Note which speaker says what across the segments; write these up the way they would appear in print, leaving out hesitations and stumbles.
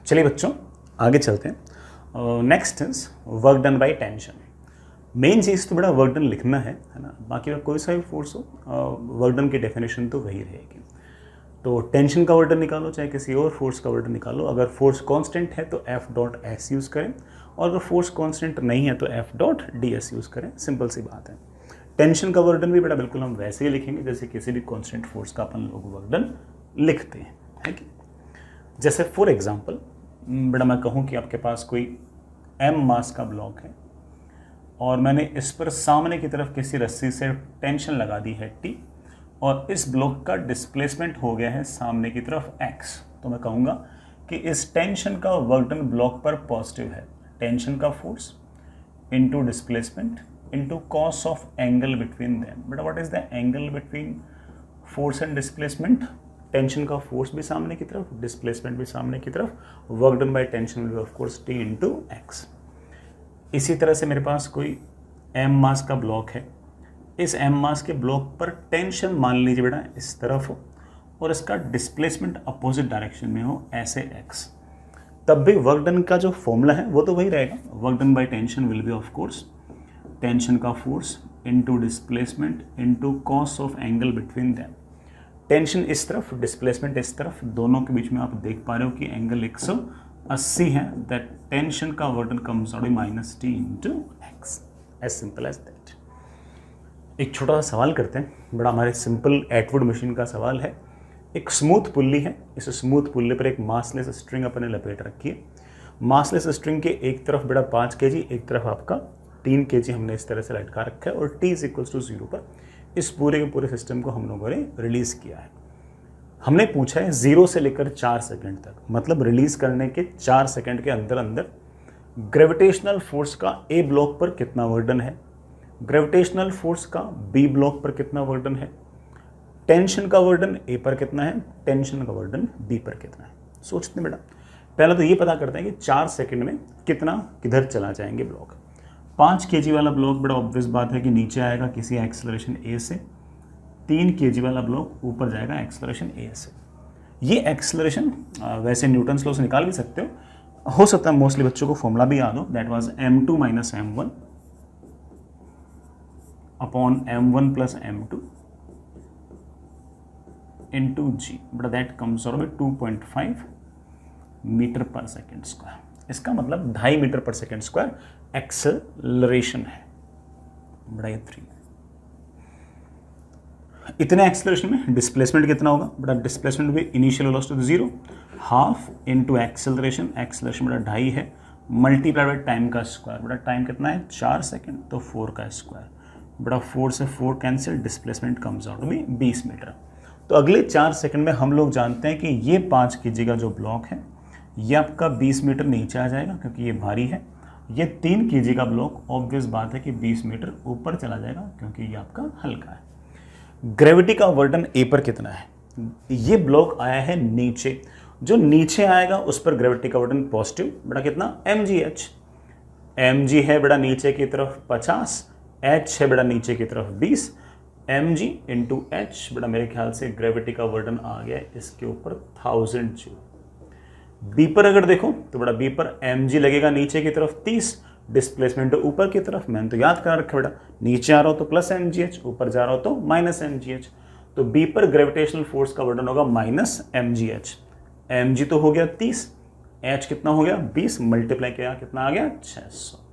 Speaker 1: चलिए बच्चों आगे चलते हैं। Next is work done by tension. Main चीज़ तो बड़ा वर्क डन लिखना है ना, बाकी अगर कोई सा भी फोर्स हो वर्क डन की डेफिनेशन तो वही रहेगी। तो टेंशन का वर्क डन निकालो, चाहे किसी और फोर्स का वर्क डन निकालो। अगर फोर्स कांस्टेंट है तो एफ डॉट एस यूज़ करें, और अगर फोर्स कांस्टेंट नहीं है तो F dot D S use करें। सिंपल सी बात है। टेंशन का वर्क डन भी बेटा बिल्कुल हम वैसे ही लिखेंगे जैसे किसी भी कांस्टेंट फोर्स का अपन लोग वर्क डन लिखते हैं, है कि। जैसे फॉर एग्जांपल बेटा मैं कहूँ कि आपके पास कोई m मास का ब्लॉक है और मैंने इस पर सामने की तरफ किसी रस्सी से टेंशन लगा दी है T, और इस ब्लॉक का डिस्प्लेसमेंट हो गया है सामने की तरफ x, तो मैं कहूँगा कि इस टेंशन का वर्क डन ब्लॉक पर पॉजिटिव है। टेंशन का force into displacement into cos of angle between them. बेटा what is the angle between force and displacement? Tension का फोर्स भी सामने की तरफ, डिस्प्लेसमेंट भी सामने की तरफ, work done by tension will be of course T into x। इसी तरह से मेरे पास कोई m मास का ब्लॉक है। इस m मास के ब्लॉक पर टेंशन मान लीजिए बेटा इस तरफ हो और इसका डिस्प्लेसमेंट अपोजिट डायरेक्शन में हो ऐसे x, तब भी वर्क डन का जो फॉर्मूला है वो तो वही रहेगा। Work done by tension will be of course tension का force into displacement into cos of angle between them. Tension इस तरफ, डिस्प्लेसमेंट इस तरफ, दोनों के बीच में आप देख पा रहे हो कि एंगल 180 है। दैट टेंशन का work done comes out minus T into X, as simple as that. एक छोटा सा सवाल करते हैं, बड़ा हमारे सिंपल एटवुड मशीन का सवाल है। एक स्मूथ पुल्ली है, इस स्मूथ पुल्ली पर एक मासलेस स्ट्रिंग अपने लपेट रखी है। मासलेस स्ट्रिंग के एक तरफ बेटा 5 kg, एक तरफ आपका 3 kg हमने इस तरह से लटका रखा है, और t इज इक्वल टू 0 पर इस पूरे के पूरे सिस्टम को हम लोगों ने रिलीज किया है। हमने पूछा है 0 से लेकर 4 सेकंड तक, मतलब रिलीज करने के 4 सेकंड के अंदर अंदर ग्रेविटेशनल फोर्स का ए ब्लॉक पर कितना वर्क डन है, ग्रेविटेशनल फोर्स का बी ब्लॉक पर कितना वर्क डन है, टेंशन का वर्क डन ए पर कितना है, टेंशन का वर्क डन बी पर कितना है। सोचते हैं बेटा, पहले तो ये पता करते हैं कि 4 सेकंड में कितना किधर चला जाएंगे ब्लॉक। 5 kg वाला ब्लॉक बड़ा ऑब्वियस बात है कि नीचे आएगा किसी एक्सेलरेशन a से। 3 kg वाला ब्लॉक ऊपर जाएगा एक्सेलरेशन a से। ये एक्सेलरेशन वैसे न्यूटन्स लॉ से निकाल भी सकते हो सकता है मोस्टली बच्चों को फॉर्मूला भी याद हो। That was m2 minus m1 upon m1 plus m2 into G, but that comes out by 2.5 metre per second square. इसका मतलब 2.5 metre per second square acceleration है। बड़ा ये 3 इतने एक्सेलरेशन में डिस्प्लेसमेंट कितना होगा? बड़ा डिस्प्लेसमेंट भी initial velocity 0 half into acceleration, acceleration बड़ा 2.5 है, मल्टीप्लाई बाय टाइम का स्क्वायर। बड़ा टाइम कितना है 4 सेकंड, तो 4 का स्क्वायर। बड़ा 4 से 4 कैंसिल, डिस्प्लेसमेंट कम्स आउट भी 20 मीटर। तो अगले 4 सेकंड में हम लोग जानते हैं कि ये 5 kg का जो ब्लॉक है ये आपका 20 मीटर नीचे आ जाएगा क्योंकि ये भारी है। ये 3 kg का ब्लॉक ऑब्वियस बात है कि 20 मीटर ऊपर चला जाएगा क्योंकि ये आपका हल्का है। ग्रेविटी का वर्क डन ए पर कितना है? ये ब्लॉक आया है नीचे, जो नीचे आएगा उस पर ग्रेविटी का वर्क डन पॉजिटिव, बेटा कितना mgh। mg है बेटा नीचे की तरफ 50, h है बेटा नीचे की तरफ 20, mg इंटू h बेटा मेरे ख्याल से ग्रेविटी का वर्क डन आ गया इसके ऊपर 1000 जूल। बी पर अगर देखो तो बड़ा बी पर mg लगेगा नीचे की तरफ 30, डिस्प्लेसमेंट ऊपर की तरफ, मैंने तो याद करा रखा बेटा, नीचे आ रहा हो तो प्लस mgh, ऊपर जा रहा हो तो माइनस mgh। तो बी पर ग्रेविटेशनल फोर्स का वर्क डन होगा माइनस mgh। mg तो हो गया 30, h कितना हो गया 20, मल्टीप्लाई किया कितना आ गया 600।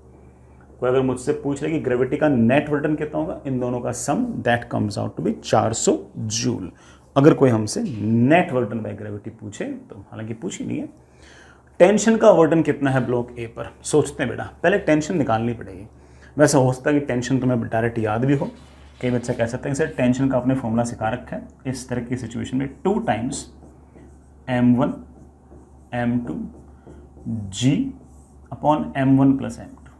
Speaker 1: कोई अगर मुझसे पूछ ले कि ग्रेविटी का नेट वर्क डन कितना होगा, इन दोनों का sum that comes out to be 400 joule. अगर कोई हमसे net work done by gravity पूछे, तो हालांकि पूछ ही नहीं है। टेंशन का वर्क डन कितना है ब्लॉक ए पर? सोचते हैं बेटा, पहले टेंशन निकालनी पड़ेगी। वैसे हो सकता है कि टेंशन तुम्हें डायरेक्ट याद भी हो, कई बच्चे कह सकते हैं सर टेंशन का आपने फॉर्मूला सिखा रखा है। इस तरह की सिचुएशन में 2 times m1 m2 g upon m1 plus m2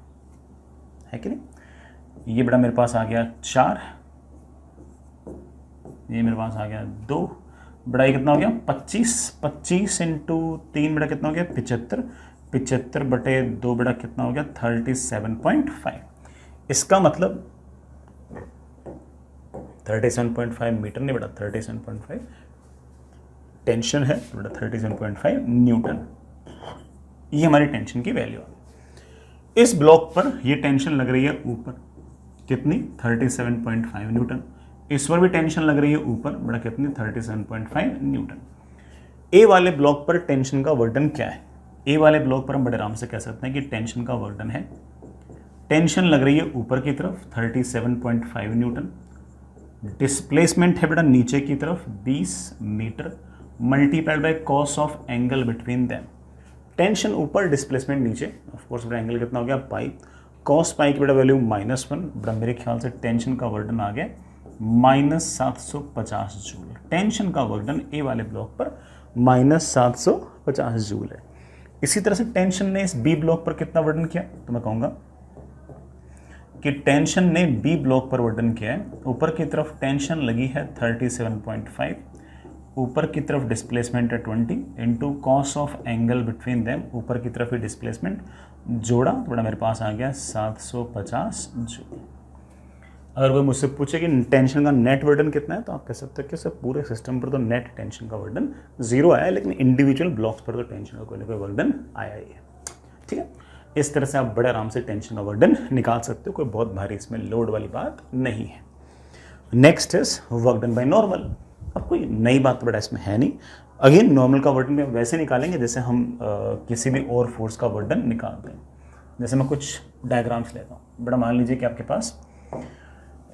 Speaker 1: है कि नहीं। ये बेटा मेरे पास आ गया 4, ये मेरे पास आ गया 2, बड़ा ये कितना हो गया 25, 25 इंटू 3 बेटा कितना हो गया 75, 75 बटे 2 बेटा कितना हो गया 37.5। इसका मतलब 37.5 मीटर नहीं बेटा 37.5 टेंशन है, बेटा 37.5 न्यूटन। ये हमारी टेंशन की वैल्यू आ गई। इस ब्लॉक पर ये टेंशन लग रही है ऊपर, कितनी 37.5 न्यूटन। इस पर भी टेंशन लग रही है ऊपर, बड़ा कितनी 37.5 न्यूटन। ए वाले ब्लॉक पर टेंशन का वर्डन क्या है? ए वाले ब्लॉक पर हम बड़े आराम से कह सकते हैं कि टेंशन का वर्डन है, टेंशन लग रही है ऊपर की तरफ 37.5 न्यूटन, डिस्प्लेसमेंट है बेटा नीचे की तरफ 20 metre, multiplied by cos of angle between them. Tension ऊपर, डिस्प्लेसमेंट नीचे, ऑफ कोर्स बेटा एंगल कितना हो गया पाई, कॉस पाई की बेटा वैल्यू -1, बेटा मेरे ख्याल से टेंशन का वर्डन आ गया -750 जूल। टेंशन का वर्डन ए वाले ब्लॉक पर -750 जूल है। इसी तरह से टेंशन ने इस बी ब्लॉक पर कितना वर्डन किया, तो मैं कहूंगा कि टेंशन ने बी ब्लॉक पर वर्डन किया है, ऊपर की तरफ टेंशन लगी है 37.5, ऊपर की तरफ डिस्प्लेसमेंट है 20 into cos of angle between them, ऊपर की तरफ ही डिस्प्लेसमेंट जोड़ा, तो बड़ा मेरे पास आ गया 750 जूल। अगर कोई मुझसे पूछे कि टेंशन का नेट वर्डन कितना है, तो आप कह सकते हैं कि सर पूरे सिस्टम पर तो नेट टेंशन का वर्डन 0 आया है, लेकिन इंडिविजुअल ब्लॉक्स पर तो टेंशन का कोई ना कोई वर्डन आया ही है। ठीक है, इस तरह से आप बड़े आराम से टेंशन का वर्डन निकाल सकते हो, कोई बहुत भारी इसमें लोड वाली बात नहीं है। Next is work done by normal. अब कोई नई बात तो बड़ा इसमें है नहीं। अगेन नॉर्मल का वर्डन भी हम वैसे निकालेंगे जैसे हम किसी भी और फोर्स का वर्डन निकालते हैं। जैसे मैं कुछ डायग्राम्स लेता हूँ। बड़ा मान लीजिए कि आपके पास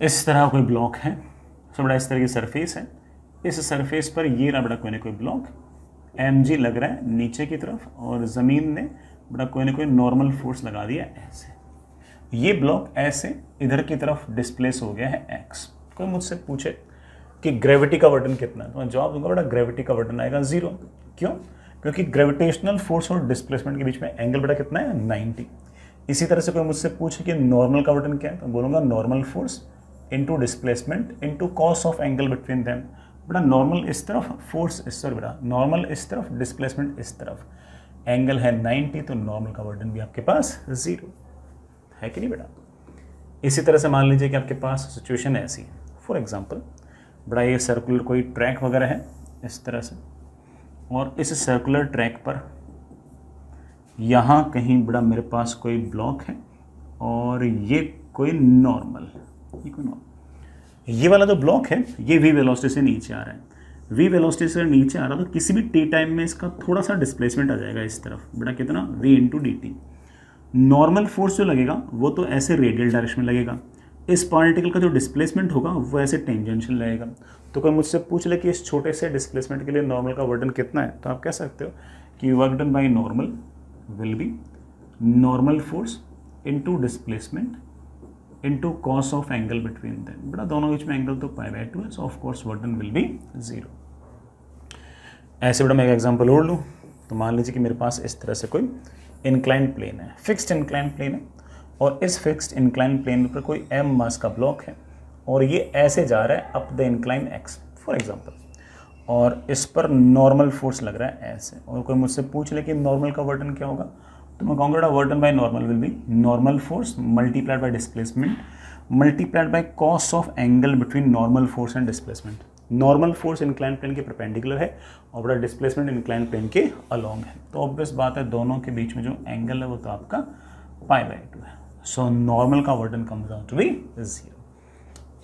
Speaker 1: इस तरह कोई ब्लॉक है, तो बड़ा इस तरह की सरफेस है, इस सरफेस पर ये रहा बड़ा कोई ना कोई ब्लॉक mg लग रहा है नीचे की तरफ, और ज़मीन ने बड़ा कोई ना कोई नॉर्मल फोर्स लगा दिया ऐसे। ये ब्लॉक ऐसे इधर की तरफ डिस्प्लेस हो गया है x। कोई मुझसे पूछे कि ग्रेविटी का वर्डन कितना है, तो मैं जवाब दूंगा बड़ा ग्रेविटी का वर्डन आएगा 0। क्यों? क्योंकि ग्रेविटेशनल फोर्स और डिस्प्लेसमेंट के बीच में एंगल बड़ा कितना है 90। इसी तरह से कोई मुझसे पूछे कि नॉर्मल का वर्डन क्या है, तो बोलूँगा normal force into displacement into cos of angle between them. बेटा नॉर्मल इस तरफ, फोर्स इस तरफ, बेटा नॉर्मल इस तरफ, डिस्प्लेसमेंट इस तरफ, एंगल है 90, तो नॉर्मल का वर्डन भी आपके पास 0 है कि नहीं बेटा। इसी तरह से मान लीजिए कि आपके पास सिचुएशन ऐसी है, फॉर एग्जांपल बड़ा ये सर्कुलर कोई ट्रैक वगैरह है इस तरह से, और इस सर्कुलर ट्रैक पर यहाँ कहीं बड़ा मेरे पास कोई ब्लॉक है, और ये कोई नॉर्मल, ये वाला जो ब्लॉक है ये v वेलोसिटी से नीचे आ रहा है। v वेलोसिटी से नीचे आ रहा है, तो किसी भी t टाइम में इसका थोड़ा सा डिस्प्लेसमेंट आ जाएगा इस तरफ, बेटा कितना v into D T. Normal force जो लगेगा वो तो ऐसे रेडियल डायरेक्शन में लगेगा, इस पार्टिकल का जो डिस्प्लेसमेंट होगा वो ऐसे टेंजेंशियल लगेगा। तो कोई मुझसे पूछ ले कि इस छोटे से डिस्प्लेसमेंट के लिए नॉर्मल का वर्डन कितना है, तो आप कह सकते हो कि work done by normal will be normal force into displacement into cos of angle between them. बड़ा दोनों बीच में एंगल तो π/2 है, सो ऑफ कोर्स वर्डन विल बी 0। ऐसे बड़ा मैं एक एग्जांपल और लूँ, तो मान लीजिए कि मेरे पास इस तरह से कोई इंक्लाइंड प्लेन है, फिक्स्ड इंक्लाइंड प्लेन है, और इस फिक्स्ड इंक्लाइंड प्लेन पर कोई m मास का ब्लॉक है, और ये ऐसे जा रहा है up the incline x for example, और इस पर नॉर्मल फोर्स लग रहा है ऐसे। और कोई मुझसे पूछ ले कि नॉर्मल का वर्डन क्या होगा, तो मैं कहूँगा work done by normal will be normal force multiplied by displacement multiplied by cos of angle between normal force and displacement. Normal force incline plane के परपेंडिकुलर है, और बड़ा डिस्प्लेसमेंट इंक्लाइन प्लेन के अलोंग है, तो ऑब्वियस बात है दोनों के बीच में जो एंगल है वो तो आपका π/2 है। सो नॉर्मल का वर्डन कम्स आउट टू बी 0।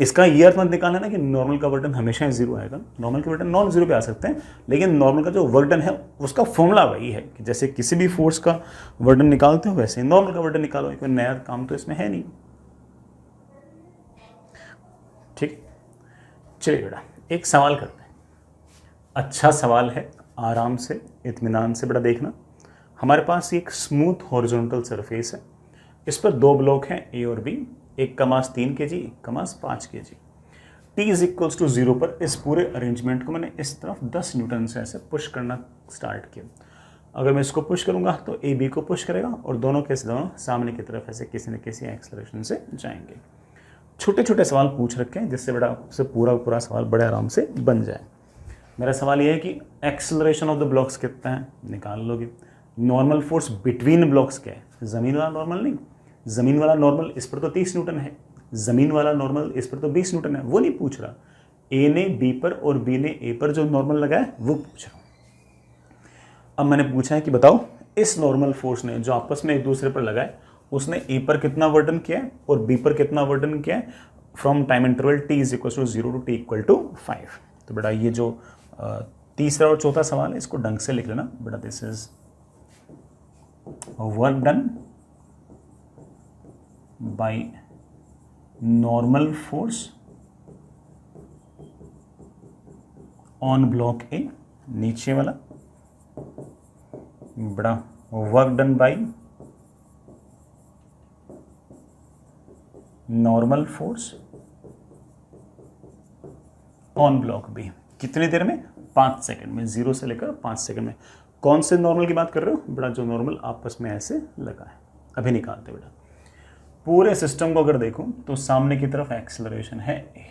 Speaker 1: इसका ये अर्थ मत निकालना ना कि नॉर्मल का वर्डन हमेशा 0 आएगा, नॉर्मल के वर्डन नॉन 0 पे आ सकते हैं, लेकिन नॉर्मल का जो वर्डन है उसका फॉर्मूला वही है कि जैसे किसी भी फोर्स का वर्डन निकालते हो वैसे नॉर्मल का वर्डन निकालो, कोई नया काम तो इसमें है नहीं। ठीक, चलिए बेटा एक सवाल करते हैं। अच्छा सवाल है, आराम से इत्मीनान से बेटा देखना। हमारे पास एक स्मूथ हॉरिजॉन्टल सरफेस है, इस पर दो ब्लॉक हैं ए और बी, एक का मास 3 kg, एक का mass 5 kg। t is equals to 0 पर इस पूरे अरेंजमेंट को मैंने इस तरफ 10 न्यूटन से ऐसे पुश करना स्टार्ट किया। अगर मैं इसको पुश करूंगा तो ए बी को पुश करेगा, और दोनों के दोनों सामने की तरफ ऐसे किसी न किसी एक्सेलरेशन से जाएंगे। छोटे छोटे सवाल पूछ रखे हैं जिससे बड़ा से पूरा सवाल बड़े आराम से बन जाए। मेरा सवाल यह है कि एक्सेलरेशन ऑफ द ब्लॉक्स कितना है, निकाल लोगे। नॉर्मल फोर्स बिटवीन ब्लॉक्स क्या है, ज़मीन वाला नॉर्मल नहीं, ज़मीन वाला नॉर्मल इस पर तो 30 न्यूटन है, ज़मीन वाला नॉर्मल इस पर तो 20 न्यूटन है, वो नहीं पूछ रहा। ए ने बी पर और बी ने ए पर जो नॉर्मल लगा है वो पूछ रहा हूँ। अब मैंने पूछा है कि बताओ इस नॉर्मल फोर्स ने जो आपस में एक दूसरे पर लगाए उसने ए पर कितना वर्डन किया है और बी पर कितना वर्डन किया है from time interval T is equal to 0 to T equal to 5। तो बेटा ये जो तीसरा और चौथा सवाल है इसको ढंग से लिख लेना बेटा। This is work done by normal force on block A, नीचे वाला बड़ा work done by normal force on block B. कितनी देर में? 5 सेकंड में, 0 से लेकर 5 सेकंड में। कौन से नॉर्मल की बात कर रहे हो बेटा? जो नॉर्मल आपस में ऐसे लगा है। अभी निकालते बेटा। पूरे सिस्टम को अगर देखो तो सामने की तरफ एक्सेलरेशन है ए।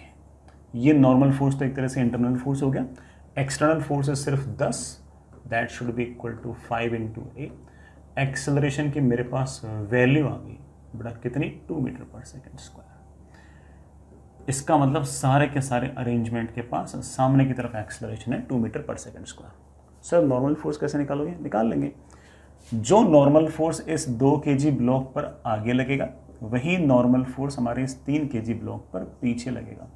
Speaker 1: ये नॉर्मल फोर्स तो एक तरह से इंटरनल फोर्स हो गया। एक्सटर्नल फोर्स है सिर्फ 10, that should be equal to 5 into A. Acceleration की मेरे पास वैल्यू आ गई बेटा कितनी? 2 मीटर पर सेकेंड स्क्वायर। इसका मतलब सारे के सारे अरेंजमेंट के पास सामने की तरफ एक्सेलरेशन है 2 metre per second square. Sir normal force कैसे निकालोगे? निकाल लेंगे। जो नॉर्मल फोर्स इस 2 kg ब्लॉक पर आगे लगेगा वही नॉर्मल फोर्स हमारे इस 3 kg ब्लॉक पर पीछे लगेगा।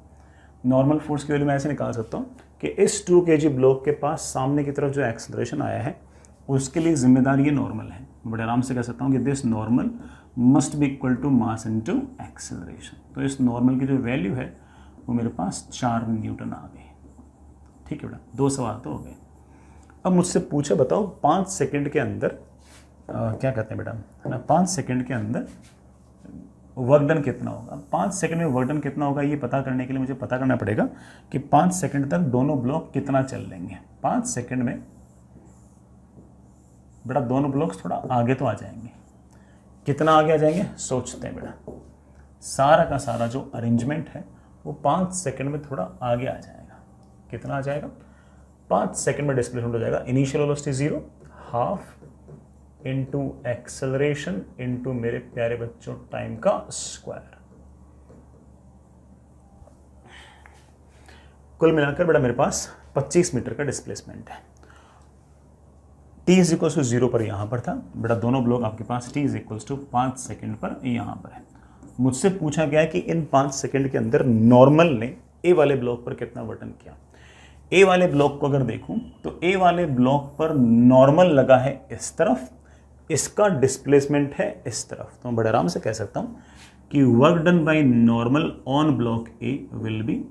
Speaker 1: नॉर्मल फोर्स की वैल्यू मैं ऐसे निकाल सकता हूँ कि इस 2 kg ब्लॉक के पास सामने की तरफ जो एक्सेलरेशन आया है उसके लिए जिम्मेदार ये नॉर्मल है। बड़े आराम से कह सकता हूँ कि this normal must be equal to mass into acceleration. तो इस नॉर्मल की जो वैल्यू है वो मेरे पास 4 न्यूटन आ गई। ठीक है बेटा, 2 सवाल तो हो गए। अब मुझसे पूछे बताओ 5 सेकंड के अंदर क्या कहते हैं बेटा, है ना, 5 सेकंड के अंदर वर्क डन कितना होगा? 5 सेकंड में वर्क डन कितना होगा ये पता करने के लिए मुझे पता करना पड़ेगा कि 5 सेकंड तक दोनों ब्लॉक कितना चल लेंगे। 5 सेकंड में बेटा दोनों ब्लॉक्स थोड़ा आगे तो आ जाएंगे। कितना आगे आ जाएंगे सोचते हैं बेटा। सारा का सारा जो अरेंजमेंट है वो 5 सेकंड में थोड़ा आगे आ जाएगा। कितना आ जाएगा? 5 सेकंड में डिस्प्लेसमेंट हो जाएगा initial velocity 0, half into acceleration into मेरे प्यारे बच्चों टाइम का स्क्वायर। कुल मिलाकर बेटा मेरे पास 25 मीटर का डिस्प्लेसमेंट है। t इज इक्वल टू 0 पर यहां पर था बेटा। दोनों ब्लॉक आपके पास t is equal to 5 second पर यहां पर है। मुझसे पूछा गया है कि इन 5 सेकंड के अंदर नॉर्मल ने ए वाले ब्लॉक पर कितना वर्तन किया। ए वाले ब्लॉक को अगर देखूं तो ए वाले ब्लॉक पर नॉर्मल लगा है इस तरफ, इसका डिस्प्लेसमेंट है इस तरफ। तो मैं बड़े आराम से कह सकता हूं कि work done by normal on block A will be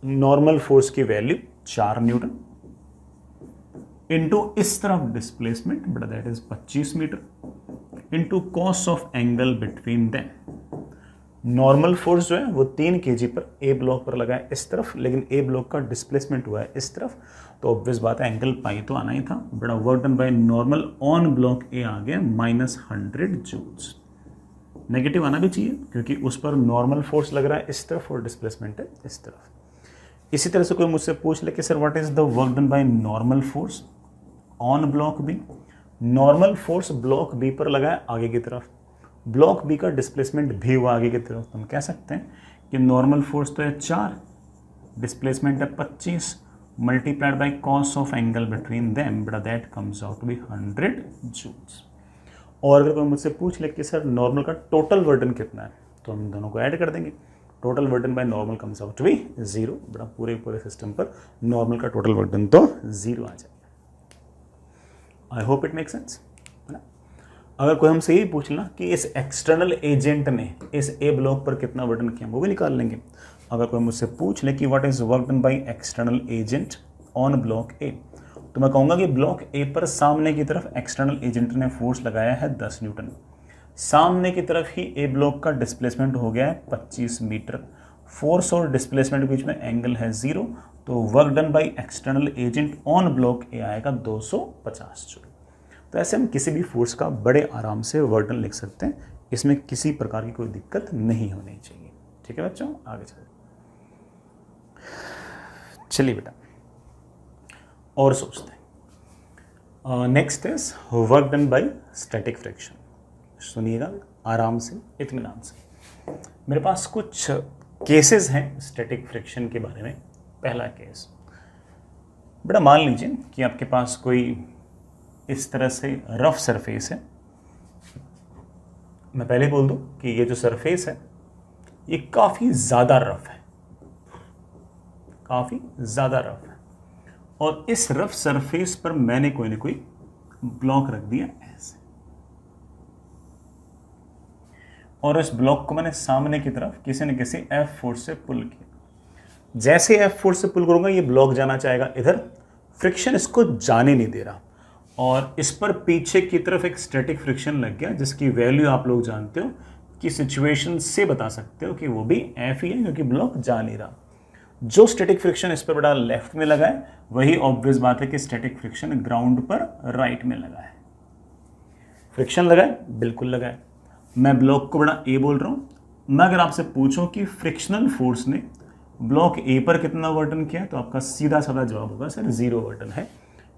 Speaker 1: normal force की वैल्यू 4 न्यूटन इंटू इस तरफ डिस्प्लेसमेंट बेटा that is 25 metre into cos of angle between them. Normal force जो है वो 3 kg पर ए ब्लॉक पर लगा है इस तरफ, लेकिन ए ब्लॉक का डिस्प्लेसमेंट हुआ है इस तरफ, तो ऑब्वियस बात है एंगल पाई तो आना ही था। बड़ा work done by normal on block A आ गया -100 जूल्स। नेगेटिव आना भी चाहिए क्योंकि उस पर नॉर्मल फोर्स लग रहा है इस तरफ और डिस्प्लेसमेंट है इस तरफ। इसी तरह से कोई मुझसे पूछ ले कि sir what is the work done by normal force on block B. Normal force block B पर लगा है आगे की तरफ, ब्लॉक बी का डिस्प्लेसमेंट भी हुआ आगे की तरफ। तो हम कह सकते हैं कि नॉर्मल फोर्स तो है 4, डिस्प्लेसमेंट है 25 multiplied by cos of angle between them बेटा that comes out to be 100 joules. और अगर कोई मुझसे पूछ ले कि सर नॉर्मल का टोटल वर्डन कितना है तो हम दोनों को ऐड कर देंगे। Total work done by normal comes out to be 0। बेटा पूरे सिस्टम पर नॉर्मल का टोटल वर्डन तो 0 आ जाएगा। I hope it make sense, है ना। अगर कोई हमसे यही पूछ लेना कि इस एक्सटर्नल एजेंट ने इस ए ब्लॉक पर कितना वर्डन किया वो भी निकाल लेंगे। अगर कोई मुझसे पूछ ले कि what is work done by external agent on block ए, तो मैं कहूँगा कि ब्लॉक ए पर सामने की तरफ एक्सटर्नल एजेंट ने फोर्स लगाया है 10 न्यूटन। सामने की तरफ ही ए ब्लॉक का डिस्प्लेसमेंट हो गया है 25 मीटर। फोर्स और डिस्प्लेसमेंट के बीच में एंगल है 0, तो work done by external agent on block ए आएगा 250 जूल। तो ऐसे हम किसी भी फोर्स का बड़े आराम से वर्क डन लिख सकते हैं, इसमें किसी प्रकार की कोई दिक्कत नहीं होनी चाहिए। ठीक है बच्चों, आगे चलिए बेटा और सोचते हैं। Next is work done bye static friction. सुनिएगा आराम से, इत्मीनान से। मेरे पास कुछ केसेस हैं स्टैटिक फ्रिक्शन के बारे में। पहला केस बेटा, मान लीजिए कि आपके पास कोई इस तरह से रफ सरफेस है, मैं पहले बोल दूं कि ये जो सरफेस है ये काफ़ी ज़्यादा रफ है, काफ़ी ज़्यादा रफ है, और इस रफ सरफेस पर मैंने कोई ना कोई ब्लॉक रख दिया ऐसे, और इस ब्लॉक को मैंने सामने की तरफ किसी न किसी F फोर्स से पुल किया। जैसे F फोर्स से पुल करूंगा ये ब्लॉक जाना चाहेगा इधर, फ्रिक्शन इसको जाने नहीं दे रहा, और इस पर पीछे की तरफ एक स्टैटिक फ्रिक्शन लग गया, जिसकी वैल्यू आप लोग जानते हो कि सिचुएशन से बता सकते हो कि वो भी F ही है, क्योंकि ब्लॉक जा नहीं रहा। जो स्टैटिक फ्रिक्शन इस पर बड़ा लेफ्ट में लगा है, वही ऑब्वियस बात है कि स्टैटिक फ्रिक्शन ग्राउंड पर राइट में लगा है। फ्रिक्शन लगा है, बिल्कुल लगा है। मैं ब्लॉक को बड़ा ए बोल रहा हूं। मैं अगर आपसे पूछूं कि फ्रिक्शनल फोर्स ने ब्लॉक ए पर कितना वर्टन किया, तो आपका सीधा साधा जवाब होगा सर 0 वर्टन है।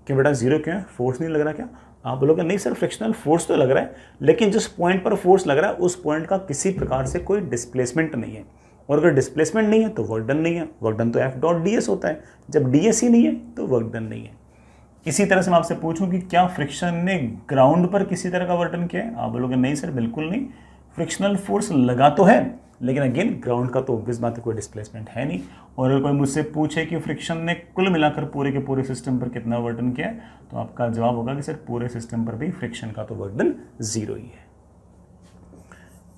Speaker 1: कि बेटा 0 क्यों है, फोर्स नहीं लग रहा क्या? आप बोलोगे नहीं सर, फ्रिक्शनल फोर्स तो लग रहा है, लेकिन जिस पॉइंट पर फोर्स लग रहा है उस पॉइंट का किसी प्रकार से कोई डिस्प्लेसमेंट नहीं है, और अगर डिस्प्लेसमेंट नहीं है तो वर्क डन नहीं है। वर्क डन तो एफ डॉट डी एस होता है, जब डी एस ही नहीं है तो वर्क डन नहीं है। इसी तरह से मैं आपसे पूछूं कि क्या फ्रिक्शन ने ग्राउंड पर किसी तरह का वर्क डन किया है, आप बोलोगे नहीं सर, बिल्कुल नहीं। फ्रिक्शनल फोर्स लगा तो है, लेकिन अगेन ग्राउंड का तो ऑब्वियस बात है कोई डिस्प्लेसमेंट है नहीं। और अगर कोई मुझसे पूछे कि फ्रिक्शन ने कुल मिलाकर पूरे के पूरे सिस्टम पर कितना वर्क डन किया है, तो आपका जवाब होगा कि सर पूरे सिस्टम पर भी फ्रिक्शन का तो वर्क डन 0 ही है।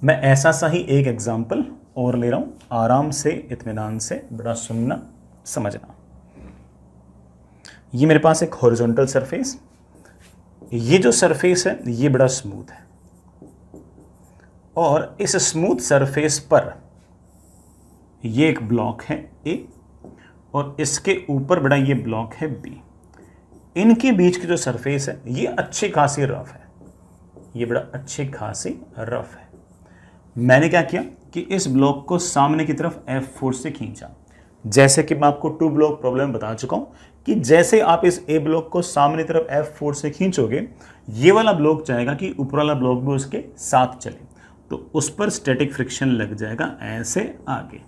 Speaker 1: मैं ऐसा सा ही एक एग्जाम्पल और ले रहा हूं, आराम से इत्मीनान से बड़ा सुनना समझना। ये मेरे पास एक हॉरिजॉन्टल सरफेस, ये जो सरफेस है ये बड़ा स्मूथ है, और इस स्मूथ सरफेस पर ये एक ब्लॉक है ए, और इसके ऊपर बड़ा ये ब्लॉक है बी। इनके बीच की जो सरफेस है ये अच्छी खासी रफ है, ये बड़ा अच्छी खासी रफ है। मैंने क्या किया कि इस ब्लॉक को सामने की तरफ F फोर्स से खींचा। जैसे कि मैं आपको 2 ब्लॉक प्रॉब्लम बता चुका हूं कि जैसे आप इस ए ब्लॉक को सामने तरफ F फोर्स से खींचोगे, ये वाला ब्लॉक चाहेगा कि ऊपर वाला ब्लॉक भी उसके साथ चले, तो उस पर स्टैटिक फ्रिक्शन लग जाएगा ऐसे आगे।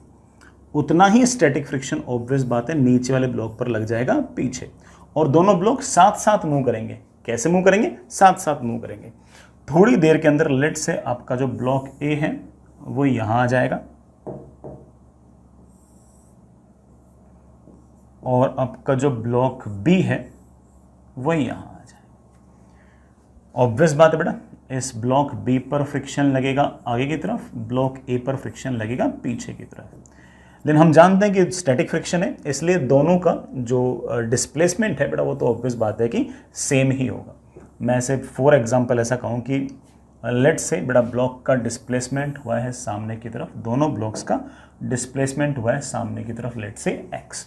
Speaker 1: उतना ही स्टैटिक फ्रिक्शन ऑब्वियस बात है नीचे वाले ब्लॉक पर लग जाएगा पीछे, और दोनों ब्लॉक साथ साथ मूव करेंगे। कैसे मूव करेंगे? साथ साथ मूव करेंगे। थोड़ी देर के अंदर लेट से आपका जो ब्लॉक ए है वो यहां आ जाएगा, और आपका जो ब्लॉक बी है वो यहां आ जाएगा। ऑब्वियस बात है बेटा, इस ब्लॉक बी पर फ्रिक्शन लगेगा आगे की तरफ, ब्लॉक ए पर फ्रिक्शन लगेगा पीछे की तरफ। लेकिन हम जानते हैं कि स्टैटिक फ्रिक्शन है, इसलिए दोनों का जो डिस्प्लेसमेंट है बेटा वो तो ऑब्वियस बात है कि सेम ही होगा। मैं ऐसे फॉर एग्जांपल ऐसा कहूँ कि लेट से बेटा ब्लॉक का डिस्प्लेसमेंट हुआ है सामने की तरफ, दोनों ब्लॉक्स का डिस्प्लेसमेंट हुआ है सामने की तरफ, लेट से x।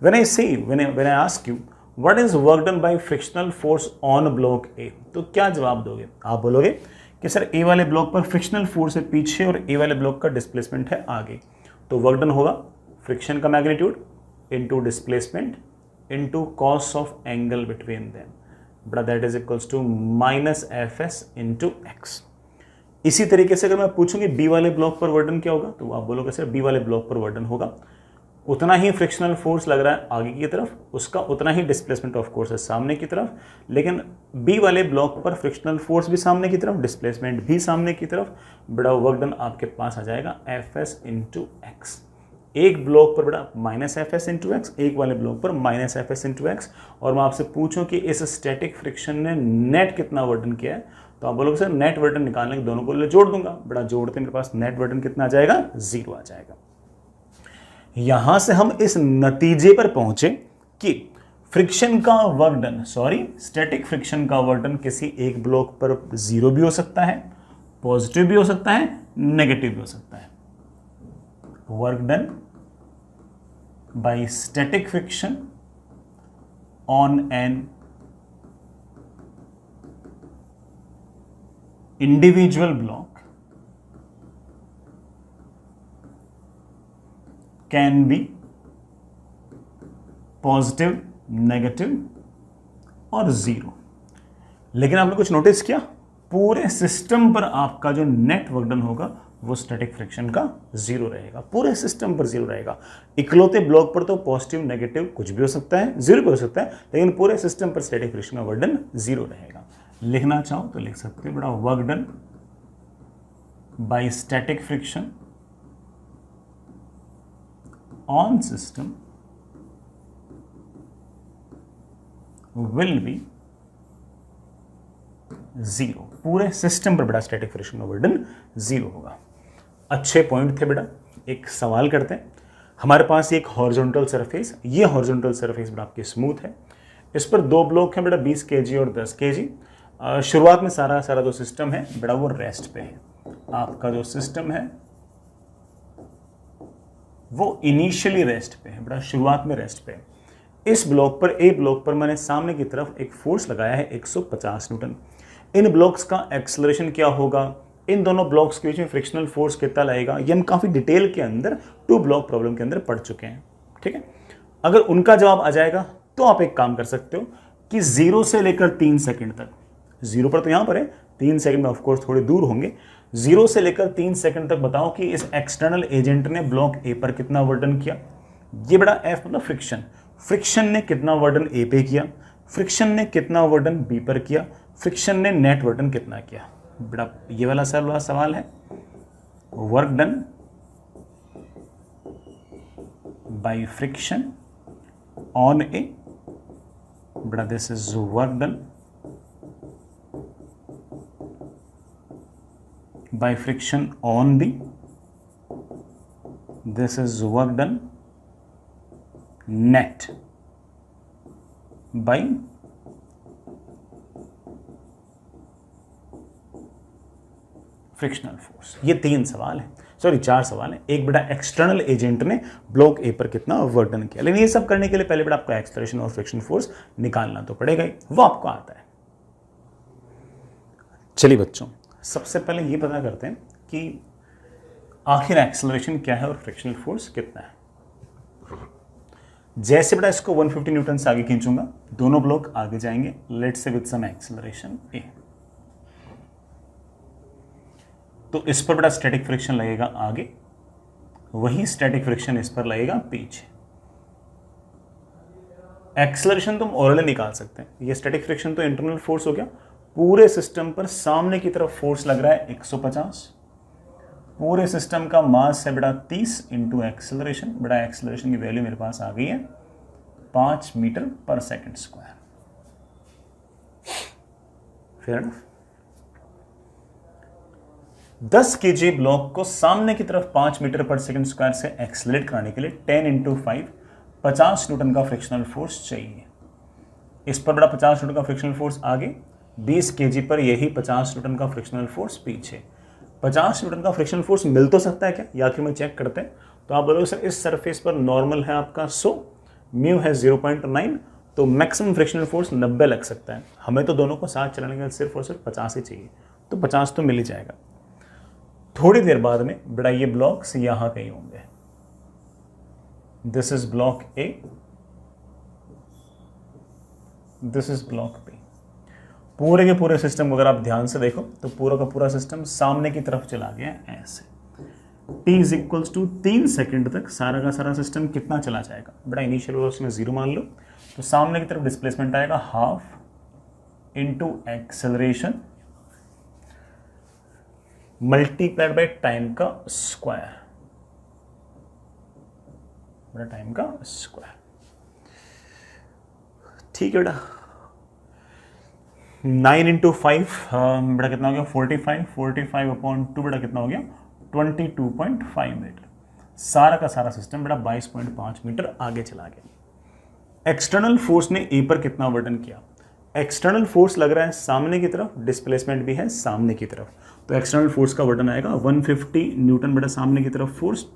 Speaker 1: when I ask you what is work done by frictional force on block A, तो क्या जवाब दोगे? आप बोलोगे कि सर ए वाले ब्लॉक पर फ्रिक्शनल फोर्स है पीछे और ए वाले ब्लॉक का डिस्प्लेसमेंट है आगे, तो वर्क डन होगा फ्रिक्शन का magnitude into displacement into cos of angle between them, बड़ा that is equals to minus F S into X. इसी तरीके से अगर मैं पूछूंगी बी वाले ब्लॉक पर वर्क डन क्या होगा, तो आप बोलोगे सर बी वाले ब्लॉक पर वर्क डन होगा उतना ही फ्रिक्शनल फोर्स लग रहा है आगे की तरफ, उसका उतना ही डिस्प्लेसमेंट ऑफ कोर्स है सामने की तरफ, लेकिन बी वाले ब्लॉक पर फ्रिक्शनल फोर्स भी सामने की तरफ, डिस्प्लेसमेंट भी सामने की तरफ, बड़ा वर्क डन आपके पास आ जाएगा एफ एस इंटू एक्स। एक ब्लॉक पर बड़ा minus F S into x, एक वाले ब्लॉक पर minus F S into x. और मैं आपसे पूछूं कि इस स्टैटिक फ्रिक्शन ने नेट कितना वर्क डन किया है, तो आप बोलोगे सर नेट वर्क डन निकालने के दोनों को जोड़ दूंगा, बड़ा जोड़ते मेरे पास नेट वर्क डन कितना आ जाएगा? 0 आ जाएगा। यहां से हम इस नतीजे पर पहुंचे कि फ्रिक्शन का वर्क डन, स्टैटिक फ्रिक्शन का वर्क डन किसी एक ब्लॉक पर 0 भी हो सकता है, पॉजिटिव भी हो सकता है, नेगेटिव भी हो सकता है। Work done bye static friction on an individual block can be positive, negative और 0। लेकिन आपने कुछ नोटिस किया, पूरे सिस्टम पर आपका जो नेट वर्क डन होगा वो स्टैटिक फ्रिक्शन का 0 रहेगा, पूरे सिस्टम पर 0 रहेगा। इकलौते ब्लॉक पर तो पॉजिटिव नेगेटिव कुछ भी हो सकता है, 0 भी हो सकता है, लेकिन पूरे सिस्टम पर स्टैटिक फ्रिक्शन का वर्क डन 0 रहेगा। लिखना चाहो तो लिख सकते हो बेटा, work done bye static friction on system will B 0। पूरे सिस्टम पर बेटा स्टैटिक फ्रिक्शन का वर्क डन 0 होगा। अच्छे पॉइंट थे बेटा। एक सवाल करते हैं। हमारे पास एक हॉरिजॉन्टल सरफेस, ये हॉरिजॉन्टल सरफेस बेटा आपकी स्मूथ है, इस पर दो ब्लॉक हैं बेटा 20 kg और 10 kg। शुरुआत में सारा जो सिस्टम है बेटा वो रेस्ट पे है। आपका जो सिस्टम है वो इनिशियली रेस्ट पे है बेटा, शुरुआत में रेस्ट पे है। इस ब्लॉक पर, ए ब्लॉक पर मैंने सामने की तरफ एक फोर्स लगाया है 150 न्यूटन। इन ब्लॉक्स का एक्सेलरेशन क्या होगा, इन दोनों ब्लॉक्स के बीच में फ्रिक्शनल फोर्स कितना लगेगा, ये हम काफ़ी डिटेल के अंदर 2 ब्लॉक प्रॉब्लम के अंदर पढ़ चुके हैं। ठीक है, अगर उनका जवाब आ जाएगा तो आप एक काम कर सकते हो कि 0 से लेकर 3 सेकंड तक, 0 पर तो यहाँ पर है, 3 सेकंड में ऑफकोर्स थोड़े दूर होंगे, 0 से लेकर 3 सेकंड तक बताओ कि इस एक्सटर्नल एजेंट ने ब्लॉक ए पर कितना वर्डन किया। ये बड़ा एफ मतलब फ्रिक्शन, फ्रिक्शन ने कितना वर्डन ए पे किया, फ्रिक्शन ने कितना वर्डन बी पर किया, फ्रिक्शन ने नेट वर्डन कितना किया। बड़ा ये वाला सवाल है, work done by friction on A, बड़ा this is work done by friction on B, this is work done net by frictional force. ये 3 सवाल है, सॉरी 4 सवाल है। एक बेटा एक्सटर्नल एजेंट ने ब्लॉक ए पर कितना वर्क डन किया, लेकिन ये सब करने के लिए पहले बेटा आपका एक्सेलरेशन और फ्रिक्शन फोर्स निकालना तो पड़ेगा ही, वो आपको आता है। चलिए बच्चों, सबसे पहले ये पता करते हैं कि आखिर एक्सेलरेशन क्या है और फ्रिक्शनल फोर्स कितना है। जैसे बेटा इसको 150 न्यूटन से आगे खींचूंगा, दोनों ब्लॉक आगे जाएंगे, let's say with some acceleration ए, तो इस पर बेटा स्टैटिक फ्रिक्शन लगेगा आगे, वही स्टैटिक फ्रिक्शन इस पर लगेगा पीछे। एक्सेलरेशन तुम ऑलरेडी निकाल सकते हैं, ये स्टैटिक फ्रिक्शन तो इंटरनल फोर्स हो गया, पूरे सिस्टम पर सामने की तरफ फोर्स लग रहा है 150, पूरे सिस्टम का मास है बेटा 30 इंटू एक्सेलरेशन, बेटा एक्सेलरेशन की वैल्यू मेरे पास आ गई है 5 मीटर पर second square. Fair enough. 10 kg block को सामने की तरफ 5 मीटर पर सेकंड स्क्वायर से एक्सेलरेट कराने के लिए 10 इंटू 5 50 न्यूटन का फ्रिक्शनल फोर्स चाहिए। इस पर बड़ा 50 न्यूटन का फ्रिक्शनल फोर्स आगे, 20 kg पर यही 50 न्यूटन का फ्रिक्शनल फोर्स पीछे। 50 न्यूटन का फ्रिक्शनल फोर्स मिल तो सकता है क्या, या आखिर में चेक करते हैं। तो आप बोलोगे सर इस सरफेस पर नॉर्मल है आपका 100, म्यू है 0.9, तो मैक्सिमम फ्रिक्शनल फोर्स 90 लग सकता है। हमें तो दोनों को साथ चलाने के लिए सिर्फ और सिर्फ 50 ही चाहिए, तो 50 तो मिल ही जाएगा। थोड़ी देर बाद में बेटा ये ब्लॉक्स यहां कहीं होंगे, this is block A, this is block B. पूरे के पूरे सिस्टम को अगर आप ध्यान से देखो तो पूरा का पूरा सिस्टम सामने की तरफ चला गया ऐसे। t is equals to 3 second तक सारा का सारा सिस्टम कितना चला जाएगा, बेटा इनिशियल वेलोसिटी में 0 मान लो, तो सामने की तरफ डिस्प्लेसमेंट आएगा half into acceleration multiplied by time का स्क्वायर, बेटा टाइम का स्क्वायर। ठीक है बेटा, 9 इंटू 5 बेटा कितना हो गया 45, 45 अपॉन 2 बेटा कितना हो गया 22.5 मीटर। सारा का सारा सिस्टम बेटा 22.5 मीटर आगे चला गया। एक्सटर्नल फोर्स ने ए पर कितना वर्डन किया, एक्सटर्नल फोर्स लग रहा है सामने की तरफ, डिस्प्लेसमेंट भी है सामने की तरफ, तो एक्सटर्नल फोर्स का वर्डन आएगा 150 न्यूटन बेटा सामने की तरफ फोर्स,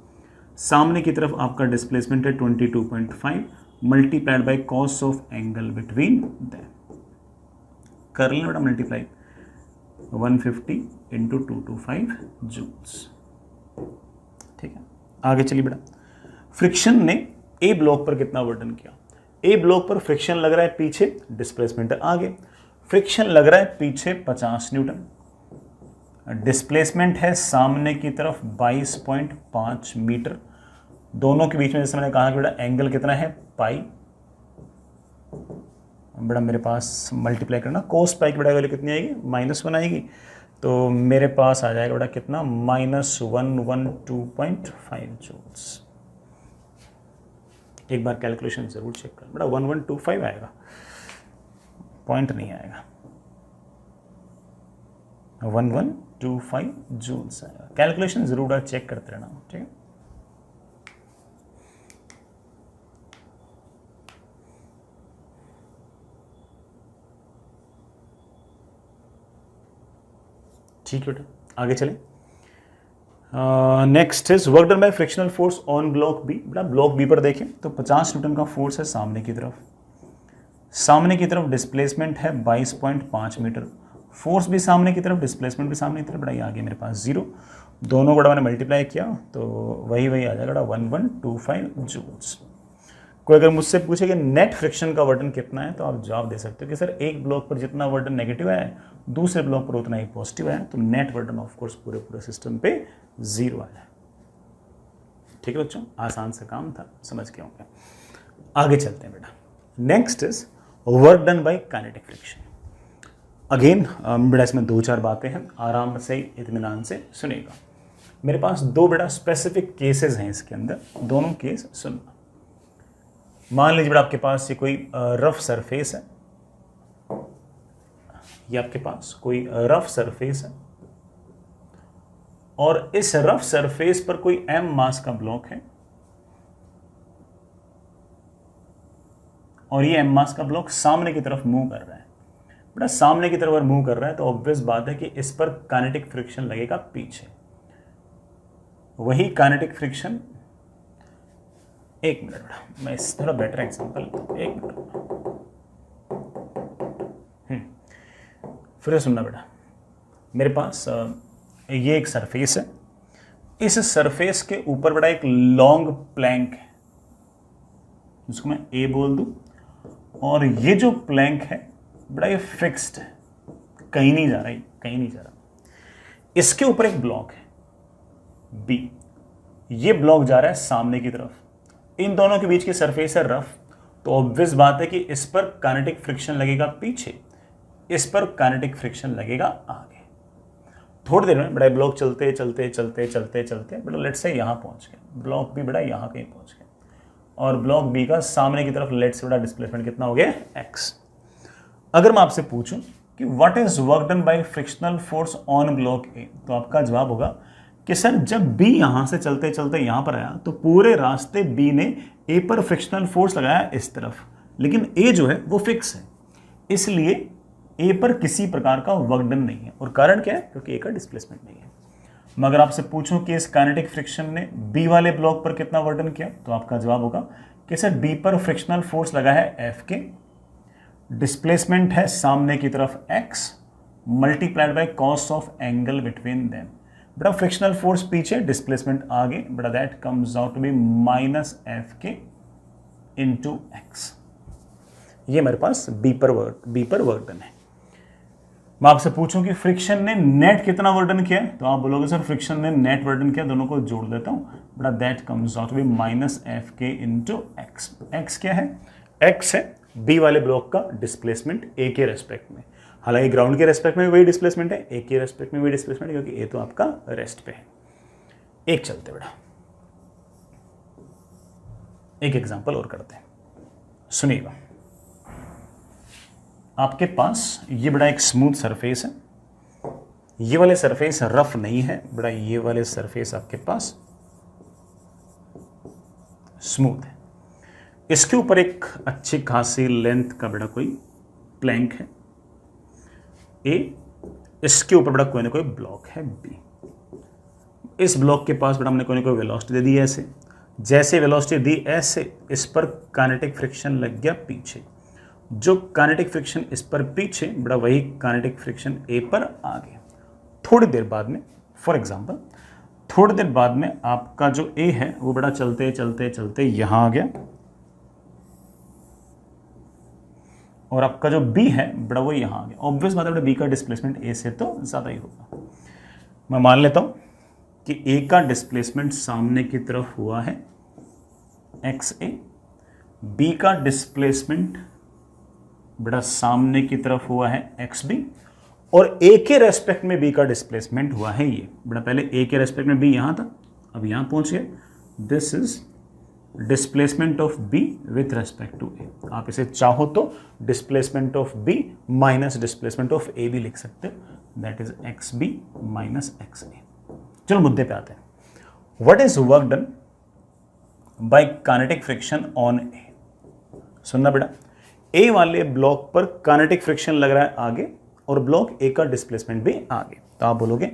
Speaker 1: सामने की तरफ आपका डिस्प्लेसमेंट है 22.5 multiplied by cos of angle between them, कर लें बेटा मल्टीप्लाई 150 इंटू 225 जूल्स। ठीक है, आगे चलिए बेटा। फ्रिक्शन ने ए ब्लॉक पर कितना वर्डन किया, ए ब्लॉक पर फ्रिक्शन लग रहा है पीछे, डिस्प्लेसमेंट है आगे, फ्रिक्शन लग रहा है पीछे 50 न्यूटन, डिस्प्लेसमेंट है सामने की तरफ 22.5 मीटर, दोनों के बीच में जैसे मैंने कहा कि बेटा एंगल कितना है पाई, बेटा मेरे पास मल्टीप्लाई करना कोस पाई की बेटा वैल्यू कितनी आएगी -1 आएगी, तो मेरे पास आ जाएगा बेटा कितना -112.5 जूल्स। एक बार कैलकुलेशन जरूर चेक कर बेटा, 1125 आएगा, पॉइंट नहीं आएगा, 1125 जूल्स आएगा। कैलकुलेशन जरूर चेक करते रहना, ठीक है। ठीक है बेटा, आगे चलें। Next is work done by frictional force on block B. बेटा ब्लॉक बी पर देखें तो 50 न्यूटन का फोर्स है सामने की तरफ, सामने की तरफ डिस्प्लेसमेंट है 22.5 मीटर, फोर्स भी सामने की तरफ, डिस्प्लेसमेंट भी सामने की तरफ, बेटा ये आ गया मेरे पास 0, दोनों को मैंने मल्टीप्लाई किया तो वही आ जाएगा बेटा 1125 जूल्स। कोई अगर मुझसे पूछे कि नेट फ्रिक्शन का वर्डन कितना है तो आप जवाब दे सकते हो कि सर एक ब्लॉक पर जितना वर्डन नेगेटिव है दूसरे ब्लॉक पर उतना ही पॉजिटिव है, तो नेट वर्डन ऑफ कोर्स पूरे सिस्टम पे 0 आया। ठीक है बच्चों, आसान सा काम था, समझ के होंगे। आगे चलते हैं बेटा। Next is work done by kinetic friction. Again बेटा इसमें 2-4 बातें हैं, आराम से इत्मीनान से सुनिएगा। मेरे पास 2 बेटा स्पेसिफिक केसेस हैं इसके अंदर, दोनों केस सुनना। मान लीजिए बेटा आपके पास ये कोई रफ सरफेस है, ये आपके पास कोई रफ सरफेस है और इस रफ सरफेस पर कोई m मास का ब्लॉक है और ये m मास का ब्लॉक सामने की तरफ मूव कर रहा है। बेटा सामने की तरफ मूव कर रहा है तो ऑब्वियस बात है कि इस पर काइनेटिक फ्रिक्शन लगेगा पीछे, वही काइनेटिक फ्रिक्शन। एक मिनट बेटा, मैं इस थोड़ा बेटर एग्जांपल, एक मिनट फिर सुनना बेटा। मेरे पास ये एक सरफेस है, इस सरफेस के ऊपर बेटा एक लॉन्ग प्लैंक है जिसको मैं ए बोल दूं, और ये जो प्लैंक है बेटा ये फिक्स्ड है, कहीं नहीं जा रहा, कहीं नहीं जा रहा। इसके ऊपर एक ब्लॉक है बी, ये ब्लॉक जा रहा है सामने की तरफ, इन दोनों के बीच की सरफेस है रफ, तो ऑब्वियस बात है कि इस पर काइनेटिक फ्रिक्शन लगेगा पीछे, इस पर काइनेटिक फ्रिक्शन लगेगा आगे। थोड़ी देर में बेटा ब्लॉक चलते चलते चलते चलते चलते बेटा लेट से यहां पहुंच गए, ब्लॉक भी बेटा यहां कहीं पहुंच गए और ब्लॉक बी का सामने की तरफ लेट से बेटा डिस्प्लेसमेंट कितना हो गया x। अगर मैं आपसे पूछूं कि what is work done by frictional force on block ए, तो आपका जवाब होगा कि सर जब B यहां से चलते चलते यहां पर आया तो पूरे रास्ते B ने A पर फ्रिक्शनल फोर्स लगाया इस तरफ, लेकिन A जो है वो फिक्स है, इसलिए A पर किसी प्रकार का वर्क डन नहीं है। और कारण क्या है? क्योंकि A का डिस्प्लेसमेंट नहीं है। मगर आपसे पूछूं कि इस काइनेटिक फ्रिक्शन ने B वाले ब्लॉक पर कितना वर्क डन किया, तो आपका जवाब होगा कि सर B पर फ्रिक्शनल फोर्स लगा है F के, डिस्प्लेसमेंट है सामने की तरफ x multiplied by cos of angle between them. बेटा फ्रिक्शनल फोर्स पीछे, डिस्प्लेसमेंट आगे, बेटा that comes out to be -F into x। ये मेरे पास B पर वर्क डन है। मैं आपसे पूछूं कि फ्रिक्शन ने नेट कितना वर्क डन किया है, तो आप बोलोगे सर फ्रिक्शन ने नेट वर्क डन किया, दोनों को जोड़ देता हूं, बेटा that comes out to be -F into x। x क्या है? x है B वाले ब्लॉक का डिस्प्लेसमेंट A के रेस्पेक्ट में, हालांकि ग्राउंड के रेस्पेक्ट में वही डिस्प्लेसमेंट है, ए के रेस्पेक्ट में वही डिस्प्लेसमेंट है, क्योंकि ए तो आपका रेस्ट पे है। एक चलते बेटा, एक एग्जांपल और करते हैं, सुनिएगा। आपके पास ये बड़ा एक स्मूथ सरफेस है, ये वाले सरफेस रफ नहीं है बड़ा, ये वाले सरफेस आपके पास स्मूथ है, इसके ऊपर एक अच्छी खासी लेंथ का बड़ा कोई प्लैंक है ए, इसके ऊपर बड़ा कोई ना कोई ब्लॉक है बी। इस ब्लॉक के पास बड़ा हमने कोई ना कोई वेलोसिटी दे दी ऐसे, जैसे वेलोसिटी दी ऐसे इस पर काइनेटिक फ्रिक्शन लग गया पीछे, जो काइनेटिक फ्रिक्शन इस पर पीछे बड़ा वही काइनेटिक फ्रिक्शन ए पर आ गया। थोड़ी देर बाद में, फॉर एग्जांपल थोड़ी देर बाद में आपका जो ए है वो बड़ा चलते चलते चलते यहां आ गया, और आपका जो बी है बड़ा वो यहां आ गया। ऑब्वियस बात है बी का डिस्प्लेसमेंट ए से तो ज्यादा ही होगा। मैं मान लेता हूं कि ए का डिस्प्लेसमेंट सामने की तरफ हुआ है एक्स ए, बी का डिस्प्लेसमेंट बेटा सामने की तरफ हुआ है एक्स बी, और ए के रेस्पेक्ट में बी का डिस्प्लेसमेंट हुआ है ये। बेटा पहले ए के रेस्पेक्ट में बी यहां था, अब यहां पहुंच गए। This is displacement of B with respect to A. आप इसे चाहो तो displacement of B minus displacement of A भी लिख सकते हो, that is X B minus X A. चलो मुद्दे पे आते हैं। What is work done by kinetic friction on A? सुनना बेटा, ए वाले ब्लॉक पर काइनेटिक फ्रिक्शन लग रहा है आगे और ब्लॉक ए का डिस्प्लेसमेंट भी आगे, तो आप बोलोगे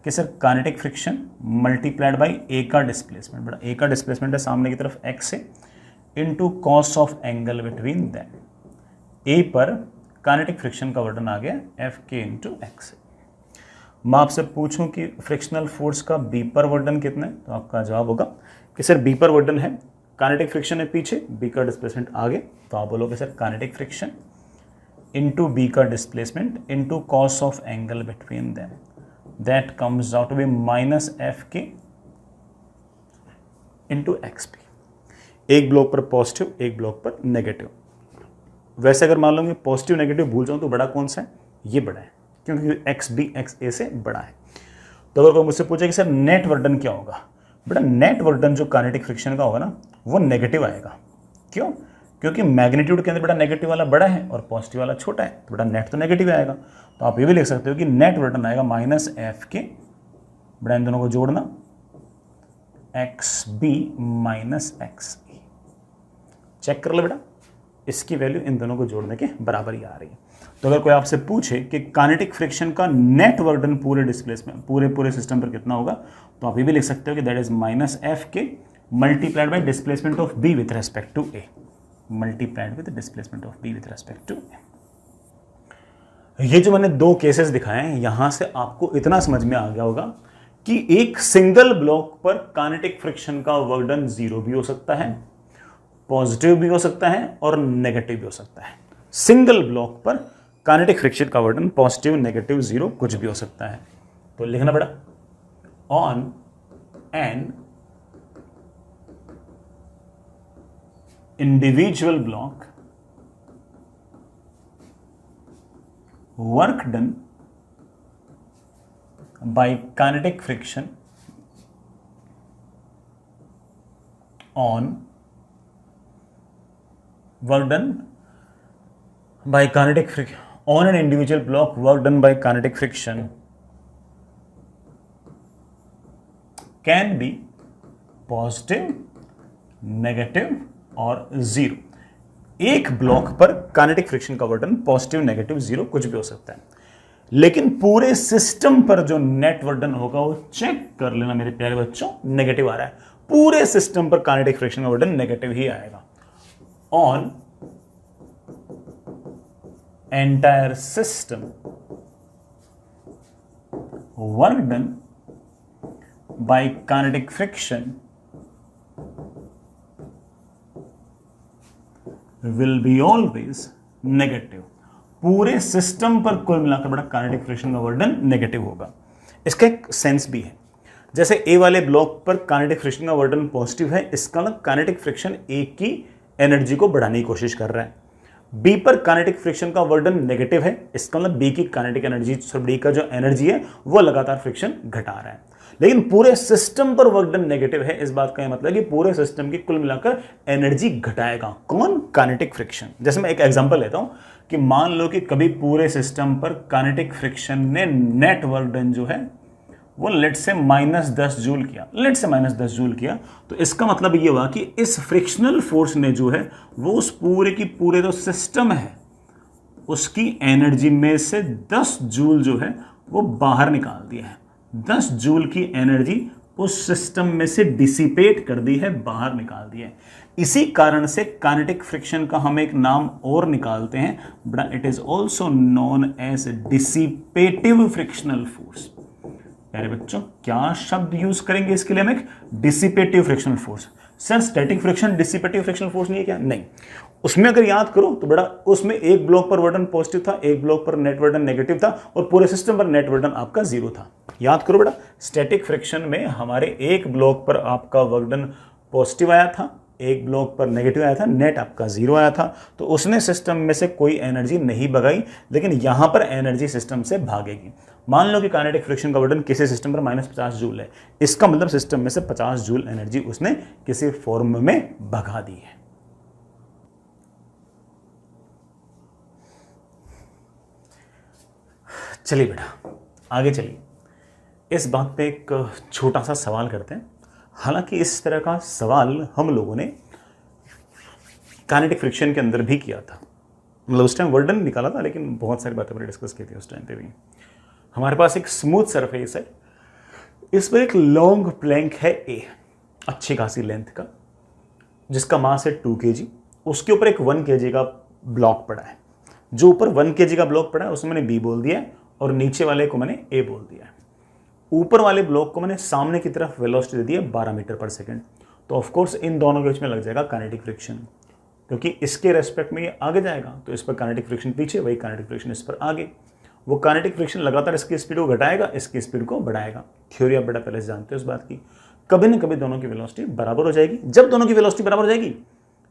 Speaker 1: कि sir kinetic friction multiplied by A का डिस्प्लेसमेंट। बेटा ए का डिस्प्लेसमेंट है सामने की तरफ एक्स से, into cos of angle between that. A पर काइनेटिक फ्रिक्शन का वर्डन आ गया एफ के इंटू एक्स। मैं आपसे पूछूं कि फ्रिक्शनल फोर्स का बी पर वर्डन कितना है, तो आपका जवाब होगा कि सर बी पर वर्डन है, काइनेटिक फ्रिक्शन है पीछे, बी का डिस्प्लेसमेंट आगे, तो आप बोलोगे sir kinetic friction into B का displacement into cos of angle between them, that comes out to be minus F K into X P. एक ब्लॉक पर पॉजिटिव, एक ब्लॉक पर नेगेटिव। वैसे अगर मान लो पॉजिटिव नेगेटिव भूल जाऊं तो बड़ा कौन सा है? ये बड़ा है, क्योंकि एक्स बी एक्स ए से बड़ा है। तो अगर कोई मुझसे पूछे कि सर नेट वर्डन क्या होगा, बेटा नेट वर्डन जो काइनेटिक फ्रिक्शन का होगा ना वो नेगेटिव आएगा। क्यों? क्योंकि मैग्नीट्यूड के अंदर बेटा नेगेटिव वाला बड़ा है और पॉजिटिव वाला छोटा है, तो बेटा नेट तो नेगेटिव आएगा। तो आप ये भी लिख सकते हो कि नेट वर्डन आएगा माइनस एफ के, बेटा इन दोनों को जोड़ना, एक्स बी माइनस एक्स ए। चेक कर लो बेटा, इसकी वैल्यू इन दोनों को जोड़ने के बराबर ही आ रही है। तो अगर कोई आपसे पूछे कि काइनेटिक फ्रिक्शन का नेट वर्डन पूरे डिस्प्लेसमेंट पूरे सिस्टम पर कितना होगा, तो आप ये भी लिख सकते हो कि that is minus F K multiplied by displacement of B with respect to A, multiplied with displacement of B with respect to A. ये जो मैंने दो केसेस दिखाए हैं, यहां से आपको इतना समझ में आ गया होगा कि एक सिंगल ब्लॉक पर काइनेटिक फ्रिक्शन का वर्क डन जीरो भी हो सकता है, पॉजिटिव भी हो सकता है और नेगेटिव भी हो सकता है। सिंगल ब्लॉक पर काइनेटिक फ्रिक्शन का work done positive, negative, zero कुछ भी हो सकता है। तो लिखना पड़ा on an individual block, work done by kinetic friction on work done by kinetic friction on an individual block, work done by kinetic friction can be positive, negative और zero. एक ब्लॉक पर काइनेटिक फ्रिक्शन का वर्डन positive, negative, zero कुछ भी हो सकता है, लेकिन पूरे सिस्टम पर जो नेट वर्डन होगा वो चेक कर लेना मेरे प्यारे बच्चों, नेगेटिव आ रहा है। पूरे सिस्टम पर काइनेटिक फ्रिक्शन का वर्डन नेगेटिव ही आएगा। On entire system work done by kinetic friction will be always negative। पूरे सिस्टम पर कुल मिलाकर बड़ा काइनेटिक फ्रिक्शन का वर्डन नेगेटिव होगा। इसका एक सेंस भी है, जैसे ए वाले ब्लॉक पर काइनेटिक फ्रिक्शन का वर्डन पॉजिटिव है, इसका मतलब काइनेटिक फ्रिक्शन ए की एनर्जी को बढ़ाने की कोशिश कर रहा है। बी पर काइनेटिक फ्रिक्शन का वर्डन नेगेटिव है, इसका मतलब बी की काइनेटिक एनर्जी, बी का जो एनर्जी है वो लगातार फ्रिक्शन घटा रहा है। लेकिन पूरे सिस्टम पर वर्क डन नेगेटिव है, इस बात का यह मतलब कि पूरे सिस्टम की कुल मिलाकर एनर्जी घटाएगा कौन? Kinetic friction. जैसे मैं एक एग्जांपल लेता हूं कि मान लो कि कभी पूरे सिस्टम पर काइनेटिक फ्रिक्शन ने नेट वर्क डन जो है वो लेट से -10 जूल किया, लेट से -10 जूल किया, तो इसका मतलब ये हुआ कि इस फ्रिक्शनल फोर्स ने जो है वो उस पूरे की पूरे जो सिस्टम है उसकी एनर्जी में से 10 जूल जो है वो बाहर निकाल दिया है। 10 जूल की एनर्जी उस सिस्टम में से डिसिपेट कर दी है, बाहर निकाल दी है। इसी कारण से काइनेटिक फ्रिक्शन का हम एक नाम और निकालते हैं, but it is also known as dissipative frictional force. प्यारे बच्चों, क्या शब्द यूज करेंगे इसके लिए हम? एक dissipative frictional force. Sir static friction dissipative frictional force नहीं है क्या? नहीं, उसमें अगर याद करो तो बेटा उसमें एक ब्लॉक पर वर्डन पॉजिटिव था, एक ब्लॉक पर नेट वर्डन नेगेटिव था और पूरे सिस्टम पर नेट वर्डन आपका 0 था। याद करो बेटा, स्टैटिक फ्रिक्शन में हमारे एक ब्लॉक पर आपका वर्डन पॉजिटिव आया था, एक ब्लॉक पर नेगेटिव आया था, नेट आपका 0 आया था, तो उसने सिस्टम में से कोई एनर्जी नहीं भगाई, लेकिन यहां पर एनर्जी सिस्टम से भागेगी। मान लो कि काइनेटिक फ्रिक्शन का वर्डन किसी सिस्टम पर -50 जूल है, इसका मतलब सिस्टम में से 50 जूल एनर्जी उसने किसी फॉर्म में भगा दी है। चलिए बेटा आगे चलिए, इस बात पे एक छोटा सा सवाल करते हैं। हालांकि इस तरह का सवाल हम लोगों ने काइनेटिक फ्रिक्शन के अंदर भी किया था, मतलब उस टाइम वर्डन निकाला था, लेकिन बहुत सारी बातें मैंने डिस्कस की थी उस टाइम पे भी। हमारे पास एक स्मूथ सरफेस है, इस पर एक लॉन्ग प्लैंक है ए, अच्छी खासी लेंथ का, जिसका मास है 2 kg। उसके ऊपर एक 1 kg का ब्लॉक पड़ा है। जो ऊपर 1 kg का ब्लॉक पड़ा है उसमें मैंने बी बोल दिया है और नीचे वाले को मैंने ए बोल दिया है। ऊपर वाले ब्लॉक को मैंने सामने की तरफ वेलोसिटी दे दी है 12 मीटर पर सेकंड। तो ऑफ कोर्स इन दोनों के बीच में लग जाएगा काइनेटिक फ्रिक्शन, क्योंकि इसके रेस्पेक्ट में ये आगे जाएगा तो इस पर काइनेटिक फ्रिक्शन पीछे, वही काइनेटिक फ्रिक्शन इस पर आगे। वो काइनेटिक फ्रिक्शन लगातार इसकी स्पीड को घटाएगा, इसकी स्पीड को बढ़ाएगा। थ्योरी आप बेटा पहले से जानते हो इस बात की। कभी न कभी दोनों की वेलोसिटी बराबर हो जाएगी। जब दोनों की वेलोसिटी बराबर हो जाएगी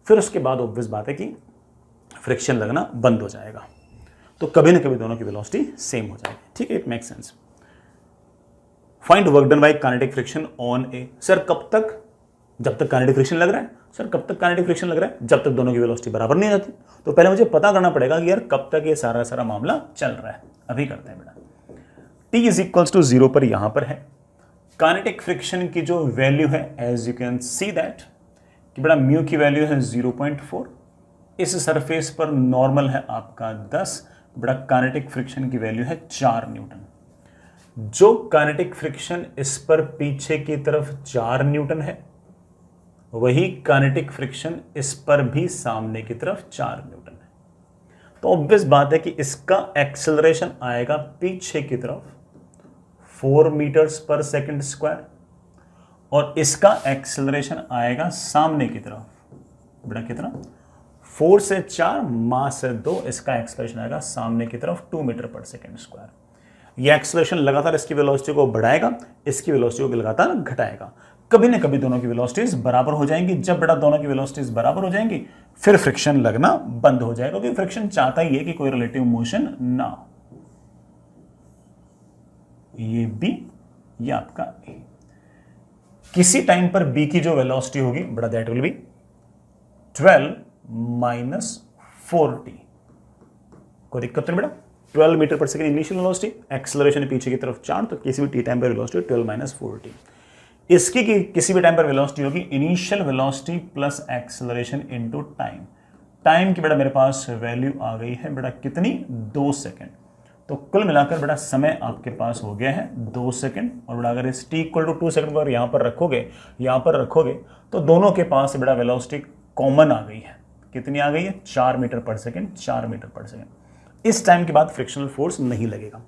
Speaker 1: फिर उसके बाद ऑब्वियस बात है कि फ्रिक्शन लगना बंद हो जाएगा। तो कभी न कभी दोनों की वेलोसिटी सेम हो जाएगी। ठीक है, it makes sense. Find work done by kinetic friction on A. Sir कब तक? जब तक काइनेटिक फ्रिक्शन लग रहा है। सर कब तक काइनेटिक फ्रिक्शन लग रहा है? जब तक दोनों की वेलोसिटी बराबर नहीं जाती। तो पहले मुझे पता करना पड़ेगा कि यार कब तक ये सारा मामला चल रहा है। अभी करते हैं बेटा। T इज इक्वल्स टू 0 पर यहां पर है काइनेटिक फ्रिक्शन की जो वैल्यू है, as you can see that कि बेटा म्यू की वैल्यू है 0.4। इस सरफेस पर नॉर्मल है आपका 10। बेटा काइनेटिक फ्रिक्शन की वैल्यू है 4 न्यूटन। जो काइनेटिक फ्रिक्शन इस पर पीछे की तरफ 4 न्यूटन है, वही काइनेटिक फ्रिक्शन इस पर भी सामने की तरफ 4 न्यूटन है। तो ऑब्वियस बात है कि इसका एक्सेलरेशन आएगा पीछे की तरफ 4 मीटर्स पर सेकंड स्क्वायर और इसका एक्सेलरेशन आएगा सामने की तरफ, बेटा कितना? 4 से 4 मास से 2, इसका एक्सेलरेशन आएगा सामने की तरफ 2 मीटर पर सेकंड स्क्वायर। यह एक्सेलरेशन लगातार इसकी वेलोसिटी को बढ़ाएगा, इसकी वेलोसिटी को लगातार घटाएगा। कभी ना कभी दोनों की वेलोसिटीज बराबर हो जाएंगी। जब बेटा दोनों की वेलोसिटीज बराबर हो जाएंगी फिर फ्रिक्शन लगना बंद हो जाएगा, क्योंकि फ्रिक्शन चाहता ही है कि कोई रिलेटिव मोशन ना हो। ये बी, ये आपका ए। किसी टाइम पर बी की जो वेलोसिटी होगी बेटा that will be 12 minus 4t। कोई दिक्कत नहीं बेटा। 12 मीटर पर सेकंड इनिशियल वेलोसिटी, एक्सेलरेशन पीछे की तरफ 4, तो किसी भी टी टाइम पर वेलोसिटी 12 माइनस 4t। इसकी किसी भी टाइम पर वेलोसिटी होगी initial velocity plus acceleration into time. Time की बेटा मेरे पास वैल्यू आ गई है बेटा कितनी? 2 सेकंड। तो कुल मिलाकर बेटा समय आपके पास हो गया है 2 सेकंड। और बेटा अगर इस t इक्वल टू 2 सेकंड को यहां पर रखोगे तो दोनों के पास बेटा वेलोसिटी कॉमन आ गई है। कितनी आ गई है? 4 मीटर पर सेकंड, 4 मीटर पर सेकंड। इस टाइम के बाद फ्रिक्शनल फोर्स नहीं लगेगा,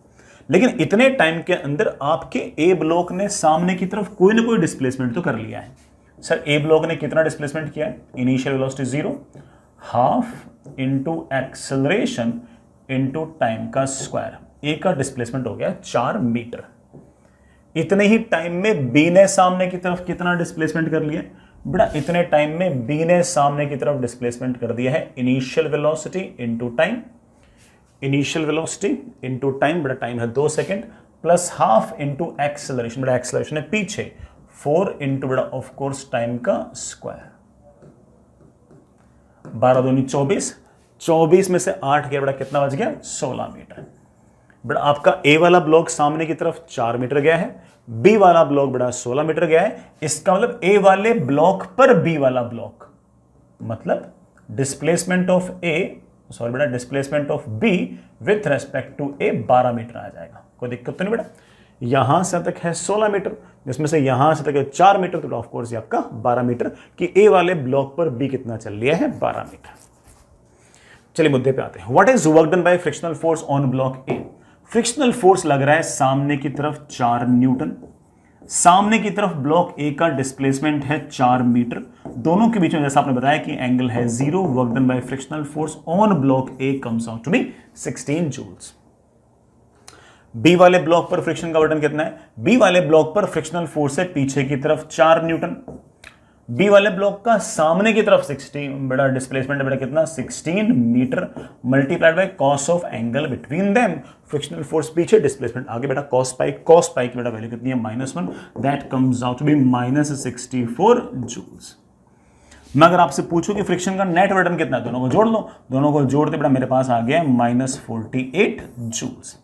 Speaker 1: लेकिन इतने टाइम के अंदर आपके ए ब्लॉक ने सामने की तरफ कोई ना कोई डिस्प्लेसमेंट तो कर लिया है। सर ए ब्लॉक ने कितना डिस्प्लेसमेंट किया है? Initial velocity 0, half into acceleration into time का स्क्वायर। ए का डिस्प्लेसमेंट हो गया 4 मीटर। इतने ही टाइम में बी ने सामने की तरफ कितना डिस्प्लेसमेंट कर लिया? बेटा इतने टाइम में बी ने सामने की तरफ डिस्प्लेसमेंट कर दिया है initial velocity into time. Initial velocity into time, बेटा टाइम है 2 second, plus half into acceleration, बेटा एक्सेलरेशन है पीछे 4 इंटू बेटा ऑफ कोर्स टाइम का स्क्वायर। 12 दूनी 24, 24 में से 8 गया बेटा कितना बच गया? 16 मीटर। बेटा आपका ए वाला ब्लॉक सामने की तरफ 4 मीटर गया है, बी वाला ब्लॉक बेटा 16 मीटर गया है। इसका मतलब ए वाले ब्लॉक पर बी वाला ब्लॉक, मतलब डिस्प्लेसमेंट ऑफ ए, सॉरी बेटा displacement of B with respect to A 12 meter आ जाएगा। कोई दिक्कत तो नहीं बेटा। यहां से तक है 16 मीटर, जिसमें से यहां से तक है 4 मीटर, तो ऑफ कोर्स ये आपका 12 मीटर कि ए वाले ब्लॉक पर बी कितना चल लिया है? 12 मीटर। चलिए मुद्दे पे आते हैं। What is work done by frictional force on block A? Frictional force लग रहा है सामने की तरफ 4 न्यूटन। सामने की तरफ ब्लॉक ए का डिस्प्लेसमेंट है 4 मीटर, दोनों के बीच में जैसा आपने बताया कि एंगल है 0, work done by frictional force on block A comes out to be 16 joules. B वाले ब्लॉक पर फ्रिक्शन का बटन कितना है? बी वाले ब्लॉक पर फ्रिक्शनल फोर्स है पीछे की तरफ 4 न्यूटन, बी वाले ब्लॉक का सामने की तरफ 16 बड़ा डिस्प्लेसमेंट है, बड़ा कितना 16 metre multiplied by cos of angle between them, frictional force पीछे डिस्प्लेसमेंट आगे, बेटा कॉस पाई की बेटा वैल्यू कितनी है -1, that comes out to be -64 joules. मैं अगर आपसे पूछूं कि फ्रिक्शन का नेट वर्डन कितना है, दोनों को जोड़ लो, दोनों को जोड़ते बेटा मेरे पास आ गया -48 जूल्स।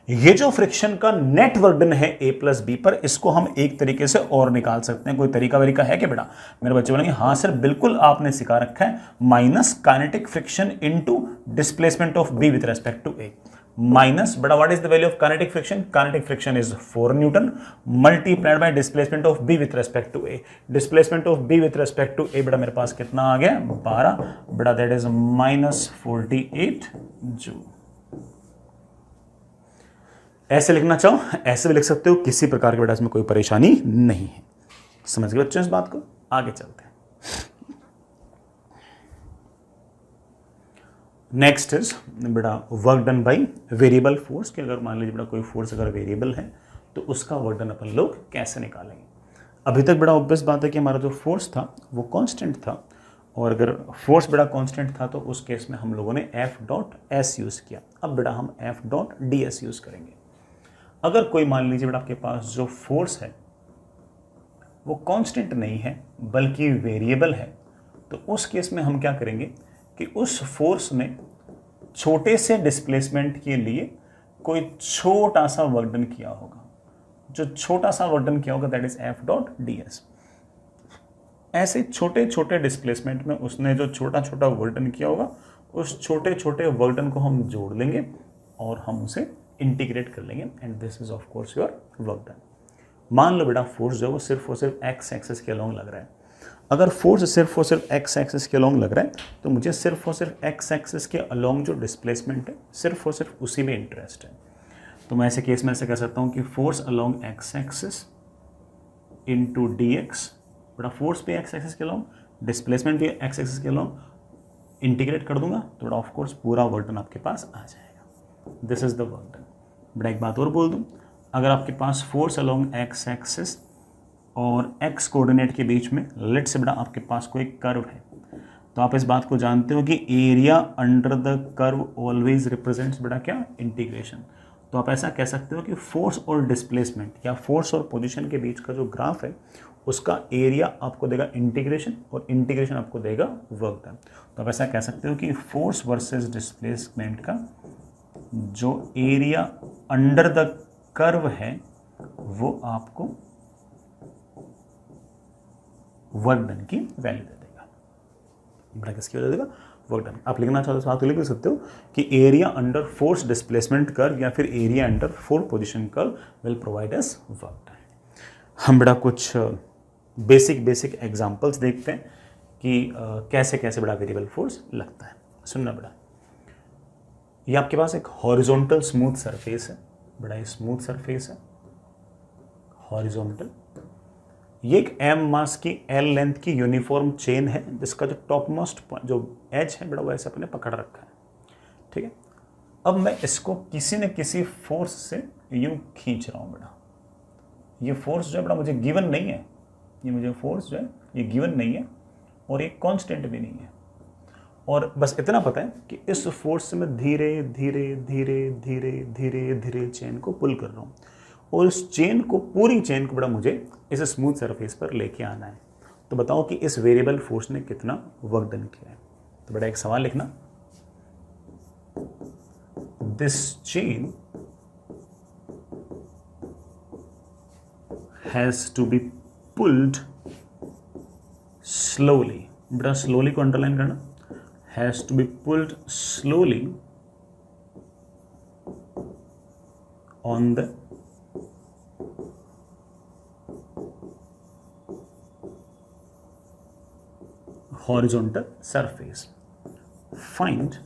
Speaker 1: ये जो फ्रिक्शन का नेट वर्डन है ए प्लस बी पर, इसको हम एक तरीके से और निकाल सकते हैं। कोई तरीका वरीका है कि बेटा? मेरे बच्चे बोलेंगे हाँ सर बिल्कुल, आपने सिखा रखा है minus kinetic friction into displacement of B with respect to A, minus बड़ा what is the value of kinetic friction? Kinetic friction is 4 newton multiplied by displacement of B with respect to A, displacement of B with respect to A बेटा मेरे पास कितना आ गया 12 बेटा, that is -48 joule. ऐसे लिखना चाहो ऐसे भी लिख सकते हो, किसी प्रकार के बेटा इसमें कोई परेशानी नहीं है। समझ गए बच्चों इस बात को? आगे चलते हैं। नेक्स्ट इज बेटा work done by variable force, कि अगर मान लीजिए बेटा कोई फोर्स अगर वेरिएबल है तो उसका वर्क डन अपन लोग कैसे निकालेंगे। अभी तक बेटा ऑब्वियस बात है कि हमारा जो फोर्स था वो कांस्टेंट था, और अगर फोर्स बेटा कांस्टेंट था तो उस केस में हम लोगों ने F.S यूज किया। अब बेटा हम F.DS यूज करेंगे। अगर कोई मान लीजिए बेटा आपके पास जो फोर्स है वो कांस्टेंट नहीं है बल्कि वेरिएबल है, तो उस केस में हम क्या करेंगे कि उस फोर्स ने छोटे से डिस्प्लेसमेंट के लिए कोई छोटा सा वर्क डन किया होगा। जो छोटा सा वर्क डन किया होगा दैट इज F.DS। ऐसे छोटे छोटे डिस्प्लेसमेंट में उसने जो छोटा छोटा वर्क डन किया होगा, उस छोटे छोटे वर्क डन को हम जोड़ लेंगे और हम उसे इंटीग्रेट कर लेंगे, and this is of course your work done. मान लो बेटा फोर्स जो है वो सिर्फ और सिर्फ एक्स एक्सिस के अलोंग लग रहा है। अगर फोर्स सिर्फ और सिर्फ एक्स एक्सिस के अलोंग लग रहा है तो मुझे सिर्फ और सिर्फ एक्स एक्सिस के अलोंग जो डिस्प्लेसमेंट है सिर्फ और सिर्फ उसी में इंटरेस्ट है। तो मैं ऐसे केस में ऐसे कह सकता हूँ कि force along x axis into D x, बेटा फोर्स भी एक्स एक्सिस के अलोंग, डिस्प्लेसमेंट भी एक्स एक्सिस के अलोंग, इंटीग्रेट कर दूंगा तो बेटा ऑफ कोर्स पूरा वर्क डन आपके पास आ जाएगा। This is the work done. बेटा एक बात और बोल दूं, अगर आपके पास फोर्स अलोंग एक्स एक्सिस और एक्स कोऑर्डिनेट के बीच में लेट से बेटा आपके पास कोई कर्व है, तो आप इस बात को जानते हो कि area under the curve always represents बेटा क्या? इंटीग्रेशन। तो आप ऐसा कह सकते हो कि फोर्स और डिस्प्लेसमेंट या फोर्स और पोजीशन के बीच का जो ग्राफ है उसका एरिया आपको देगा इंटीग्रेशन और इंटीग्रेशन आपको देगा वर्क डन। तो आप ऐसा कह सकते हो कि फोर्स वर्सेस डिस्प्लेसमेंट का जो एरिया अंडर द कर्व है वो आपको वर्क डन की वैल्यू दे देगा। बड़ा किसकी वैल्यू देगा? Work done. आप लिखना चाहते हो तो आप लिख सकते हो कि area under force displacement curve या फिर area under force position curve will provide us work done. हम बड़ा कुछ बेसिक एग्जांपल्स देखते हैं कि कैसे कैसे बड़ा वेरिएबल फोर्स लगता है। सुनना बड़ा, ये आपके पास एक हॉरिजॉन्टल स्मूथ सरफेस है, बड़ा ही स्मूथ सरफेस है हॉरिजॉन्टल। ये एक m मास की l लेंथ की यूनिफॉर्म चेन है जिसका जो टॉप मोस्ट जो एज है बड़ा वो ऐसे अपने पकड़ रखा है, ठीक है। अब मैं इसको किसी न किसी फोर्स से यूं खींच रहा हूं बेटा। ये फोर्स जो है बड़ा मुझे गिवन नहीं है, ये मुझे फोर्स जो है ये गिवन नहीं है और ये कांस्टेंट भी नहीं है, और बस इतना पता है कि इस फोर्स से मैं धीरे धीरे धीरे धीरे धीरे धीरे चेन को पुल कर रहा हूँ और इस चेन को पूरी चेन को बड़ा मुझे इस स्मूथ सरफेस पर लेके आना है। तो बताओ कि इस वेरिएबल फोर्स ने कितना वर्क डन किया है। तो बड़ा एक सवाल लिखना, this chain has to be pulled slowly, बड़ा स्लोली को अंडरलाइन करना, has to be pulled slowly on the horizontal surface. Find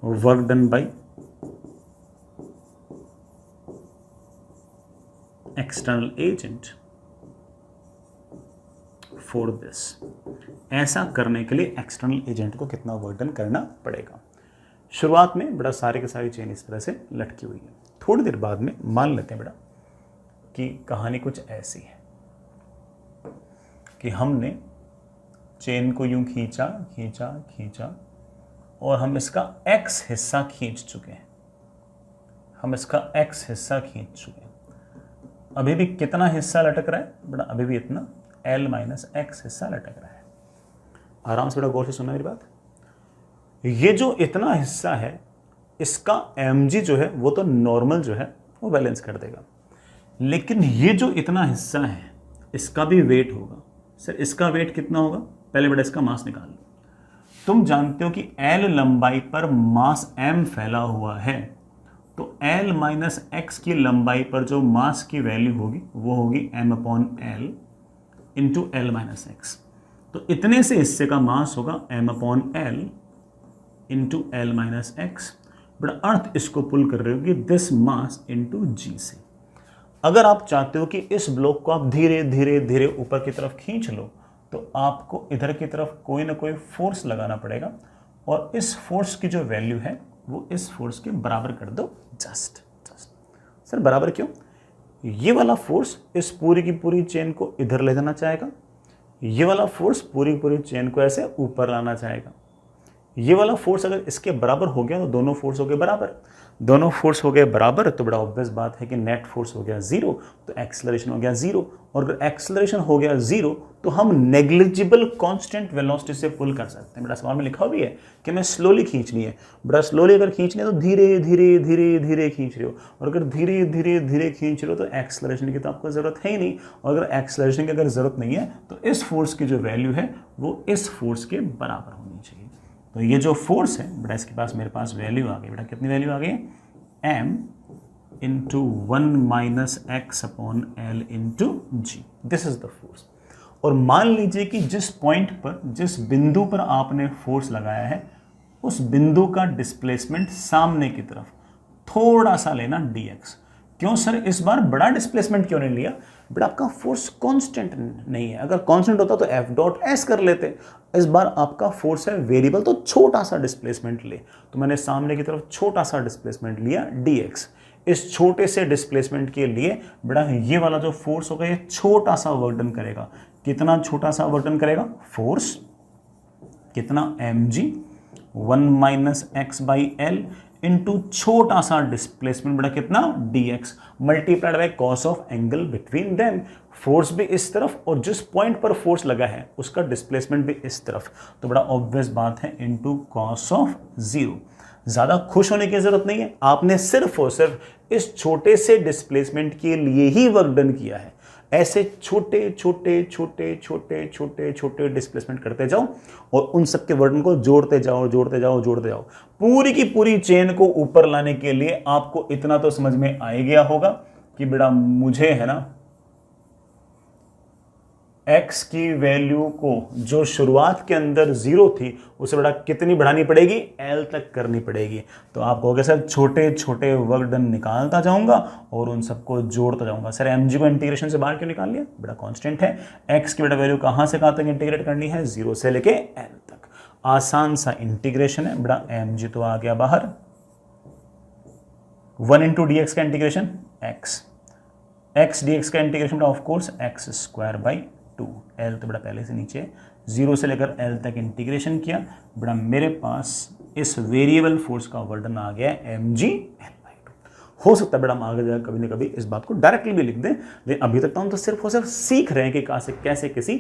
Speaker 1: work done by external agent for this. ऐसा करने के लिए एक्सटर्नल एजेंट को कितना वर्क डन करना पड़ेगा। शुरुआत में बड़ा सारे के सारी चेन इस तरह से लटकी हुई है। थोड़ी देर बाद में मान लेते हैं बड़ा कि कहानी कुछ ऐसी है कि हमने चेन को यूं खींचा खींचा खींचा और हम इसका x हिस्सा खींच चुके हैं। हम इसका x हिस्सा खींच चुके हैं। अभी भी कितना हिस्सा लटक रहा है बड़ा? अभी भी इतना L - x हिस्सा लटक रहा है। आराम से बड़ा गौर से सुनना मेरी बात। ये जो इतना हिस्सा है इसका mg जो है वो तो नॉर्मल जो है वो बैलेंस कर देगा, लेकिन ये जो इतना हिस्सा है इसका भी वेट होगा। सर इसका वेट कितना होगा? पहले बड़ा इसका मास निकाल लो। तुम जानते हो कि L लंबाई पर मास m फैला हुआ है, तो L - x की लंबाई पर जो मास की वैल्यू होगी वो होगी m/L इंटू L - x। तो इतने से हिस्से का मास होगा m/L इंटू L - x। बड़ा अर्थ इसको पुल कर रहे हो कि दिस मास इंटू g से। अगर आप चाहते हो कि इस ब्लॉक को आप धीरे धीरे धीरे ऊपर की तरफ खींच लो, तो आपको इधर की तरफ कोई ना कोई फोर्स लगाना पड़ेगा और इस फोर्स की जो वैल्यू है वो इस फोर्स के बराबर कर दो। जस्ट सर बराबर क्यों? ये वाला फोर्स इस पूरी की पूरी चेन को इधर ले जाना चाहेगा, ये वाला फोर्स पूरी की पूरी चेन को ऐसे ऊपर लाना चाहेगा। ये वाला फोर्स अगर इसके बराबर हो गया तो दोनों फोर्स हो गए बराबर। दोनों फोर्स हो गए बराबर तो बड़ा ऑब्वियस बात है कि नेट फोर्स हो गया जीरो, तो एक्सेलरेशन हो गया जीरो। और अगर एक्सेलरेशन हो गया जीरो तो हम नेग्लिजिबल कांस्टेंट वेलोसिटी से पुल कर सकते हैं। बड़ा सवाल में लिखा भी है कि मैं स्लोली खींचनी है। बड़ा स्लोली अगर खींचनी है तो धीरे धीरे धीरे धीरे खींच रहे हो, और अगर धीरे धीरे धीरे खींच रहे हो तो एक्सेलरेशन की तो आपको जरूरत है ही नहीं। और अगर एक्सेलरेशन की अगर जरूरत नहीं है तो इस फोर्स की जो वैल्यू है वो इस फोर्स के बराबर होनी चाहिए। तो ये जो फोर्स है बेटा इसके पास मेरे पास वैल्यू आ गई। बेटा कितनी वैल्यू आ गई? m into 1 - x/L into g. This is the force. और मान लीजिए कि जिस पॉइंट पर, जिस बिंदु पर आपने फोर्स लगाया है उस बिंदु का डिस्प्लेसमेंट सामने की तरफ थोड़ा सा लेना dx। क्यों सर इस बार बड़ा डिस्प्लेसमेंट क्यों नहीं लिया? बट आपका फोर्स कांस्टेंट नहीं है। अगर कांस्टेंट होता तो F.S कर लेते। इस बार आपका फोर्स है वेरिएबल, तो छोटा सा डिस्प्लेसमेंट ले। तो मैंने सामने की तरफ छोटा सा डिस्प्लेसमेंट लिया dx। इस छोटे से डिस्प्लेसमेंट के लिए बड़ा ये वाला जो फोर्स होगा ये छोटा सा वर्क डन करेगा। कितना छोटा सा वर्क डन करेगा? फोर्स कितना? mg 1 - x/L इंटू छोटा सा डिस्प्लेसमेंट बड़ा कितना? dx multiplied by cos of angle between them. Force भी इस तरफ और जिस पॉइंट पर फोर्स लगा है उसका डिस्प्लेसमेंट भी इस तरफ, तो बड़ा ऑब्वियस बात है इंटू कॉस ऑफ 0। ज्यादा खुश होने की जरूरत नहीं है, आपने सिर्फ और सिर्फ इस छोटे से डिस्प्लेसमेंट के लिए ही वर्क डन किया है। ऐसे छोटे छोटे छोटे छोटे छोटे छोटे डिस्प्लेसमेंट करते जाओ और उन सबके वर्डन को जोड़ते जाओ जोड़ते जाओ जोड़ते जाओ। पूरी की पूरी चेन को ऊपर लाने के लिए आपको इतना तो समझ में आ ही गया होगा कि बेटा मुझे है ना x की वैल्यू को जो शुरुआत के अंदर 0 थी उसे बड़ा कितनी बढ़ानी पड़ेगी? L तक करनी पड़ेगी। तो आप कहोगे सर छोटे छोटे वर्क डन निकालता जाऊंगा और उन सबको जोड़ता जाऊंगा। सर mg को इंटीग्रेशन से बाहर क्यों निकाल लिया? बड़ा कांस्टेंट है। x की बेटा वैल्यू कहां से कहां तक इंटीग्रेट करनी है? 0 से लेके L तक। आसान सा इंटीग्रेशन है। बड़ा mg तो आ गया बाहर। 1 इंटू dx का इंटीग्रेशन x dx का integration of course x² 2। L तो बड़ा पहले से नीचे 0 से लेकर L तक इंटीग्रेशन किया। बड़ा मेरे पास इस वेरिएबल फोर्स का वर्डन आ गया mg L/2। हो सकता है बड़ा हम आगे जाकर कभी ना कभी इस बात को डायरेक्टली भी लिख दें, लेकिन अभी तक तो हम तो सिर्फ और सिर्फ सीख रहे हैं कि कैसे किसी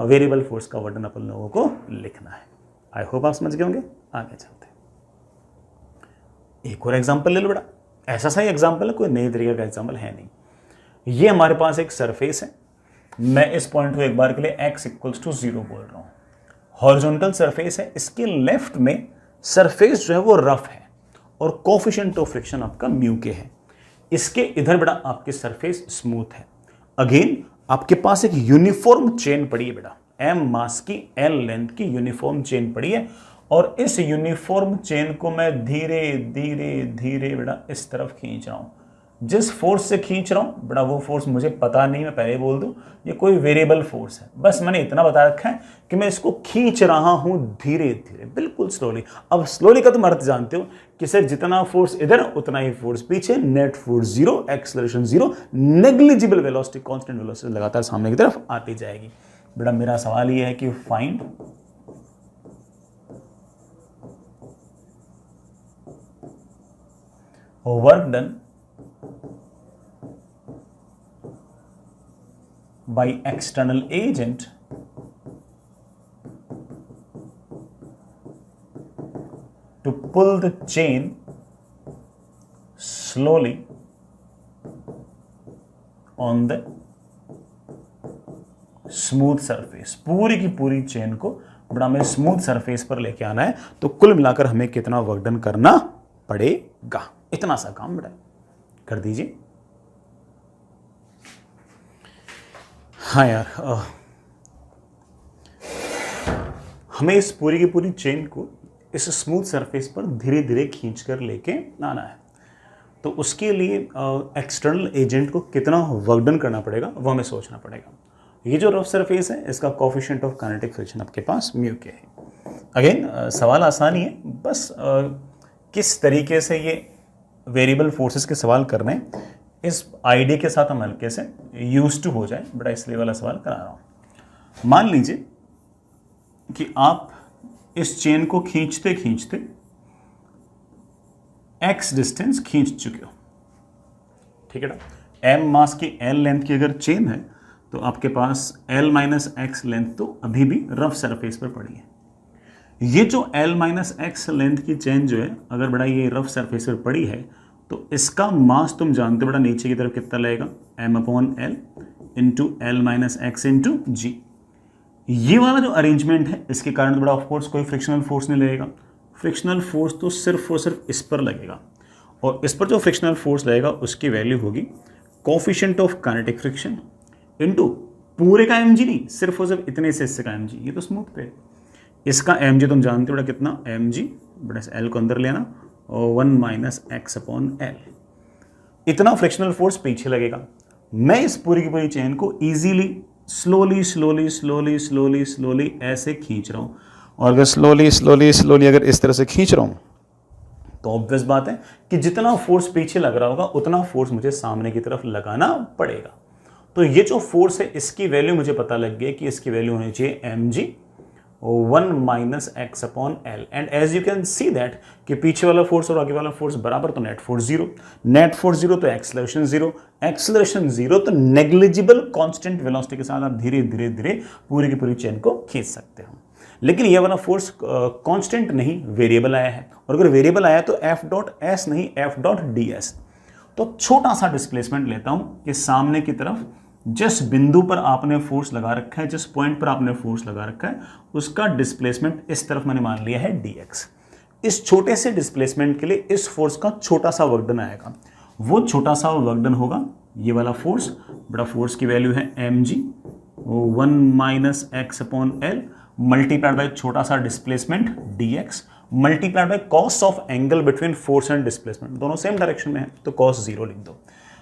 Speaker 1: वेरिएबल फोर्स का वर्डन अपन लोगों को लिखना है। आई होप आप समझ गए होंगे। आगे चलते हैं, एक और एग्जाम्पल ले लो। बड़ा ऐसा सा ही एग्जाम्पल है, कोई नई तरीके का एग्जाम्पल है नहीं। ये हमारे पास एक सरफेस है। मैं इस पॉइंट को एक बार के लिए x = 0 बोल रहा हूं। हॉरिजॉन्टल सरफेस है, इसके लेफ्ट में सरफेस जो है वो रफ है और कोफिशिएंट ऑफ फ्रिक्शन आपका म्यू के है। इसके इधर बेटा आपकी सरफेस स्मूथ है। अगेन आपके पास एक यूनिफॉर्म चेन पड़ी है बेटा, m मास की L लेंथ की यूनिफॉर्म चेन पड़ी है और इस यूनिफॉर्म चेन को मैं धीरे धीरे धीरे बेटा इस तरफ खींच रहा हूं। जिस फोर्स से खींच रहा हूं बड़ा वो फोर्स मुझे पता नहीं, मैं पहले बोल दूं ये कोई वेरिएबल फोर्स है, बस मैंने इतना बता रखा है कि मैं इसको खींच रहा हूं धीरे धीरे, बिल्कुल स्लोली। अब स्लोली का तुम अर्थ जानते हो कि सिर्फ जितना फोर्स इधर उतना ही फोर्स पीछे, net force 0, acceleration 0, negligible velocity, constant velocity लगातार सामने की तरफ आती जाएगी। बेटा मेरा सवाल यह है कि find work done by external agent to pull the chain slowly on the smooth surface। पूरी की पूरी चेन को बड़ा हमें स्मूथ सरफेस पर लेके आना है, तो कुल मिलाकर हमें कितना वर्क डन करना पड़ेगा, इतना सा काम बेटा कर दीजिए। हाँ यार, हमें इस पूरी की पूरी चेन को इस स्मूथ सरफेस पर धीरे धीरे खींच कर लेके आना है, तो उसके लिए एक्सटर्नल एजेंट को कितना वर्क डन करना पड़ेगा वो हमें सोचना पड़ेगा। ये जो रफ सरफेस है इसका कोफिशिएंट ऑफ काइनेटिक फ्रिक्शन आपके पास म्यू के है। अगेन सवाल आसान ही है, बस किस तरीके से ये वेरिएबल फोर्सेस के सवाल करने इस आइडिया के साथ हम हल्के से यूज टू हो जाए, बड़ा इसलिए वाला सवाल करा रहा हूं। मान लीजिए कि आप इस चेन को खींचते खींचते x डिस्टेंस खींच चुके हो, ठीक है ना। m मास की l लेंथ की अगर चेन है तो आपके पास l माइनस एक्स लेंथ तो अभी भी रफ सरफेस पर पड़ी है। ये जो l माइनस एक्स लेंथ की चेन जो है अगर बड़ा ये रफ सरफेस पर पड़ी है तो इसका मास तुम जानते हो बड़ा नीचे की तरफ कितना लगेगा, m/l into L minus X into G. ये वाला जो अरेंजमेंट है इसके कारण तो बड़ा ऑफकोर्स कोई फ्रिक्शनल फोर्स नहीं लगेगा। फ्रिक्शनल फोर्स तो सिर्फ और सिर्फ इस पर लगेगा, और इस पर जो फ्रिक्शनल फोर्स लगेगा उसकी वैल्यू होगी coefficient of kinetic friction into पूरे का mg नहीं, सिर्फ और सिर्फ इतने से हिस्से का mg। ये तो स्मूथ पे, इसका mg तुम जानते हो बड़ा कितना, mg बड़ा एल को अंदर लेना और 1 माइनस एक्स अपॉन एल, इतना फ्रिक्शनल फोर्स पीछे लगेगा। मैं इस पूरी की पूरी चेन को easily slowly slowly slowly slowly slowly ऐसे खींच रहा हूं, और अगर स्लोली स्लोली स्लोली अगर इस तरह से खींच रहा हूं तो ऑब्वियस बात है कि जितना फोर्स पीछे लग रहा होगा उतना फोर्स मुझे सामने की तरफ लगाना पड़ेगा। तो ये जो फोर्स है इसकी वैल्यू मुझे पता लग गई कि इसकी वैल्यू होनी चाहिए mg 1 minus x upon L. And as you can see that कि पीछे वाला फोर्स और आगे वाला फोर्स बराबर, तो नेट फोर्स 0, नेट फोर्स 0 तो एक्सेलरेशन 0, एक्सेलरेशन 0 तो नेग्लिजिबल कांस्टेंट वेलोसिटी के साथ आप धीरे धीरे धीरे पूरी की पूरी चेन को खींच सकते हो। लेकिन ये वाला फोर्स कांस्टेंट नहीं, वेरिएबल आया है, और अगर वेरिएबल आया तो एफ डॉट एस नहीं एफ डॉट डी एस। तो छोटा सा डिस्प्लेसमेंट लेता हूं कि सामने की तरफ जिस बिंदु पर आपने फोर्स लगा रखा है, जिस पॉइंट पर आपने फोर्स लगा रखा है उसका डिस्प्लेसमेंट इस तरफ मैंने मान लिया है dx। इस छोटे से डिस्प्लेसमेंट के लिए इस फोर्स का छोटा सा वर्क डन आएगा, वो छोटा सा वर्क डन होगा ये वाला फोर्स। बड़ा फोर्स की वैल्यू है mg 1 minus x upon L multiplied by छोटा सा displacement dx multiplied by cos of angle between force and displacement, दोनों सेम डायरेक्शन में है तो cos 0 लिख दो।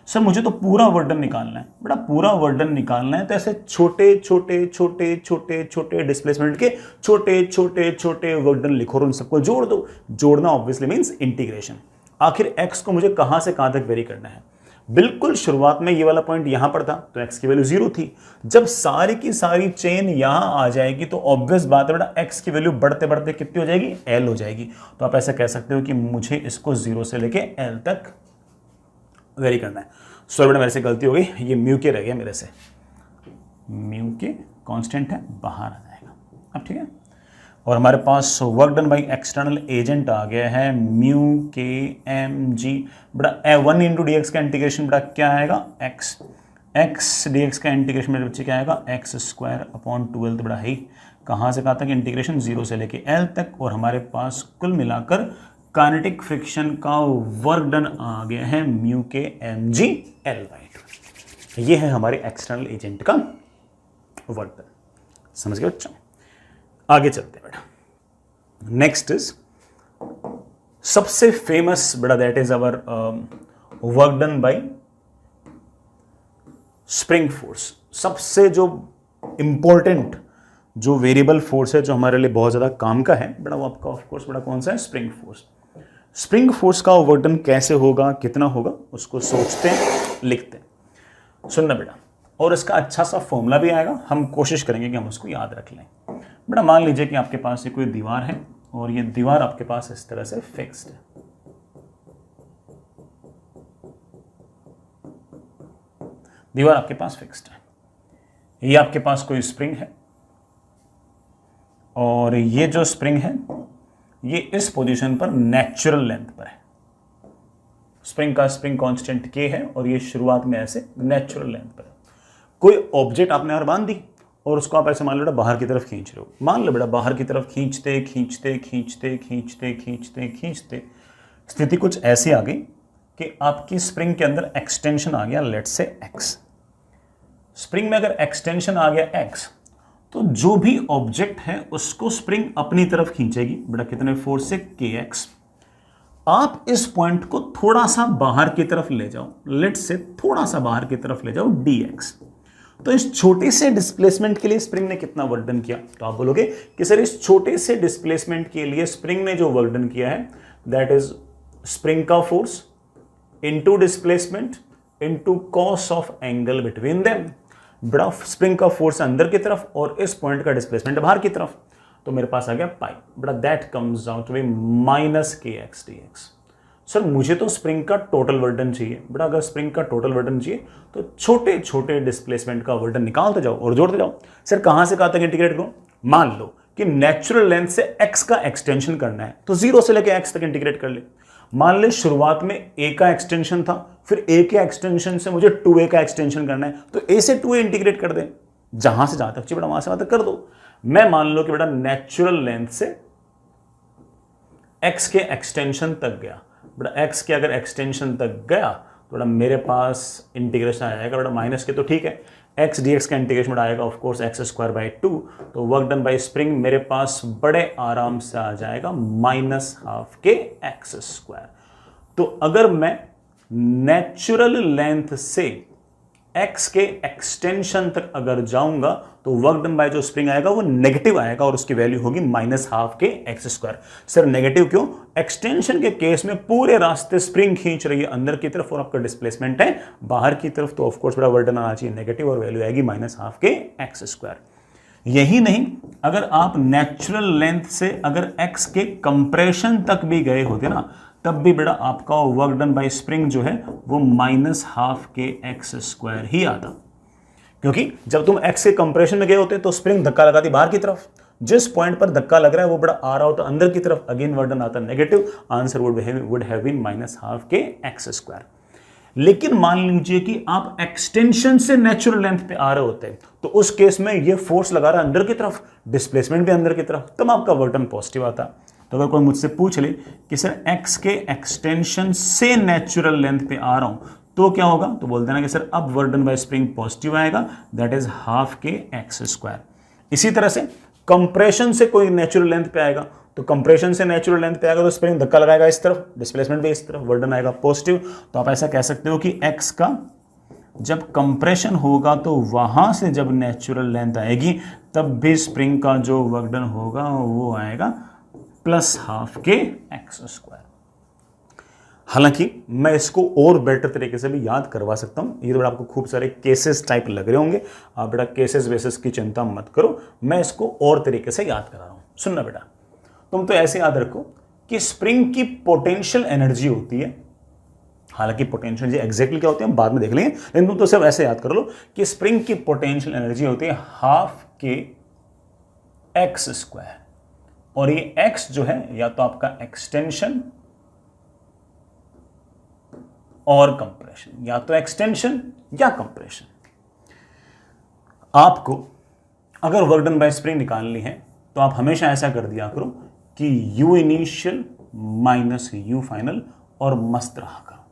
Speaker 1: सर मुझे तो पूरा वर्डन निकालना है, बड़ा पूरा वर्डन निकालना है, तो ऐसे छोटे छोटे छोटे छोटे छोटे डिस्प्लेसमेंट के छोटे छोटे छोटे वर्डन लिखो और उन सबको जोड़ दो। जोड़ना ऑब्वियसली मींस इंटीग्रेशन। आखिर x को मुझे कहां से कहां तक वेरी करना है। बिल्कुल शुरुआत में ये वाला पॉइंट यहां पर था तो x की वैल्यू 0 थी। जब सारी की सारी चेन यहां आ जाएगी तो ऑब्वियस बात है बेटा x की वैल्यू बढ़ते बढ़ते कितनी हो जाएगी, l हो जाएगी। तो आप ऐसा कह सकते हो कि मुझे इसको 0 से लेके l तक वेरी करना है। सॉरी बेटा मेरे से गलती हो गई, ये म्यू के रह गया मेरे से, म्यू के कांस्टेंट है बाहर आ जाएगा अब, ठीक है। और हमारे पास work done by external agent आ गया है म्यू के एम जी। बड़ा 1 इंटू डी एक्स का इंटीग्रेशन बड़ा क्या आएगा, एक्स डी एक्स का इंटीग्रेशन मेरे बच्चे क्या आएगा, एक्स स्क्वायर अपॉन 12। तो बड़ा है कहाँ से कहाँ तक इंटीग्रेशन, 0 से लेके एल तक। और हमारे पास कुल मिलाकर काइनेटिक फ्रिक्शन का वर्क डन आ गया है म्यू के एम जी एल बाई 2। ये है हमारे एक्सटर्नल एजेंट का वर्क डन। समझ गए बच्चों, आगे चलते हैं बेटा। नेक्स्ट इज सबसे फेमस बेटा, that is our work done bye spring force. सबसे जो इंपॉर्टेंट जो वेरिएबल फोर्स है जो हमारे लिए बहुत ज्यादा काम का है बड़ा, वो आपका ऑफ कोर्स बड़ा कौन सा है, स्प्रिंग फोर्स। स्प्रिंग फोर्स का वर्क डन कैसे होगा, कितना होगा, उसको सोचते हैं, लिखते हैं। सुनना बेटा, और इसका अच्छा सा फॉर्मूला भी आएगा, हम कोशिश करेंगे कि हम उसको याद रख लें। बेटा मान लीजिए कि आपके पास ये कोई दीवार है और ये दीवार आपके पास इस तरह से फिक्स्ड है। दीवार आपके पास फिक्स्ड है, ये आपके पास कोई स्प्रिंग है और ये जो स्प्रिंग है ये इस पोजीशन पर नेचुरल लेंथ पर है। स्प्रिंग का स्प्रिंग कांस्टेंट के है और ये शुरुआत में ऐसे नेचुरल लेंथ पर है। कोई ऑब्जेक्ट आपने यार बांध दी और उसको आप ऐसे मान लो बेटा बाहर की तरफ खींच रहे हो। मान लो बेटा बाहर की तरफ खींचते खींचते खींचते खींचते खींचते खींचते स्थिति कुछ ऐसी आ गई कि आपकी स्प्रिंग के अंदर एक्सटेंशन आ गया, लेट्स से एक्स। स्प्रिंग में अगर एक्सटेंशन आ गया एक्स, तो जो भी ऑब्जेक्ट है उसको स्प्रिंग अपनी तरफ खींचेगी बेटा, कितने फोर्स से, के एक्स। आप इस पॉइंट को थोड़ा सा बाहर की तरफ ले जाओ, लेट्स से थोड़ा सा बाहर की तरफ ले जाओ, डी एक्स। तो इस छोटे से डिस्प्लेसमेंट के लिए स्प्रिंग ने कितना वर्क डन किया, तो आप बोलोगे कि सर इस छोटे से डिस्प्लेसमेंट के लिए स्प्रिंग ने जो वर्क डन किया है दैट इज स्प्रिंग का force into displacement into cos of angle between them. बड़ा स्प्रिंग का फोर्स अंदर की तरफ और इस पॉइंट का डिस्प्लेसमेंट बाहर की तरफ, तो मेरे पास आ गया पाई। बड़ा that comes out to be minus k x D x. Sir मुझे तो स्प्रिंग का टोटल वर्क डन चाहिए। बड़ा अगर स्प्रिंग का टोटल वर्क डन चाहिए तो छोटे छोटे डिस्प्लेसमेंट का वर्क डन निकालते जाओ और जोड़ते जाओ। सर कहां से कहां तक इंटीग्रेट करूं, मान लो कि नेचुरल लेंथ से एक्स का एक्सटेंशन करना है तो 0 से लेकर एक्स तक इंटीग्रेट कर ले। मान ले शुरुआत में ए का एक्सटेंशन था, फिर ए के एक्सटेंशन से मुझे 2a का एक्सटेंशन करना है तो ए से 2a इंटीग्रेट कर दे, जहां से जहां तक चाहिए बेटा वहां से वहां तक कर दो। मैं मान लो कि बेटा नेचुरल लेंथ से एक्स के एक्सटेंशन तक गया, बेटा एक्स के अगर एक्सटेंशन तक गया तो बेटा मेरे पास इंटीग्रेशन आ जाएगा बेटा माइनस के, तो ठीक है एक्स डी एक्स का इंटीग्रेशन बेटा आएगा of course x square by 2, तो वर्क डन बाई स्प्रिंग मेरे पास बड़े आराम से आ जाएगा minus half k x square. तो अगर मैं नेचुरल लेंथ से एक्स के एक्सटेंशन तक अगर जाऊंगा तो वर्क डन बाय जो स्प्रिंग आएगा वो नेगेटिव आएगा और उसकी वैल्यू होगी minus half k x square. Sir negative क्यों, एक्सटेंशन के केस में पूरे रास्ते स्प्रिंग खींच रही है अंदर की तरफ और आपका डिस्प्लेसमेंट है बाहर की तरफ, तो ऑफकोर्स बड़ा वर्क डन आना चाहिए नेगेटिव और वैल्यू आएगी minus half k x square. यही नहीं, अगर आप नेचुरल लेंथ से अगर एक्स के कंप्रेशन तक भी गए होते ना तब भी बेटा आपका वर्क डन बाय स्प्रिंग जो है वो minus half k x square ही आता, क्योंकि जब तुम एक्स के कंप्रेशन में गए होते तो स्प्रिंग धक्का लगाती बाहर की तरफ, जिस पॉइंट पर धक्का लग रहा है वो बड़ा आ रहा होता अंदर की तरफ, अगेन वर्क डन आता negative, answer would have been minus half k x square. लेकिन मान लीजिए कि आप एक्सटेंशन से नेचुरल लेंथ पे आ रहे होते हैं तो उस केस में ये फोर्स लगा रहा है अंदर की तरफ, डिस्प्लेसमेंट भी अंदर की तरफ, तब आपका वर्क डन पॉजिटिव आता। तो अगर कोई मुझसे पूछ ले कि सर एक्स के एक्सटेंशन से नेचुरल लेंथ पे आ रहा हूं तो क्या होगा, तो बोल देना कि सर अब work done bye spring positive आएगा, that is half k x square. इसी तरह से कंप्रेशन से कोई नेचुरल लेंथ पे आएगा तो कंप्रेशन से नेचुरल लेंथ पे आएगा तो स्प्रिंग धक्का लगाएगा इस तरफ, डिस्प्लेसमेंट भी इस तरफ, वर्क डन आएगा पॉजिटिव। तो आप ऐसा कह सकते हो कि एक्स का जब कंप्रेशन होगा तो वहां से जब नेचुरल लेंथ आएगी तब भी स्प्रिंग का जो वर्क डन होगा वो आएगा plus half k x square. हालांकि मैं इसको और बेटर तरीके से भी याद करवा सकता हूं, ये तो बेटा आपको खूब सारे केसेस टाइप लग रहे होंगे, आप बेटा केसेस बेसिस की चिंता मत करो, मैं इसको और तरीके से याद करा रहा हूं। सुनना बेटा, तुम तो ऐसे याद रखो कि स्प्रिंग की पोटेंशियल एनर्जी होती है, हालांकि पोटेंशियल एनर्जी एग्जैक्टली क्या होती है हम बाद में देख लेंगे, लेकिन तुम तो सिर्फ ऐसे याद कर लो कि स्प्रिंग की पोटेंशियल एनर्जी होती है हाफ के एक्स स्क्वायर, और ये x जो है या तो आपका एक्सटेंशन और कंप्रेशन, या तो एक्सटेंशन या कंप्रेशन। आपको अगर वर्क डन बाय स्प्रिंग निकालनी है तो आप हमेशा ऐसा कर दिया करो कि u initial minus u final और मस्त रहा करो,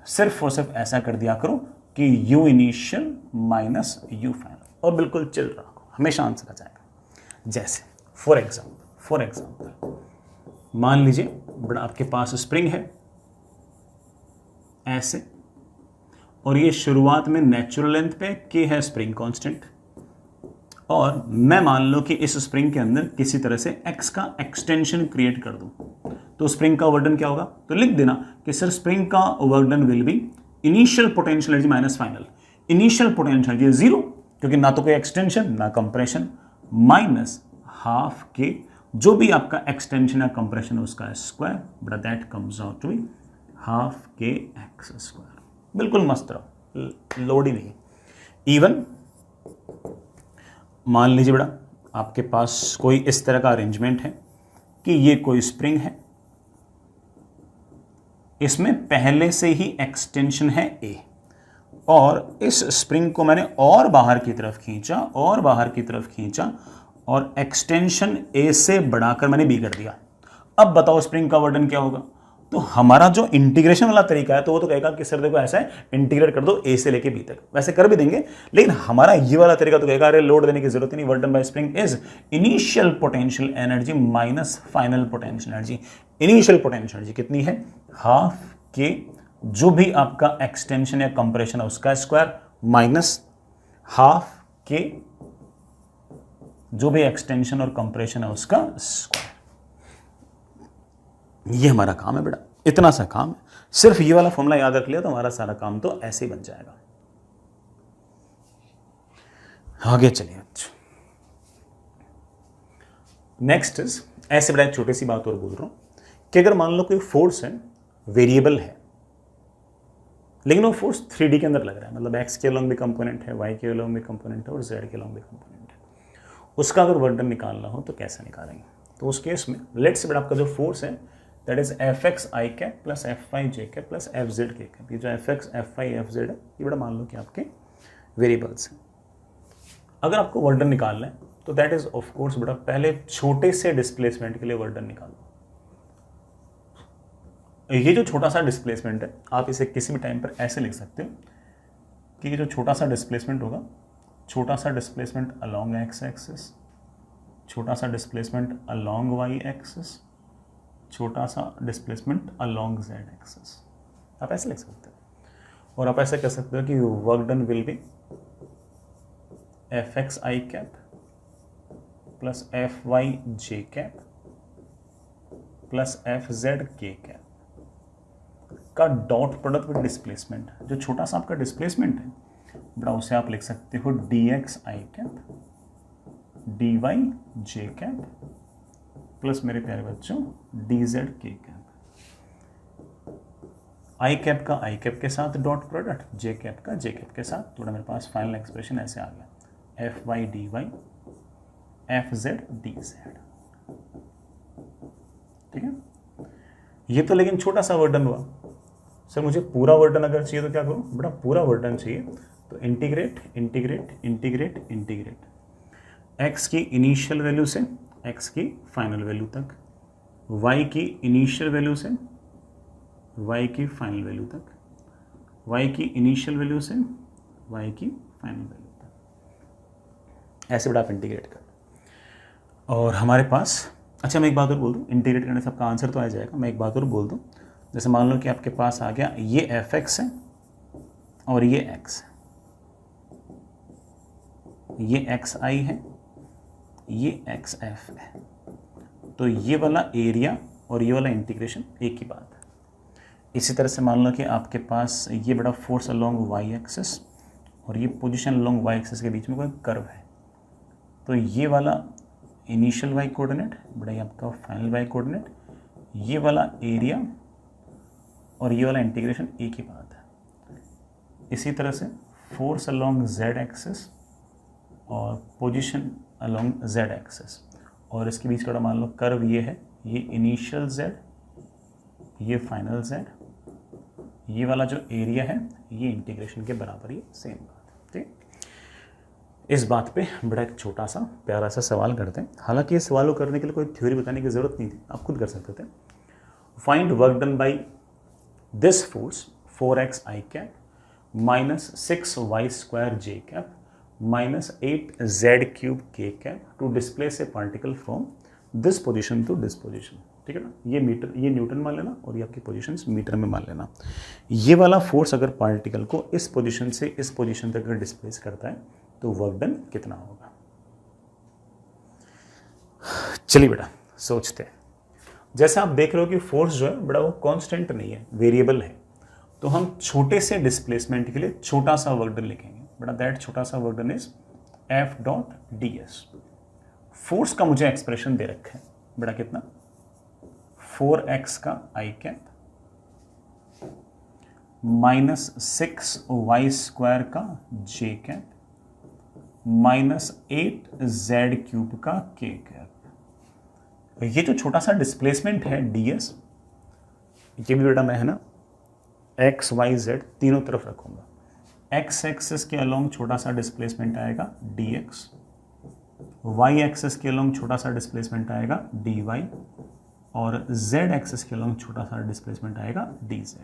Speaker 1: सिर्फ और सिर्फ ऐसा कर दिया करो कि u initial minus u final और बिल्कुल चिल रहा करो, हमेशा आंसर आ जाएगा। जैसे फॉर एग्जाम्पल मान लीजिए बड़ा आपके पास स्प्रिंग है ऐसे, और ये शुरुआत में नेचुरल लेंथ पे के है स्प्रिंग कांस्टेंट, और मैं मान लो कि इस स्प्रिंग के अंदर किसी तरह से x का एक्सटेंशन क्रिएट कर दूं, तो स्प्रिंग का वर्क डन क्या होगा? तो लिख देना कि सर स्प्रिंग का work done will B initial potential energy minus final. Initial potential energy zero, क्योंकि ना तो कोई एक्सटेंशन ना कंप्रेशन, माइनस हाफ के जो भी आपका एक्सटेंशन या कंप्रेशन है उसका square, but that comes out to be half k x square. बिल्कुल मस्त रहो, लोड ही नहीं। इवन मान लीजिए बेटा आपके पास कोई इस तरह का अरेंजमेंट है कि ये कोई स्प्रिंग है, इसमें पहले से ही एक्सटेंशन है ए, और इस स्प्रिंग को मैंने और बाहर की तरफ खींचा और बाहर की तरफ खींचा, और एक्सटेंशन ए से बढ़ाकर मैंने बी कर दिया। अब बताओ स्प्रिंग का वर्क डन क्या होगा? तो हमारा जो इंटीग्रेशन वाला तरीका है तो वो तो कहेगा कि सर देखो ऐसा है, इंटीग्रेट कर दो ए से लेके बी तक, वैसे कर भी देंगे, लेकिन हमारा ये वाला तरीका तो कहेगा अरे लोड देने की जरूरत ही नहीं, work done bye spring is initial potential energy minus final potential energy. Initial potential energy कितनी है? हाफ के जो भी आपका एक्सटेंशन या कंप्रेशन है उसका स्क्वायर, माइनस हाफ के जो भी एक्सटेंशन और कंप्रेशन है उसका स्क्वायर। ये हमारा काम है बेटा, इतना सा काम है। सिर्फ ये वाला फॉर्मूला याद रख लिया तो हमारा सारा काम तो ऐसे ही बन जाएगा। आगे चलिए। नेक्स्ट इज, ऐसे बड़ा एक छोटी सी बात और बोल रहा हूं कि अगर मान लो कोई फोर्स है, वेरिएबल है, लेकिन वो फोर्स 3D के अंदर लग रहा है, मतलब x के अलोंग भी कंपोनेंट है, y के अलोंग भी कंपोनेंट है और z के अलोंग भी कंपोनेंट है, उसका अगर वर्क डन निकालना हो तो कैसे निकालेंगे? तो उस केस में लेट्स से आपका जो फोर्स है that is F x i cap plus F y j cap plus F z k cap. ये जो F x F y F z है ये बड़ा मान लो कि आपके वेरिएबल्स हैं। अगर आपको वर्क डन निकालना है तो दैट इज ऑफ कोर्स बेटा पहले छोटे से डिस्प्लेसमेंट के लिए वर्क डन निकालो। ये जो छोटा सा डिस्प्लेसमेंट है आप इसे किसी भी टाइम पर ऐसे लिख सकते हो कि ये जो छोटा सा डिस्प्लेसमेंट होगा, छोटा सा डिस्प्लेसमेंट अलोंग एक्स एक्सिस, छोटा सा डिस्प्लेसमेंट अलोंग वाई एक्सिस, छोटा सा डिस्प्लेसमेंट अलोंग जेड एक्सिस, आप ऐसे लिख सकते हो। और आप ऐसे कह सकते हो कि work done will be F x i cap plus F y j cap plus F z k cap का डॉट प्रोडक्ट विद डिस्प्लेसमेंट। जो छोटा सा आपका डिस्प्लेसमेंट है बड़ा उसे आप लिख सकते हो D x i cap D Y j cap plus मेरे प्यारे बच्चों डी जेड के कैप। आई कैप का आई कैप के साथ डॉट प्रोडक्ट, जे कैप का जे कैप के साथ, थोड़ा मेरे पास फाइनल एक्सप्रेशन ऐसे आ गया F y d y F z d z. ठीक है, ये तो लेकिन छोटा सा वर्क डन हुआ। सर मुझे पूरा वर्क डन अगर चाहिए तो क्या करूं? बेटा पूरा वर्क डन चाहिए तो integrate integrate integrate integrate x की इनिशियल वैल्यू से x की फाइनल वैल्यू तक, y की इनिशियल वैल्यू से y की फाइनल वैल्यू तक, y की इनिशियल वैल्यू से y की फाइनल वैल्यू तक, ऐसे बेटा आप इंटीग्रेट कर। और हमारे पास, अच्छा मैं एक बात और बोल दूँ, इंटीग्रेट करने से आपका आंसर तो आ जाएगा। मैं एक बात और बोल दूँ, जैसे मान लो कि आपके पास आ गया ये एफ एक्स है और ये एक्स है, ये एक्स आई है, ये एक्स एफ है, तो ये वाला एरिया और ये वाला इंटीग्रेशन एक ही बात है। इसी तरह से मान लो कि आपके पास ये बड़ा फोर्स अलोंग वाई एक्सिस और ये पोजीशन अलोंग वाई एक्सिस के बीच में कोई कर्व है, तो ये वाला इनिशियल वाई कोऑर्डिनेट बड़ा ये आपका फाइनल वाई कोऑर्डिनेट, ये वाला एरिया और ये वाला इंटीग्रेशन एक ही बात है। इसी तरह से फोर्स अलोंग जेड एक्सिस और पोजीशन अलोंग जेड एक्सिस, और इसके बीच का मान लो कर्व ये है, ये इनिशियल जेड, ये फाइनल जेड, ये वाला जो एरिया है ये इंटीग्रेशन के बराबर, ये सेम बात है। ठीक, इस बात पे बड़ा एक छोटा सा प्यारा सा सवाल करते हैं। हालांकि ये सवाल को करने के लिए कोई थ्योरी बताने की जरूरत नहीं थी, आप खुद कर सकते थे। Find work done by this force 4x I cap minus 6y square J cap minus 8z cube k cap to displace a particle from this position to this position। ठीक है ना। ये मीटर, ये न्यूटन मान लेना और ये आपकी पोजीशंस मीटर में मान लेना। ये वाला फोर्स अगर पार्टिकल को इस पोजीशन से इस पोजीशन तक अगर डिस्प्लेस करता है तो वर्क डन कितना होगा। चलिए बेटा सोचते हैं। जैसे आप देख रहे हो कि फोर्स जो है बड़ा वो कांस्टेंट नहीं है, वेरिएबल है, तो हम छोटे से डिस्प्लेसमेंट के लिए छोटा सा वर्क डन लिखेंगे बेटा। दैट छोटा सा work done is F dot D S. Force का मुझे एक्सप्रेशन दे रखा है बेटा कितना, 4x का आई कैप माइनस 6y² का जे कैप माइनस 8z³ का के कैप। ये जो छोटा सा डिस्प्लेसमेंट है ds, ये भी बेटा मैं है ना x y z तीनों तरफ रखूंगा। x एक्सिस के अलोंग छोटा सा डिस्प्लेसमेंट आएगा dx, y एक्सिस के अलोंग छोटा सा डिस्प्लेसमेंट आएगा dy और z एक्सिस के अलोंग छोटा सा डिस्प्लेसमेंट आएगा dz।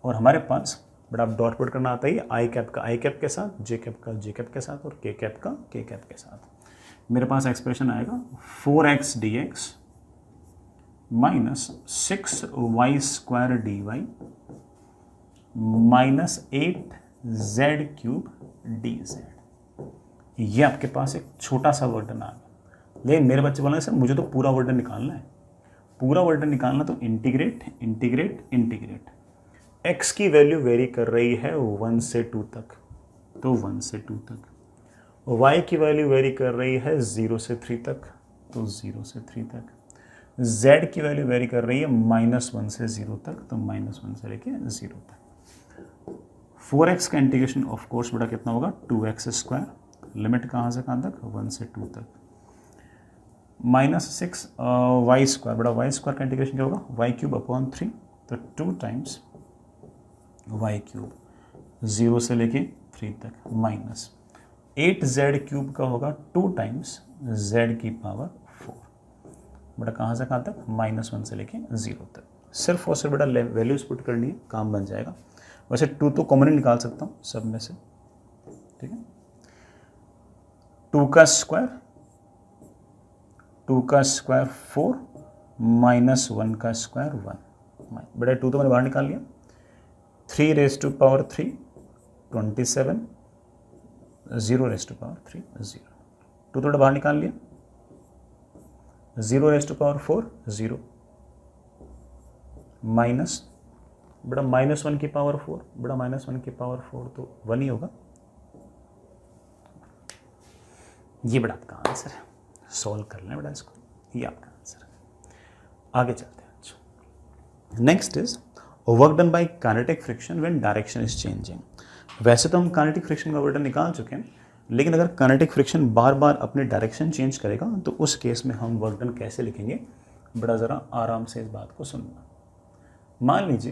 Speaker 1: और हमारे पास बड़ा आप डॉट प्रोडक्ट करना आता है आई कैप का आई कैप के साथ, जे कैप का जे कैप के साथ और के कैप का के कैप के साथ। मेरे पास एक्सप्रेशन आएगा 4x dx minus 6y² dy minus 8z³ dz। ये आपके पास एक छोटा सा वर्डन आ गया। लेकिन मेरे बच्चे बोले सर मुझे तो पूरा वर्डन निकालना है। पूरा वर्डन निकालना तो इंटीग्रेट इंटीग्रेट इंटीग्रेट। x की वैल्यू वेरी कर रही है 1 से 2 तक, तो 1 से 2 तक। y की वैल्यू वेरी कर रही है 0 से 3 तक, तो 0 से 3 तक। z की वैल्यू वेरी कर रही है -1 से 0 तक, तो -1 से लेके 0 तक। 4x का इंटीग्रेशन ऑफ कोर्स बेटा कितना होगा 2x²। लिमिट कहाँ से कहाँ तक 1 से 2 तक। -6y² बेटा y² का इंटीग्रेशन क्या होगा y³/3, तो 2 टाइम्स y³ 0 से लेके 3 तक माइनस 8z³ का होगा 2 टाइम्स z⁴ बेटा कहाँ से कहाँ तक -1 से लेके 0 तक। सिर्फ और सिर्फ बेटा वैल्यूज पुट करनी है, काम बन जाएगा। वैसे 2 तो कॉमन निकाल सकता हूँ सब में से, ठीक है। 2 का स्क्वायर 4 माइनस 1 का स्क्वायर 1 बेटा 2 तो मैंने बाहर निकाल लिया। 3⁻³ 27, 0⁻³ 0। 2 थोड़ा बाहर निकाल लिया। 0⁻⁴ 0 माइनस बेटा -1 की पावर 4 बेटा -1 की पावर 4 तो 1 ही होगा। ये बेटा आपका आंसर है। सॉल्व कर लें बेटा इसको, ये आपका आंसर है। आगे चलते हैं। Next is work done by kinetic friction when direction is changing. वैसे तो हम काइनेटिक फ्रिक्शन का वर्क डन निकाल चुके हैं, लेकिन अगर काइनेटिक फ्रिक्शन बार बार अपने डायरेक्शन चेंज करेगा तो उस केस में हम वर्क डन कैसे लिखेंगे बेटा, ज़रा आराम से इस बात को सुनना। मान लीजिए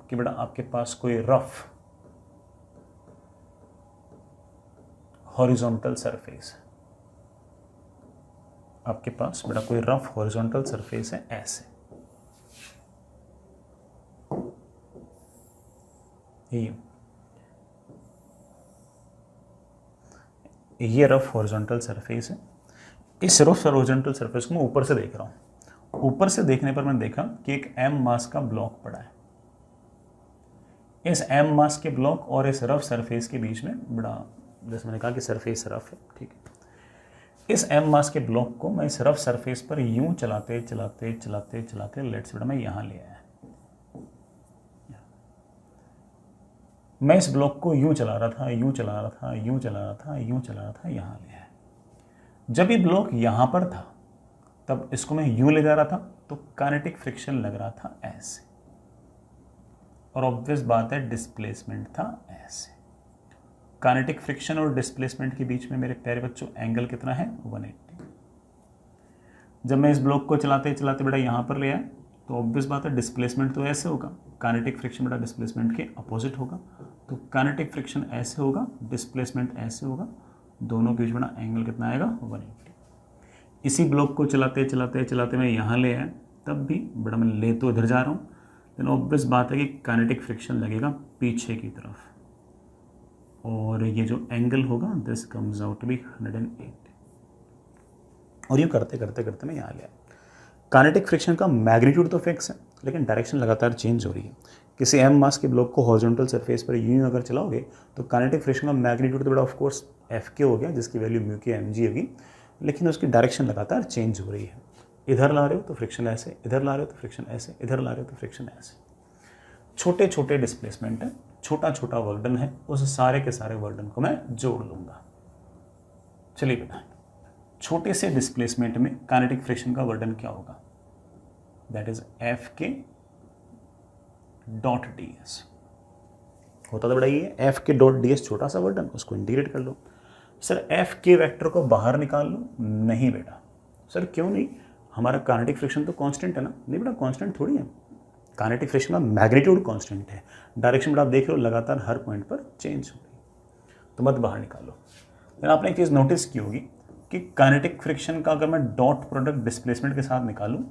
Speaker 1: कि बेटा आपके पास कोई रफ हॉरिजॉन्टल सरफेस है। आपके पास बेटा कोई रफ हॉरिजॉन्टल सरफेस है ऐसे, ये रफ हॉरिजॉन्टल सरफेस है। इस रफ हॉरिजॉन्टल सरफेस को मैं ऊपर से देख रहा हूं। ऊपर से देखने पर मैंने देखा कि एक m मास का ब्लॉक पड़ा है। इस m मास के ब्लॉक और इस रफ सरफेस के बीच में बड़ा, जैसे मैंने कहा कि सरफेस रफ है, ठीक है। इस m मास के ब्लॉक को मैं इस रफ सरफेस पर यूं चलाते चलाते चलाते चलाते लेट्स बेटा मैं यहां ले आया। मैं इस ब्लॉक को यूं चला रहा था, यूं चला रहा था, यूं चला रहा था, यूं चला रहा था, यहां ले आया। जब ये ब्लॉक यहां पर था तब इसको मैं यूं ले जा रहा था तो काइनेटिक फ्रिक्शन लग रहा था ऐसे, और ऑब्वियस बात है डिस्प्लेसमेंट था ऐसे। काइनेटिक फ्रिक्शन और डिस्प्लेसमेंट के बीच में मेरे प्यारे बच्चों एंगल कितना है 180। जब मैं इस ब्लॉक को चलाते चलाते बेटा यहाँ पर ले आया तो ऑब्वियस बात है डिस्प्लेसमेंट तो ऐसे होगा, काइनेटिक फ्रिक्शन बेटा डिस्प्लेसमेंट के अपोजिट होगा। तो काइनेटिक फ्रिक्शन ऐसे होगा, डिस्प्लेसमेंट ऐसे होगा, दोनों के बीच में एंगल कितना आएगा 180। इसी ब्लॉक को चलाते चलाते चलाते मैं यहाँ ले आया, तब भी बेटा मैं ले तो इधर जा रहा हूँ, लेकिन ऑब्वियस बात है कि काइनेटिक फ्रिक्शन लगेगा पीछे की तरफ, और ये जो एंगल होगा this comes out to be 180। और यूँ करते करते करते मैं यहाँ ले आया। काइनेटिक फ्रिक्शन का मैग्नीट्यूड तो फिक्स है, लेकिन डायरेक्शन लगातार चेंज हो रही है। किसी एम मास के ब्लॉक को हॉरिजॉन्टल सरफेस पर यूं अगर चलाओगे तो काइनेटिक फ्रिक्शन का मैग्नीट्यूड तो बड़ा ऑफ कोर्स एफ के हो गया, जिसकी वैल्यू म्यू के एम जी होगी, लेकिन उसकी डायरेक्शन लगातार चेंज हो रही है। इधर ला रहे हो तो फ्रिक्शन ऐसे, इधर ला रहे हो तो फ्रिक्शन ऐसे, इधर ला रहे हो तो फ्रिक्शन ऐसे। छोटे छोटे डिस्प्लेसमेंट है, छोटा छोटा वर्क डन है, उस सारे के सारे वर्क डन को मैं जोड़ लूंगा। चलिए बेटा, छोटे से डिस्प्लेसमेंट में काइनेटिक फ्रिक्शन का वर्क डन क्या होगा? दैट इज एफ के डॉट डी एस। होता तो बड़ा ही है, एफ के डॉट डी एस छोटा सा वर्क डन, उसको इंटीग्रेट कर लो। सर एफ के वेक्टर को बाहर निकाल लो। नहीं बेटा। सर क्यों नहीं? हमारा काइनेटिक फ्रिक्शन तो कांस्टेंट है ना। नहीं बेटा, कांस्टेंट थोड़ी है। काइनेटिक फ्रिक्शन का मैग्नीट्यूड कांस्टेंट है, डायरेक्शन बेटा आप देख रहे हो लगातार हर पॉइंट पर चेंज हो रही है, तो मत बाहर निकालो। लेकिन आपने एक चीज़ नोटिस की होगी कि काइनेटिक फ्रिक्शन का अगर मैं डॉट प्रोडक्ट डिस्प्लेसमेंट के साथ निकालूं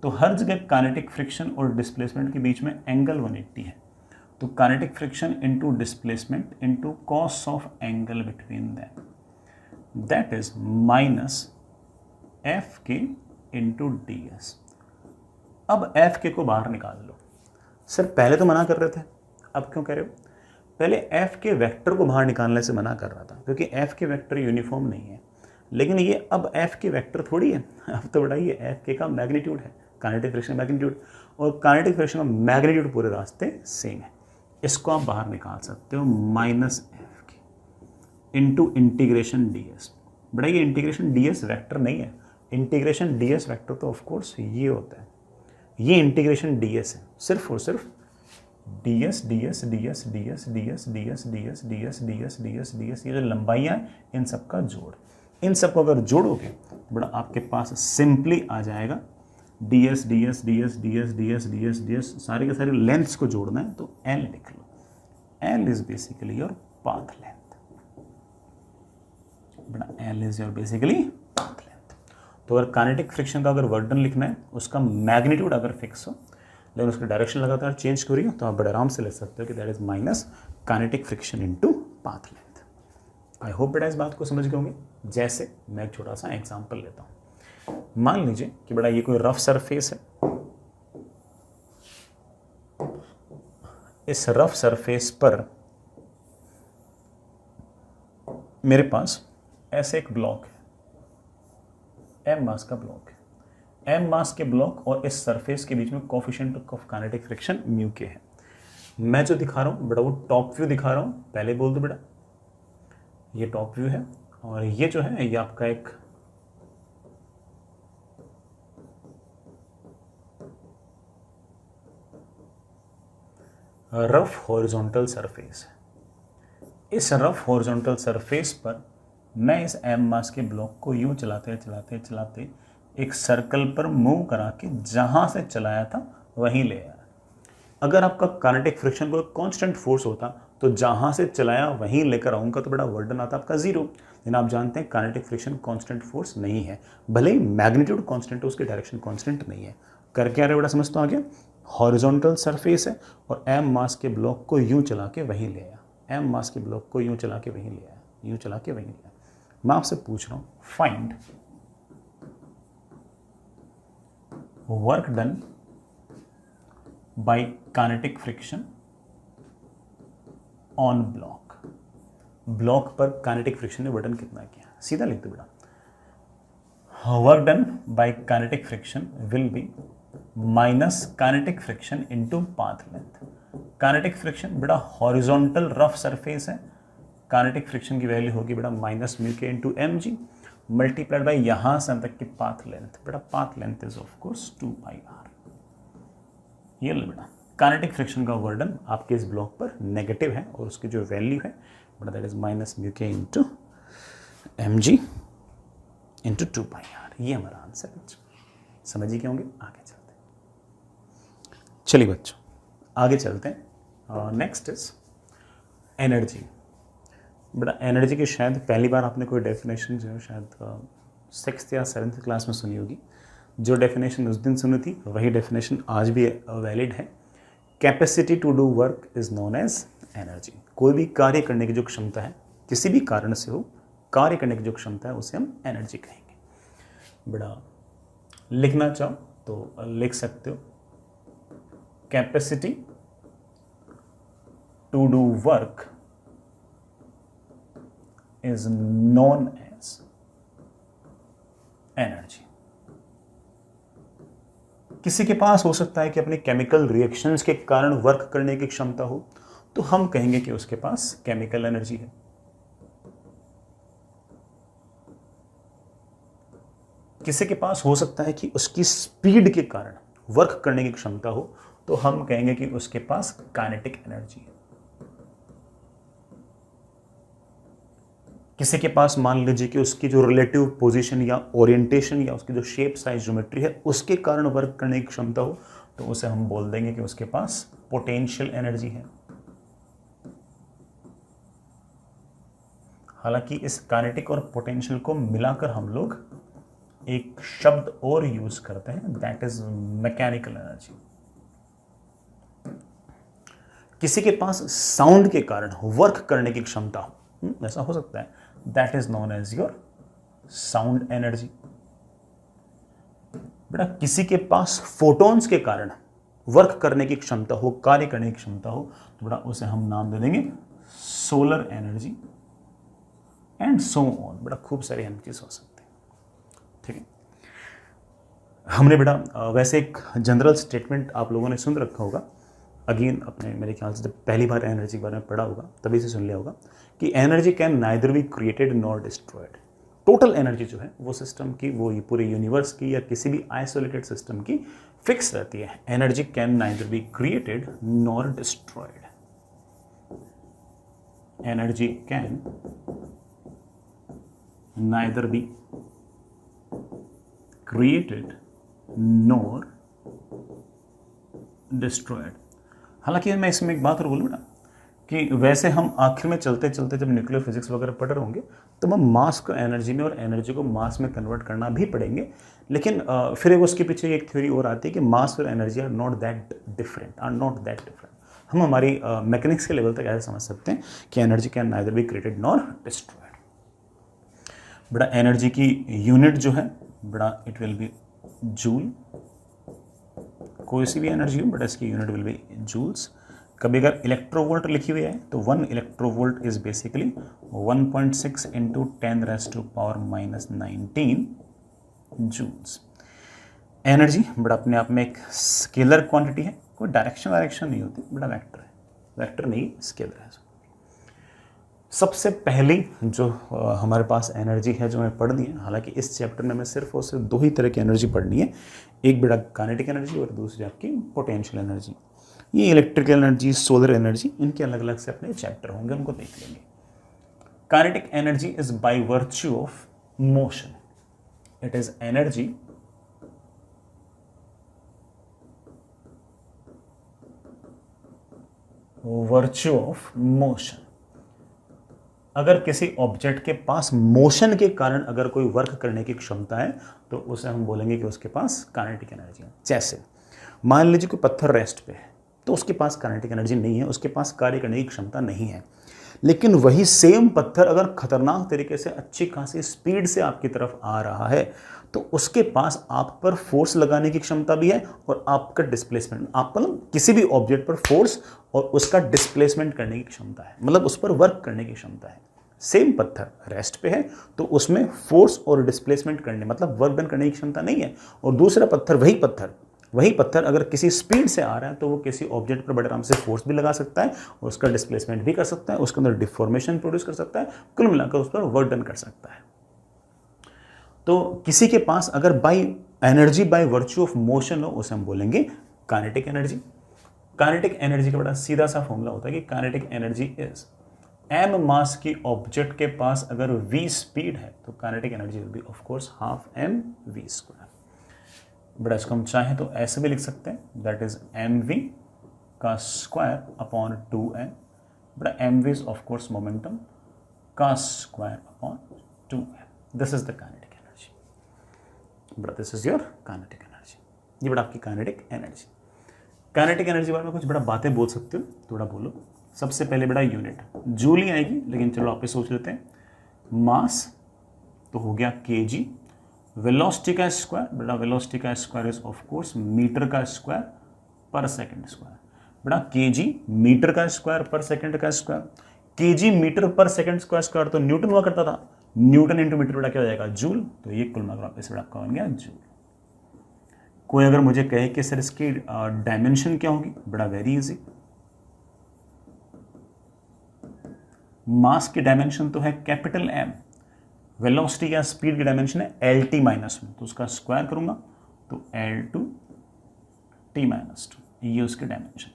Speaker 1: तो हर जगह काइनेटिक फ्रिक्शन और डिस्प्लेसमेंट के बीच में एंगल 180 है। तो kinetic friction into displacement into cos of angle between them, that is minus F K into D S. अब एफ के को बाहर निकाल लो। सर पहले तो मना कर रहे थे, अब क्यों कह रहे हो? पहले एफ के वेक्टर को बाहर निकालने से मना कर रहा था, क्योंकि एफ के वेक्टर यूनिफॉर्म नहीं है। लेकिन ये अब एफ के वेक्टर थोड़ी है, अब तो बड़ा ये एफ के का मैग्नीट्यूड है, काइनेटिक फ्रिक्शन मैग्नीट्यूड, और काइनेटिक फ्रिक्शन का मैग्नीट्यूड पूरे रास्ते सेम है। इसको आप बाहर निकाल सकते हो, minus F K into integration D S. बड़ा ये इंटीग्रेशन डी एस वैक्टर नहीं है, इंटीग्रेशन डी एस वैक्टर तो ऑफकोर्स ये होता है, ये इंटीग्रेशन डी एस है, सिर्फ और सिर्फ D S D S D S D S D S D S D S D S D S D S D S, ये जो लंबाइयाँ हैं इन सब का जोड़। इन सबको अगर जोड़ोगे तो बड़ा आपके पास सिंपली आ जाएगा D S D S D S D S D S D S D S, सारे के सारे लेंथ्स को जोड़ना है तो एल लिख लो। L is basically your path length, बड़ा L is your basically path length. तो अगर काइनेटिक फ्रिक्शन का अगर वर्क डन लिखना है, उसका मैग्नीट्यूड अगर फिक्स हो लेकिन उसकी डायरेक्शन लगातार चेंज हो रही हो, तो आप बड़े आराम से ले सकते हो कि that is minus kinetic friction into path length. I hope बेटा इस बात को समझ गए होंगे। जैसे मैं एक छोटा सा एग्जांपल लेता हूं, मान लीजिए कि बड़ा ये कोई रफ सरफेस है, इस रफ सरफेस पर मेरे पास ऐसे एक ब्लॉक है, एम मास का ब्लॉक है। एम मास के ब्लॉक और इस सरफेस के बीच में coefficient of kinetic friction mu के है। मैं जो दिखा रहा हूं बेटा वो टॉप व्यू दिखा रहा हूं, पहले बोल दो बेटा, ये टॉप व्यू है और ये जो है ये आपका एक रफ हॉरिजॉन्टल सरफेस है। इस रफ हॉरिजॉन्टल सरफेस पर मैं इस एम मास के ब्लॉक को यूं चलाते चलाते चलाते एक सर्कल पर मूव करा के जहां से चलाया था वहीं ले आया। अगर आपका काइनेटिक फ्रिक्शन कोई कांस्टेंट फोर्स होता तो जहां से चलाया वहीं लेकर आऊंगा तो बड़ा वर्क डन आता आपका जीरो। लेकिन आप जानते हैं काइनेटिक फ्रिक्शन कांस्टेंट फोर्स नहीं है, भले ही मैग्नीट्यूड कांस्टेंट है, उसकी डायरेक्शन कांस्टेंट नहीं है। करके आ रहे बड़ा समझ तो आ गया। हॉरिजॉन्टल सरफेस है और एम मास के ब्लॉक को यूं चला के वहीं ले आया, एम मास के ब्लॉक को यूं चला के वहीं ले आया, यूं चला के वहीं ले आया। मैं आपसे पूछ रहा हूं, find work done by kinetic friction on block. Block पर काइनेटिक फ्रिक्शन ने वर्क कितना किया, सीधा लिख दो बेटा। Work done by kinetic friction will be minus kinetic friction into path length. Kinetic friction बेटा हॉरिजॉन्टल रफ सरफेस है, काइनेटिक फ्रिक्शन की वैल्यू होगी बेटा minus mu k into m g multiplied by यहां से तक की पाथ लेंथ। बेटा path length is of course 2 pi r. ये लो बेटा, काइनेटिक फ्रिक्शन का वर्क डन आपके इस ब्लॉक पर नेगेटिव है और उसकी जो वैल्यू है बेटा that is minus mu k into m g into 2 pi r. ये हमारा आंसर है। समझिए क्या होंगे, आगे चलते हैं। चलिए बच्चों आगे चलते हैं। Next is energy. बेटा एनर्जी की शायद पहली बार आपने कोई डेफिनेशन जो है शायद 6th या 7th क्लास में सुनी होगी। जो डेफिनेशन उस दिन सुनी थी वही डेफिनेशन आज भी वैलिड है। Capacity to do work is known as energy. कोई भी कार्य करने की जो क्षमता है, किसी भी कारण से हो कार्य करने की जो क्षमता है उसे हम एनर्जी कहेंगे। बेटा लिखना चाहो तो लिख सकते हो capacity to do work is known as energy. किसी के पास हो सकता है कि अपने केमिकल रिएक्शंस के कारण वर्क करने की क्षमता हो, तो हम कहेंगे कि उसके पास केमिकल एनर्जी है। किसी के पास हो सकता है कि उसकी स्पीड के कारण वर्क करने की क्षमता हो, तो हम कहेंगे कि उसके पास काइनेटिक एनर्जी है। किसी के पास मान लीजिए कि उसकी जो रिलेटिव पोजीशन या ओरिएंटेशन या उसकी जो शेप साइज ज्योमेट्री है उसके कारण वर्क करने की क्षमता हो, तो उसे हम बोल देंगे कि उसके पास पोटेंशियल एनर्जी है। हालांकि इस काइनेटिक और पोटेंशियल को मिलाकर हम लोग एक शब्द और यूज करते हैं, दैट इज मैकेनिकल एनर्जी। किसी के पास साउंड के कारण वर्क करने की क्षमता हो, ऐसा हो सकता है, that is known as your sound energy. बेटा किसी के पास फोटॉन्स के कारण वर्क करने की क्षमता हो, कार्य करने की क्षमता हो, तो बेटा उसे हम नाम दे देंगे solar energy and so on. बेटा खूब सारी एनर्जीज हो सकती है, ठीक है। हमने बेटा वैसे एक जनरल स्टेटमेंट आप लोगों ने सुन रखा होगा, अगेन अपने मेरे ख्याल से जब पहली बार एनर्जी के बारे में पढ़ा होगा तभी से सुन लिया होगा कि energy can neither be created nor destroyed. Total energy जो है वो सिस्टम की, वो पूरे यूनिवर्स की या किसी भी आइसोलेटेड सिस्टम की फिक्स रहती है। Energy can neither be created nor destroyed. Energy can neither be created nor destroyed. हालांकि मैं इसमें एक बात और बोलूँ ना कि वैसे हम आखिर में चलते चलते जब न्यूक्लियर फिजिक्स वगैरह पढ़ रहे होंगे तो हम मास को एनर्जी में और एनर्जी को मास में कन्वर्ट करना भी पड़ेंगे। लेकिन फिर एक उसके पीछे एक थ्योरी और आती है कि मास और energy are not that different. हम हमारी मैकेनिक्स के लेवल तक ऐसे समझ सकते हैं कि energy can neither be created nor destroyed. बड़ा एनर्जी की यूनिट जो है बड़ा इट विल बी जूल। कोई सी भी एनर्जी हो बट इसकी यूनिट विल बी जूल्स। कभी अगर इलेक्ट्रोवोल्ट लिखी हुई है तो 1 electronvolt is basically 1.6 into 10⁻⁻19 joules. Energy बड़ा अपने आप में एक स्केलर क्वांटिटी है, कोई डायरेक्शन नहीं होती, बड़ा वेक्टर है, वेक्टर नहीं स्केलर है। सबसे पहली जो हमारे पास एनर्जी है जो हमें पढ़नी है, हालांकि इस चैप्टर में हमें सिर्फ और सिर्फ दो ही तरह की एनर्जी पढ़नी है, एक बेटा काइनेटिक एनर्जी और दूसरी आपकी पोटेंशियल एनर्जी। ये इलेक्ट्रिकल एनर्जी, सोलर एनर्जी, इनके अलग अलग से अपने चैप्टर होंगे, उनको देख लेंगे। Kinetic energy is by virtue of motion, it is energy virtue of motion. अगर किसी ऑब्जेक्ट के पास मोशन के कारण अगर कोई वर्क करने की क्षमता है तो उसे हम बोलेंगे कि उसके पास काइनेटिक एनर्जी है। जैसे मान लीजिए कोई पत्थर रेस्ट पे है तो उसके पास काइनेटिक एनर्जी नहीं है, उसके पास कार्य करने की क्षमता नहीं है। लेकिन वही सेम पत्थर अगर खतरनाक तरीके से अच्छी खासी स्पीड से आपकी तरफ आ रहा है तो उसके पास आप पर फोर्स लगाने की क्षमता भी है और आपका डिस्प्लेसमेंट, आप मतलब किसी भी ऑब्जेक्ट पर फोर्स और उसका डिस्प्लेसमेंट करने की क्षमता है, मतलब उस पर वर्क करने की क्षमता है। सेम पत्थर रेस्ट पे है तो उसमें फोर्स और डिस्प्लेसमेंट करने मतलब वर्क डन करने की क्षमता नहीं है, और दूसरा पत्थर वही पत्थर अगर किसी स्पीड से आ रहा है तो वो किसी ऑब्जेक्ट पर बड़े आराम से फोर्स भी लगा सकता है और उसका डिस्प्लेसमेंट भी कर सकता है, उसके अंदर डिफॉर्मेशन प्रोड्यूस कर सकता है, कुल मिलाकर उस पर वर्क डन कर सकता है। तो किसी के पास अगर by energy by virtue of motion हो उसे हम बोलेंगे काइनेटिक एनर्जी। काइनेटिक एनर्जी का बड़ा सीधा सा फॉर्मूला होता है कि काइनेटिक एनर्जी इज m मास की ऑब्जेक्ट के पास अगर v स्पीड है तो kinetic energy will be of course half mv²। बड़ा इसको हम चाहें तो ऐसे भी लिख सकते हैं, दैट इज mv का स्क्वायर अपॉन 2m। बड़ा mv is of course momentum का square upon 2m। This is the kinetic energy. बड़ा this is your kinetic energy. ये बड़ा आपकी काइनेटिक एनर्जी। काइनेटिक एनर्जी बारे में कुछ बड़ा बातें बोल सकते हो, थोड़ा बोलो। सबसे पहले बड़ा यूनिट जूल ही आएगी, लेकिन चलो आप सोच लेते हैं। मास तो हो गया kg वेलोसिटी का स्क्वायर, बेटा वेलोसिटी का square is of course metre का स्क्वायर पर सेकंड स्क्वायर। बेटा केजी मीटर का स्क्वायर पर सेकंड का स्क्वायर, केजी मीटर पर सेकंड स्क्वायर तो न्यूटन हुआ करता था, न्यूटन इंटू मीटर बेटा क्या हो जाएगा जूल, तो ये कुल मिलाकर वापस बेटा आपका बन गया जूल। कोई अगर मुझे कहे कि सर इसकी डायमेंशन क्या होगी, बड़ा वेरी इजी, मास की डायमेंशन तो है कैपिटल एम, वेलोसिटी या स्पीड की डायमेंशन है एल टी माइनस में, तो उसका स्क्वायर करूंगा तो L two T minus two, ये उसकी डायमेंशन।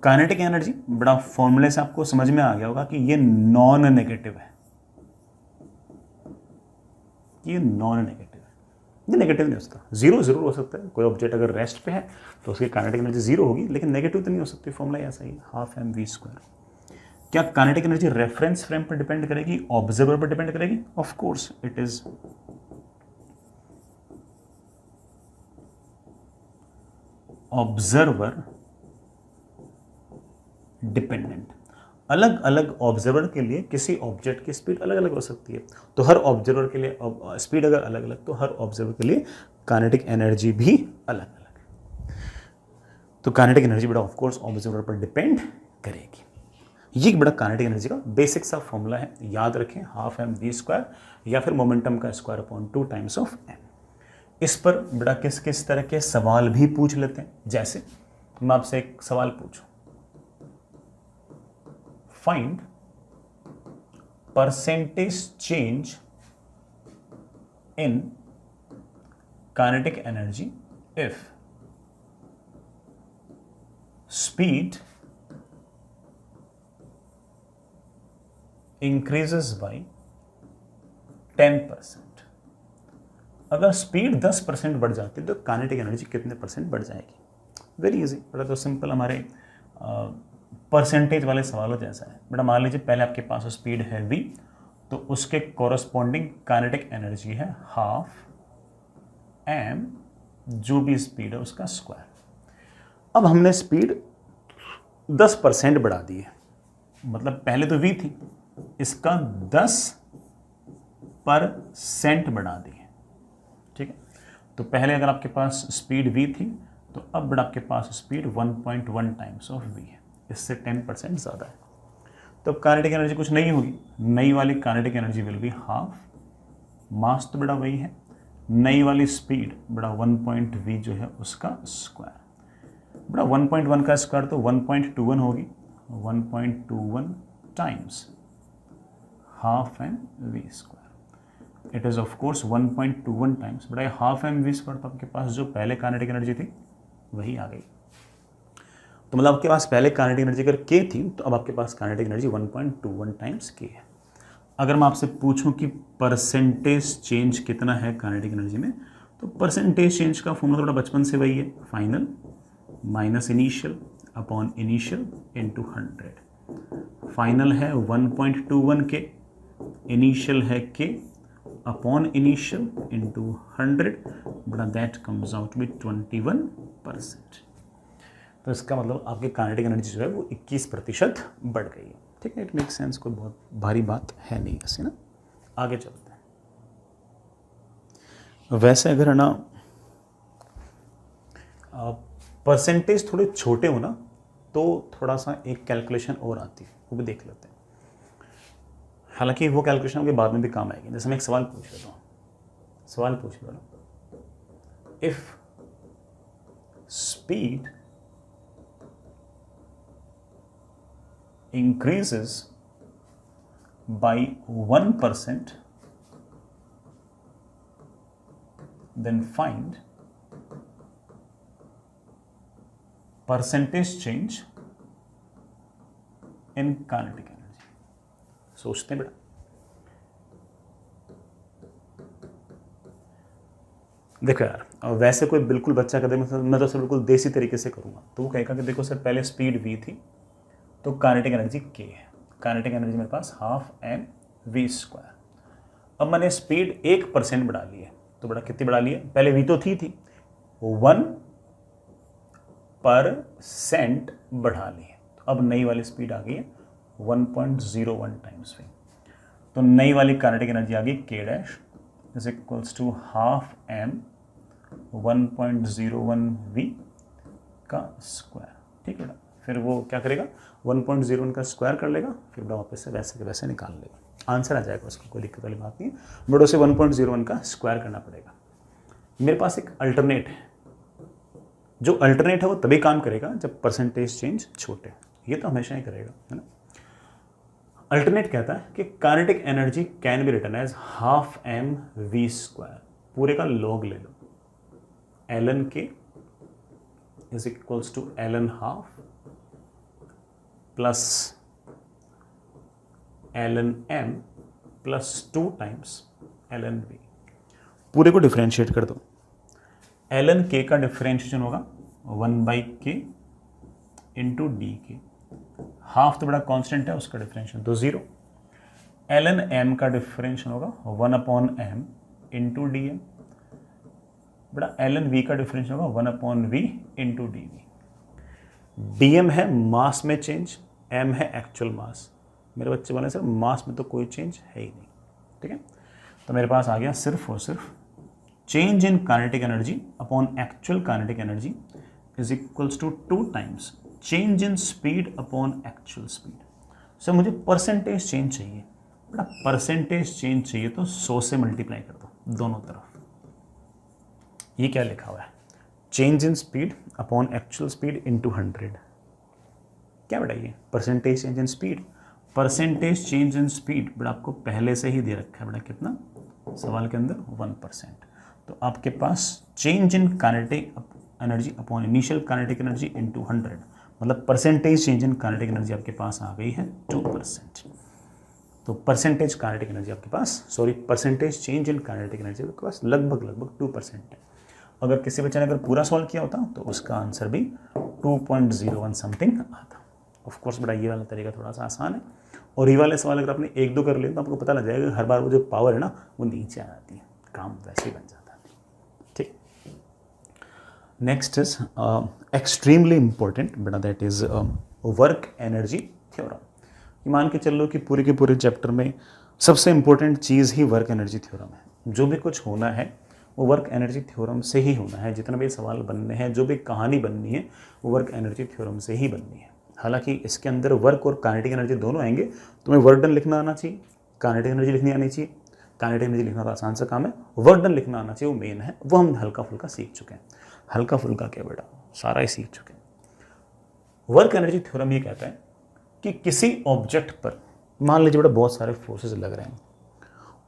Speaker 1: काइनेटिक एनर्जी बड़ा फॉर्मूले से आपको समझ में आ गया होगा कि ये नॉन नेगेटिव है, ये नॉन नेगेटिव है, ये नेगेटिव नहीं हो सकता, जीरो जरूर हो सकता है, कोई ऑब्जेक्ट अगर रेस्ट पे है तो उसकी काइनेटिक एनर्जी जीरो होगी, लेकिन नेगेटिव तो नहीं हो सकती, फॉर्मूला ऐसा ही हाफ एम वी स्क्वायर। क्या काइनेटिक एनर्जी रेफरेंस फ्रेम पर डिपेंड करेगी, ऑब्जर्वर पर डिपेंड करेगी? Of course it is observer dependent. अलग अलग ऑब्जर्वर के लिए किसी ऑब्जेक्ट की स्पीड अलग अलग हो सकती है, तो हर ऑब्जर्वर के लिए स्पीड अगर अलग अलग तो हर ऑब्जर्वर के लिए काइनेटिक एनर्जी भी अलग अलग। तो काइनेटिक एनर्जी बड़ा ऑफ कोर्स ऑब्जर्वर पर डिपेंड करेगी। ये बड़ा काइनेटिक एनर्जी का बेसिक सा फॉर्मूला है, याद रखें, हाफ एम वी स्क्वायर या फिर मोमेंटम का square upon 2 times of m. इस पर बड़ा किस किस तरह के सवाल भी पूछ लेते हैं, जैसे मैं आपसे एक सवाल पूछूं, find percentage change in kinetic energy if speed increases by 10%। अगर स्पीड 10% बढ़ जाती है तो काइनेटिक एनर्जी कितने परसेंट बढ़ जाएगी? वेरी इजी, बड़ा तो सिंपल हमारे परसेंटेज वाले सवालों जैसा है। बेटा मान लीजिए पहले आपके पास स्पीड है v, तो उसके कॉरस्पॉन्डिंग काइनेटिक एनर्जी है हाफ एम, जो भी स्पीड है उसका स्क्वायर। अब हमने स्पीड 10% बढ़ा दी है, मतलब पहले तो v थी, इसका 10% बढ़ा दी है, ठीक है। तो पहले अगर आपके पास स्पीड v थी तो अब बड़ा आपके पास स्पीड 1.1 टाइम्स ऑफ v है, इससे 10% ज़्यादा है, तो अब काइनेटिक एनर्जी कुछ नहीं होगी, नई वाली kinetic energy will be half, mass तो बड़ा वही है, नई वाली स्पीड बड़ा 1.v जो है उसका स्क्वायर, बड़ा 1.1 का स्क्वायर तो 1.21 होगी, 1.21 times half m v square, it is of course 1.21 times, बड़ा हाफ एम वी स्क्वायर, तो आपके पास जो पहले काइनेटिक एनर्जी थी वही आ गई। तो मतलब आपके पास पहले काइनेटिक एनर्जी अगर k थी तो अब आपके पास काइनेटिक एनर्जी 1.21 टाइम्स k है। अगर मैं आपसे पूछूं कि परसेंटेज चेंज कितना है काइनेटिक एनर्जी में, तो परसेंटेज चेंज का फॉर्मूला थोड़ा बचपन से वही है, final minus initial upon initial into 100। Final है 1.21 k, इनिशियल है k अपॉन इनिशियल इनटू 100, बड़ा दैट कम्स आउट विद 21%। तो इसका मतलब आपकी काइनेटिक एनर्जी जो है वो 21% बढ़ गई है, ठीक है। इट मेक सेंस, कोई बहुत भारी बात है नहीं ऐसे ना। आगे चलते हैं। वैसे अगर है ना परसेंटेज थोड़े छोटे हो ना तो थोड़ा सा एक कैलकुलेशन और आती है, वो भी देख लेते हैं। हालांकि वो कैलकुलेशन आपके बाद में भी काम आएगी। जैसे मैं एक सवाल पूछ लेता हूँ, सवाल पूछ लो ना, if speed increases by 1%, then find percentage change in kinetic energy। सोचते हैं बेटा, देखो यार, वैसे कोई बिल्कुल बच्चा कर दे, मैं तो सिर्फ बिल्कुल देसी तरीके से करूंगा, तो वो कहेगा कि देखो सर पहले स्पीड v थी तो काइनेटिक एनर्जी k है, काइनेटिक एनर्जी मेरे पास हाफ एम वी स्क्वायर। अब मैंने स्पीड 1% बढ़ा ली है, तो बड़ा कितनी बढ़ा ली है, पहले v तो थी 1% बढ़ा ली है, तो अब नई वाली स्पीड आ गई है 1.01 टाइम्स v, तो नई वाली काइनेटिक एनर्जी आ गई k dash is equals to half m 1.01 v का स्क्वायर। ठीक है बेटा, फिर वो क्या करेगा 1.01 का स्क्वायर कर लेगा, फिर बेटा वापस से वैसे के वैसे निकाल लेगा, आंसर आ जाएगा उसको, कोई दिक्कत वाली बात नहीं है, बट उसे 1.01 का स्क्वायर करना पड़ेगा। मेरे पास एक अल्टरनेट है, जो अल्टरनेट है वो तभी काम करेगा जब परसेंटेज चेंज छोटे, ये तो हमेशा ही करेगा, है ना। अल्टरनेट कहता है कि kinetic energy can be written as half m v square, पूरे का लॉग ले लो, ln k is equals to ln half plus ln m plus 2 times ln v, पूरे को डिफरेंशिएट कर दो। ln k का डिफरेंशिएशन होगा 1/k इंटू डी के, हाफ तो बड़ा कांस्टेंट है, उसका डिफरेंशिएशन तो 0। ln m का डिफरेंशिएशन होगा 1/m इंटू डी एम, बड़ा ln v का डिफरेंशिएशन होगा 1/v into d v. D m है मास में चेंज, m है एक्चुअल मास। मेरे बच्चे बोले सर मास में तो कोई चेंज है ही नहीं, ठीक है। तो मेरे पास आ गया सिर्फ और सिर्फ change in kinetic energy upon actual kinetic energy is equals to 2 times change in speed upon actual speed. Sir मुझे परसेंटेज चेंज चाहिए, बेटा परसेंटेज चेंज चाहिए तो 100 से मल्टीप्लाई कर दो दोनों तरफ। ये क्या लिखा हुआ है, change in speed upon actual speed into 100। क्या बेटा ये percentage change in speed, percentage change in speed बेटा आपको पहले से ही दे रखा है बेटा, कितना सवाल के अंदर 1%। तो आपके पास change in kinetic energy upon initial kinetic energy into 100, मतलब percentage change in kinetic energy आपके पास आ गई है 2%। तो परसेंटेज काइनेटिक एनर्जी आपके पास, sorry percentage change in kinetic energy आपके पास लगभग 2% है। अगर किसी बच्चे ने अगर पूरा सॉल्व किया होता तो उसका आंसर भी 2.01 समथिंग आता। ऑफ कोर्स बेटा ये वाला तरीका थोड़ा सा आसान है, और ये वाले सवाल अगर आपने 1-2 कर लिए तो आपको पता लग जाएगा हर बार वो जो पावर है ना वो नीचे आ जाती है, काम वैसे ही बन जाता है। ठीक, नेक्स्ट इज एक्सट्रीमली इंपॉर्टेंट बेटा, that is work energy theorem. मान के चल लो कि पूरे के पूरे चैप्टर में सबसे इंपॉर्टेंट चीज़ ही वर्क एनर्जी थ्योरम है। जो भी कुछ होना है वो वर्क एनर्जी थ्योरम से ही होना है, जितना भी सवाल बनने हैं, जो भी कहानी बननी है वो वर्क एनर्जी थ्योरम से ही बननी है। हालांकि इसके अंदर वर्क और काइनेटिक एनर्जी दोनों आएंगे, तुम्हें वर्क डन लिखना आना चाहिए, काइनेटिक एनर्जी लिखनी आनी चाहिए। काइनेटिक एनर्जी लिखना तो आसान सा काम है, वर्क डन लिखना आना चाहिए, वो मेन है, वो हम हल्का फुल्का सीख चुके हैं। हल्का फुल्का क्या बेटा, सारा ही सीख चुके हैं। वर्क एनर्जी थ्योरम ये कहता है कि किसी ऑब्जेक्ट पर मान लीजिए बेटा बहुत सारे फोर्सेस लग रहे हैं,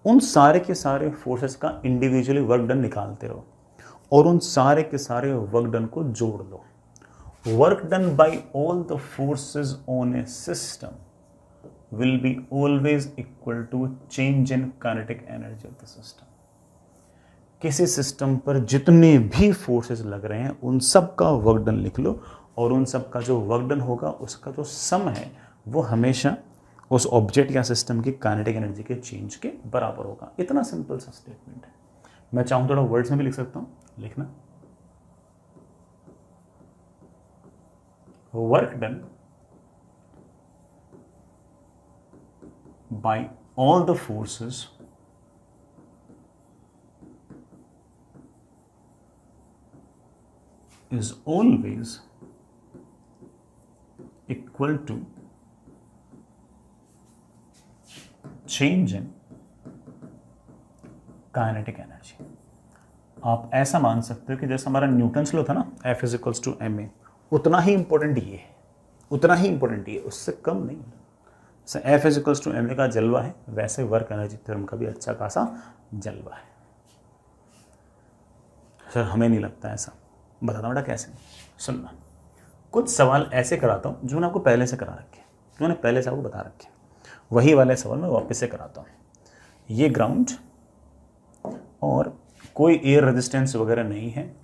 Speaker 1: उन सारे के सारे फोर्सेस का इंडिविजुअली वर्क डन निकालते रहो और उन सारे के सारे वर्क डन को जोड़ लो। Work done by all the forces on a system will be always equal to change in kinetic energy of the system. किसी सिस्टम पर जितने भी फोर्सेस लग रहे हैं उन सब का वर्क डन लिख लो, और उन सब का जो वर्क डन होगा उसका जो सम है वो हमेशा उस ऑब्जेक्ट या सिस्टम की काइनेटिक एनर्जी के चेंज के बराबर होगा। इतना सिंपल सा स्टेटमेंट है। मैं चाहूं थोड़ा वर्ड्स में भी लिख सकता हूं, लिखना work done by all the forces is always equal to change in kinetic energy. आप ऐसा मान सकते हो कि जैसा हमारा न्यूटन्स लॉ था ना, F is equals to ma, उतना ही इंपॉर्टेंट ये है, उतना ही इंपॉर्टेंट ये, उससे कम नहीं। जैसे F is equals to ma का जलवा है, वैसे वर्क एनर्जी थ्योरम का भी अच्छा खासा जलवा है। सर हमें नहीं लगता ऐसा, बताता हूँ बेटा कैसे। सुनना, कुछ सवाल ऐसे कराता हूँ जो मैंने आपको पहले से करा रखे, जो मैंने पहले से आपको बता रखे, वही वाले सवाल मैं वापस से कराता हूँ। ये ग्राउंड और कोई एयर रेजिस्टेंस वगैरह नहीं है,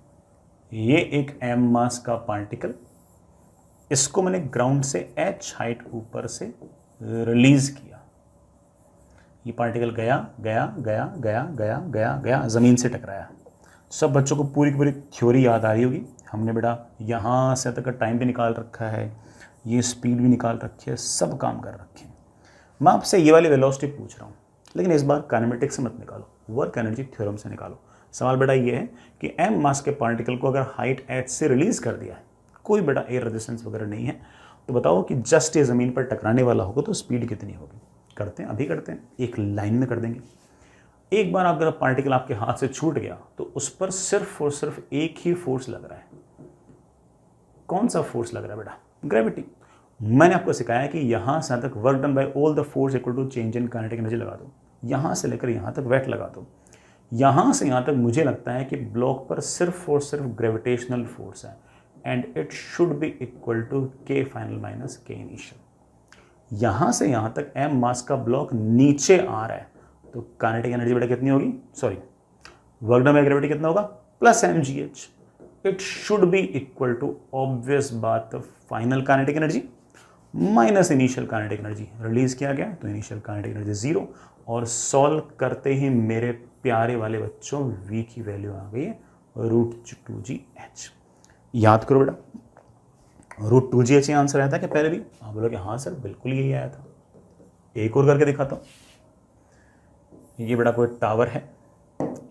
Speaker 1: ये एक m मास का पार्टिकल, इसको मैंने ग्राउंड से h हाइट ऊपर से रिलीज किया। ये पार्टिकल गया गया गया गया गया गया गया ज़मीन से टकराया। सब बच्चों को पूरी की पूरी थ्योरी याद आ रही होगी। हमने बेटा यहाँ से तक का टाइम भी निकाल रखा है, ये स्पीड भी निकाल रखी है, सब काम कर रखे हैं। मैं आपसे ये वाली वेलोसिटी पूछ रहा हूँ लेकिन इस बार काइनेमेटिक्स से मत निकालो, वर्क एनर्जी थ्योरम से निकालो। सवाल बेटा ये है कि m मास के पार्टिकल को अगर हाइट h से रिलीज कर दिया है, कोई बेटा एयर रेजिस्टेंस वगैरह नहीं है, तो बताओ कि जस्ट ये ज़मीन पर टकराने वाला होगा तो स्पीड कितनी होगी। करते हैं, अभी करते हैं, एक लाइन में कर देंगे। एक बार अगर पार्टिकल आपके हाथ से छूट गया तो उस पर सिर्फ और सिर्फ एक ही फोर्स लग रहा है। कौन सा फोर्स लग रहा है बेटा? ग्रेविटी। मैंने आपको सिखाया कि यहां से तक work done by all the force equal to change in kinetic energy लगा दो, यहां से लेकर यहां तक वेट लगा दो, यहां से यहां तक मुझे लगता है कि ब्लॉक पर सिर्फ और सिर्फ ग्रेविटेशनल फोर्स है and it should be equal to के फाइनल माइनस के इनिशियल। यहां से यहां तक m मास का ब्लॉक नीचे आ रहा है तो काइनेटिक एनर्जी बेटा कितनी होगी, sorry work done by gravity कितना होगा, plus mgh। It should be equal to obvious बात final kinetic energy minus initial kinetic energy. Release किया गया तो इनिशियल काइनेटिक एनर्जी 0 और सॉल्व करते ही मेरे प्यारे वाले बच्चों v की वैल्यू आ गई है √2gh। याद करो बेटा, √2gh आंसर आया था कि पहले भी? आप बोलोगे हाँ सर बिल्कुल यही आया था। एक और करके दिखाता हूं। ये बेटा कोई टावर है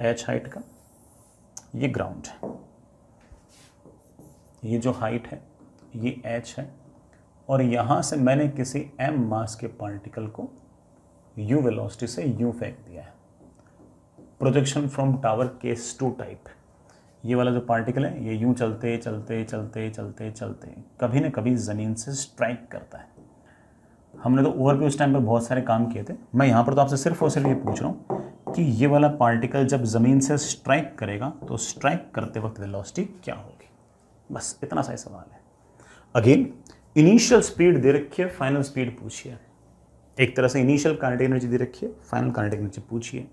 Speaker 1: h हाइट का, ये ग्राउंड है, ये जो हाइट है ये h है और यहां से मैंने किसी m मास के पार्टिकल को u वेलोसिटी से u फेंक दिया है। Projection from tower case 2 type. ये वाला जो पार्टिकल है ये यूं चलते चलते चलते चलते चलते कभी ना कभी ज़मीन से स्ट्राइक करता है। हमने तो ओवरव्यू उस टाइम पर बहुत सारे काम किए थे। मैं यहाँ पर तो आपसे सिर्फ और सिर्फ ये पूछ रहा हूँ कि ये वाला पार्टिकल जब ज़मीन से स्ट्राइक करेगा तो स्ट्राइक करते वक्त वेलोसिटी क्या होगी, बस इतना सा ही सवाल है। अगेन इनिशियल स्पीड दे रखी है, फाइनल स्पीड पूछिए। एक तरह से इनिशियल काइनेटिक एनर्जी दे रखी है, फाइनल काइनेटिक एनर्जी पूछिए।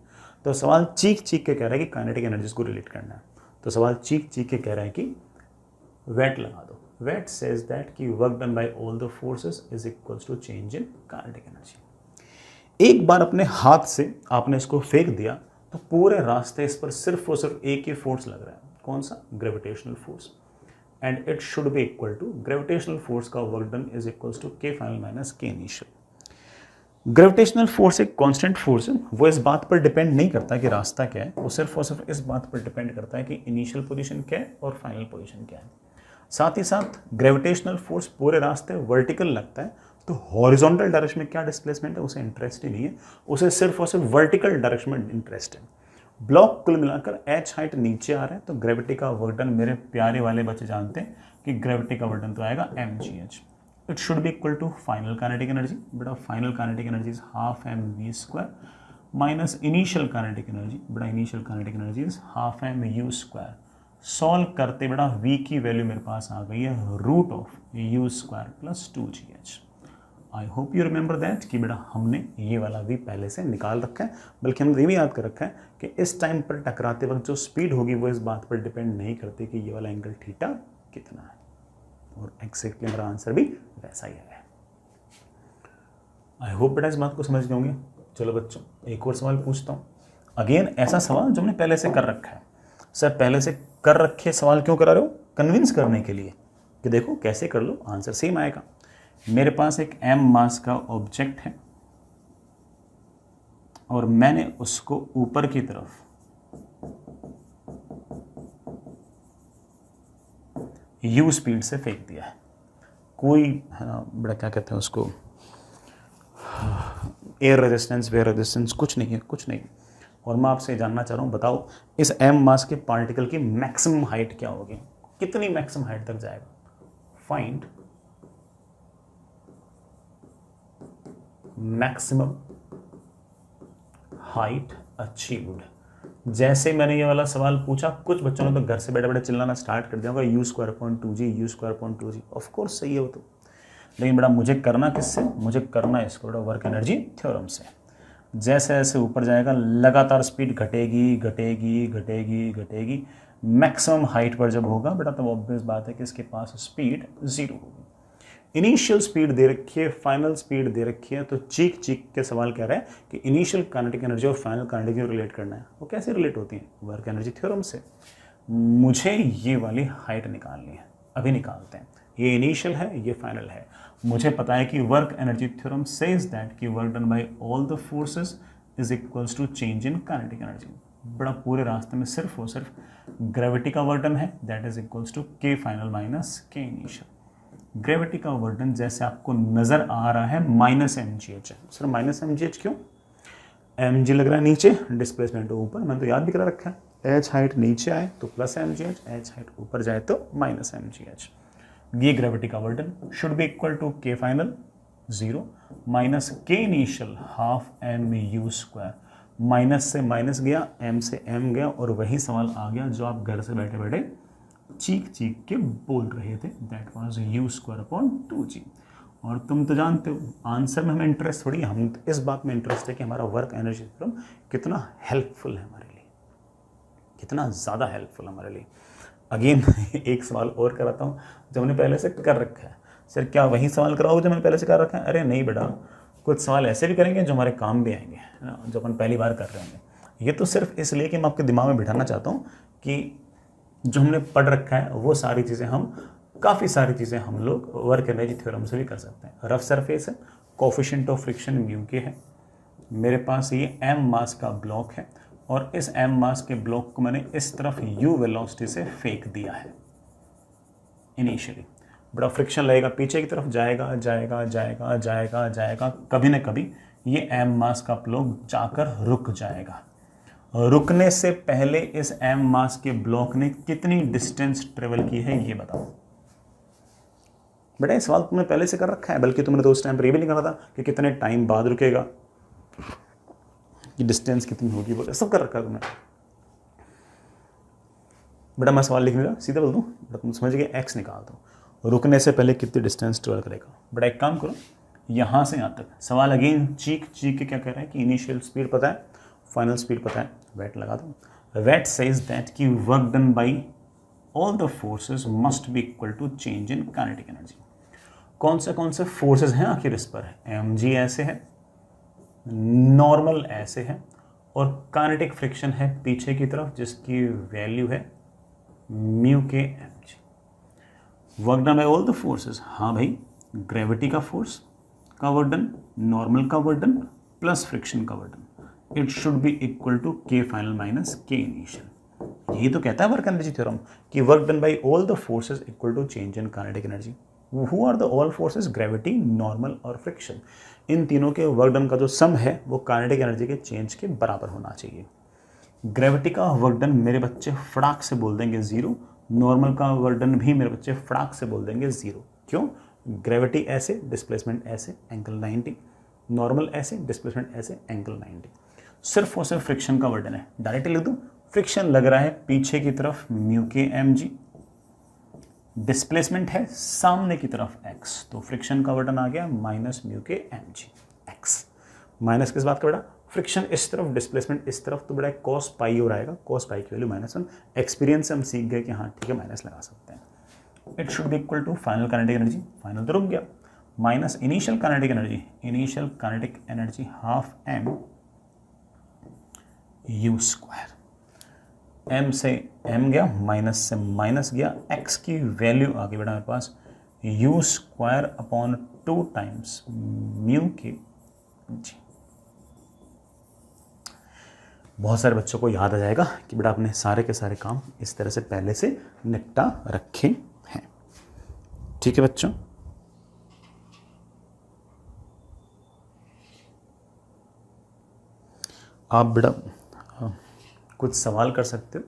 Speaker 1: तो सवाल चीख चीख के कह रहा है कि काइनेटिक एनर्जीज को रिलेट करना है। तो सवाल चीख चीख के कह रहा है कि वेट लगा दो। वेट सेज दैट कि work done by all the forces is equals to change in kinetic energy. एक बार अपने हाथ से आपने इसको फेंक दिया तो पूरे रास्ते इस पर सिर्फ और सिर्फ एक ही फोर्स लग रहा है। कौन सा? Gravitational force. And it should be equal to gravitational force का work done is equals to के फाइनल माइनस के इनिशियल। ग्रेविटेशनल फोर्स एक कांस्टेंट फोर्स है, वो इस बात पर डिपेंड नहीं करता कि रास्ता क्या है, वो सिर्फ और सिर्फ इस बात पर डिपेंड करता है कि इनिशियल पोजीशन क्या है और फाइनल पोजीशन क्या है। साथ ही साथ ग्रेविटेशनल फोर्स पूरे रास्ते वर्टिकल लगता है, तो हॉरिजॉन्टल डायरेक्शन में क्या डिस्प्लेसमेंट है उसे इंटरेस्ट ही नहीं है, उसे सिर्फ और सिर्फ वर्टिकल डायरेक्शन में इंटरेस्ट है। ब्लॉक कुल मिलाकर h हाइट नीचे आ रहा है तो ग्रेविटी का वर्क डन मेरे प्यारे वाले बच्चे जानते हैं कि ग्रेविटी का वर्क डन तो आएगा mgh। It should be equal to final kinetic energy. बेटा final kinetic energy is half mv² minus initial kinetic energy. बेटा initial kinetic energy is half mu²। Solve करते बेटा v की वैल्यू मेरे पास आ गई है √u² plus 2gh। I hope you remember that कि बेटा हमने ये वाला v पहले से निकाल रखा है, बल्कि हमने ये भी याद कर रखा है कि इस टाइम पर टकराते वक्त जो स्पीड होगी वो इस बात पर डिपेंड नहीं करती कि ये वाला एंगल थीटा कितना है। और एक्जैक्टली मेरा आंसर भी वैसा ही है। आई होप बेटा इस बात को समझ गए होंगे। चलो बच्चों एक और सवाल पूछता हूँ। अगेन ऐसा सवाल जो हमने पहले से कर रखा है। सर पहले से कर रखे सवाल क्यों करा रहे हो? कन्विंस करने के लिए कि देखो कैसे कर लो आंसर सेम आएगा। मेरे पास एक m मास का ऑब्जेक्ट है और मैंने उसको ऊपर की तरफ u स्पीड से फेंक दिया है। कोई बड़ा क्या कहते हैं उसको, एयर रेजिस्टेंस वेयर रेजिस्टेंस कुछ नहीं है, कुछ नहीं। और मैं आपसे जानना चाह रहा हूँ, बताओ इस m मास के पार्टिकल की मैक्सिमम हाइट क्या होगी, कितनी मैक्सिमम हाइट तक जाएगा? Find maximum height achieved. जैसे मैंने ये वाला सवाल पूछा कुछ बच्चों ने तो घर से बैठे बैठे चिल्लाना स्टार्ट कर दिया होगा u²/2g u²/2g। ऑफ कोर्स सही है वो तो, लेकिन बेटा मुझे करना किससे? मुझे करना इसको बेटा वर्क एनर्जी थ्योरम से। जैसे जैसे ऊपर जाएगा लगातार स्पीड घटेगी घटेगी घटेगी घटेगी, मैक्सिमम हाइट पर जब होगा बेटा तब ऑब्वियस बात है कि इसके पास स्पीड 0 होगी। इनिशियल स्पीड दे रखी है, फाइनल स्पीड दे रखी है, तो चीख चीख के सवाल कह रहा है कि इनिशियल काइनेटिक एनर्जी और फाइनल काइनेटिक एनर्जी रिलेट करना है। वो कैसे रिलेट होती है? वर्क एनर्जी थ्योरम से। मुझे ये वाली हाइट निकालनी है, अभी निकालते हैं। ये इनिशियल है, ये फाइनल है। मुझे पता है कि work energy theorem says that कि work done by all the forces is equals to change in kinetic energy. बड़ा पूरे रास्ते में सिर्फ और सिर्फ ग्रेविटी का वर्डन है, दैट इज इक्वल्स टू के फाइनल माइनस के इनिशियल। ग्रेविटी का वर्डन जैसे आपको नजर आ रहा है माइनस एम जी एच है। Sir minus m g h क्यों? एम जी लग रहा है नीचे, डिस्प्लेसमेंट ऊपर, मैंने तो याद भी करा रखा है। एच हाइट नीचे आए तो plus m g h, h height ऊपर जाए तो माइनस एम जी एच। ये ग्रेविटी का work done should be equal to के फाइनल 0 माइनस के initial half m u square. Minus से माइनस गया, एम से एम गया, और वही सवाल आ गया जो आप घर से बैठे बैठे चीख चीख के बोल रहे थे, that was you square upon 2g। और तुम तो जानते हो आंसर में हमें इंटरेस्ट थोड़ी, हम इस बात में इंटरेस्ट है कि हमारा वर्क एनर्जी थ्योरम कितना हेल्पफुल है हमारे लिए, कितना ज़्यादा हेल्पफुल है हमारे लिए। अगेन एक सवाल और कराता हूँ जो हमने पहले से कर रखा है। सर क्या वही सवाल कराओगे जो मैंने पहले से कर रखा है? अरे नहीं बेटा, कुछ सवाल ऐसे भी करेंगे जो हमारे काम भी आएंगे, है ना, जो अपन पहली बार कर रहे होंगे। ये तो सिर्फ इसलिए कि मैं आपके दिमाग में बिठाना चाहता हूँ कि जो हमने पढ़ रखा है वो सारी चीज़ें काफ़ी सारी चीज़ें हम लोग वर्क एनर्जी थ्योरम से भी कर सकते हैं। रफ सरफेस है, कोफिशिएंट ऑफ फ्रिक्शन म्यू के है, मेरे पास ये एम मास का ब्लॉक है, और इस एम मास के ब्लॉक को मैंने इस तरफ यू वेलोसिटी से फेंक दिया है इनिशियली। बड़ा फ्रिक्शन लगेगा, पीछे की तरफ जाएगा जाएगा जाएगा जाएगा जाएगा, कभी ना कभी ये एम मास का ब्लॉक जाकर रुक जाएगा। रुकने से पहले इस एम मास के ब्लॉक ने कितनी डिस्टेंस ट्रेवल की है ये बताओ। बेटा ये सवाल तुमने पहले से कर रखा है, बल्कि तुमने तो उस टाइम पर ये भी नहीं कहा था कि कितने टाइम बाद रुकेगा, कि डिस्टेंस कितनी होगी, वो सब कर रखा है तुमने। बेटा मैं सवाल लिख नहीं रहा, सीधा बोल दूँ, बेटा तुम समझ गए, एक्स निकाल दो, रुकने से पहले कितनी डिस्टेंस ट्रेवल करेगा। बेटा एक काम करो, यहाँ से यहाँ तक सवाल अगेन चीख चीख के क्या कह रहा है कि इनिशियल स्पीड पता है, फाइनल स्पीड पता है, वेट लगा दो। वेट सेज दैट कि work done by all the forces must be equal to change in kinetic energy. कौन से फोर्सेस हैं आखिर इस पर? एम जी ऐसे है, नॉर्मल ऐसे है, और काइनेटिक फ्रिक्शन है पीछे की तरफ जिसकी वैल्यू है म्यू के M g. Work done by all the forces, हाँ भाई, ग्रेविटी का फोर्स का वर्क डन, नॉर्मल का वर्क डन प्लस फ्रिक्शन का work done, it should be equal to के फाइनल माइनस के इनिशियल। यही तो कहता है वर्क एनर्जी थ्योरम कि work done by all the forces equal to change in kinetic energy. Who are the all forces? Gravity, normal और friction. इन तीनों के वर्क डन का जो सम है वो काइनेटिक एनर्जी के चेंज के बराबर होना चाहिए। ग्रेविटी का वर्क डन मेरे बच्चे फटाक से बोल देंगे 0, नॉर्मल का वर्क डन भी मेरे बच्चे फटाक से बोल देंगे 0। क्यों? ग्रेविटी ऐसे, डिस्प्लेसमेंट ऐसे, एंगल 90, नॉर्मल ऐसे, डिस्प्लेसमेंट ऐसे, एंगल 90। सिर्फ और सिर्फ फ्रिक्शन का वर्क डन है, डायरेक्टली लिख दूँ, फ्रिक्शन लग रहा है पीछे की तरफ म्यू के एम जी, डिस्प्लेसमेंट है सामने की तरफ x, तो फ्रिक्शन का वर्डन आ गया माइनस म्यू के एम जी एक्स। माइनस किस बात का बेटा? फ्रिक्शन इस तरफ, डिस्प्लेसमेंट इस तरफ, तो बेटा कॉस पाई हो आएगा, कॉस पाई की वैल्यू -1। एक्सपीरियंस से हम सीख गए कि हाँ ठीक है माइनस लगा सकते हैं। It should be equal to final kinetic energy, final तो रुक गया, minus initial kinetic energy, initial kinetic energy half m u square. m से m गया, माइनस से माइनस गया, x की वैल्यू आ गई बेटा मेरे पास u square upon 2 times mu k g. बहुत सारे बच्चों को याद आ जाएगा कि बेटा आपने सारे के सारे काम इस तरह से पहले से निपटा रखे हैं। ठीक है बच्चों, आप बेटा कुछ सवाल कर सकते हो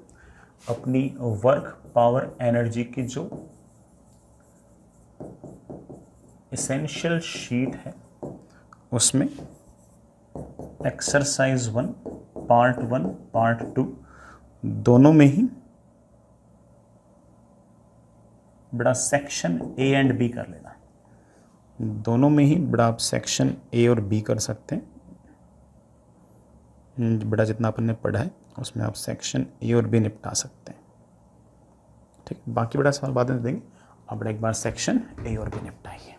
Speaker 1: अपनी वर्क पावर एनर्जी की जो एसेंशियल शीट है उसमें एक्सरसाइज 1 पार्ट 1 पार्ट 2 दोनों में ही बड़ा सेक्शन ए एंड बी कर लेना। दोनों में ही बड़ा आप सेक्शन ए और बी कर सकते हैं। बड़ा जितना अपन ने पढ़ा है उसमें आप सेक्शन ए और बी निपटा सकते हैं। ठीक, बाकी बड़ा सवाल बाद में देंगे, आप बड़ा एक बार सेक्शन ए और बी निपटाइए।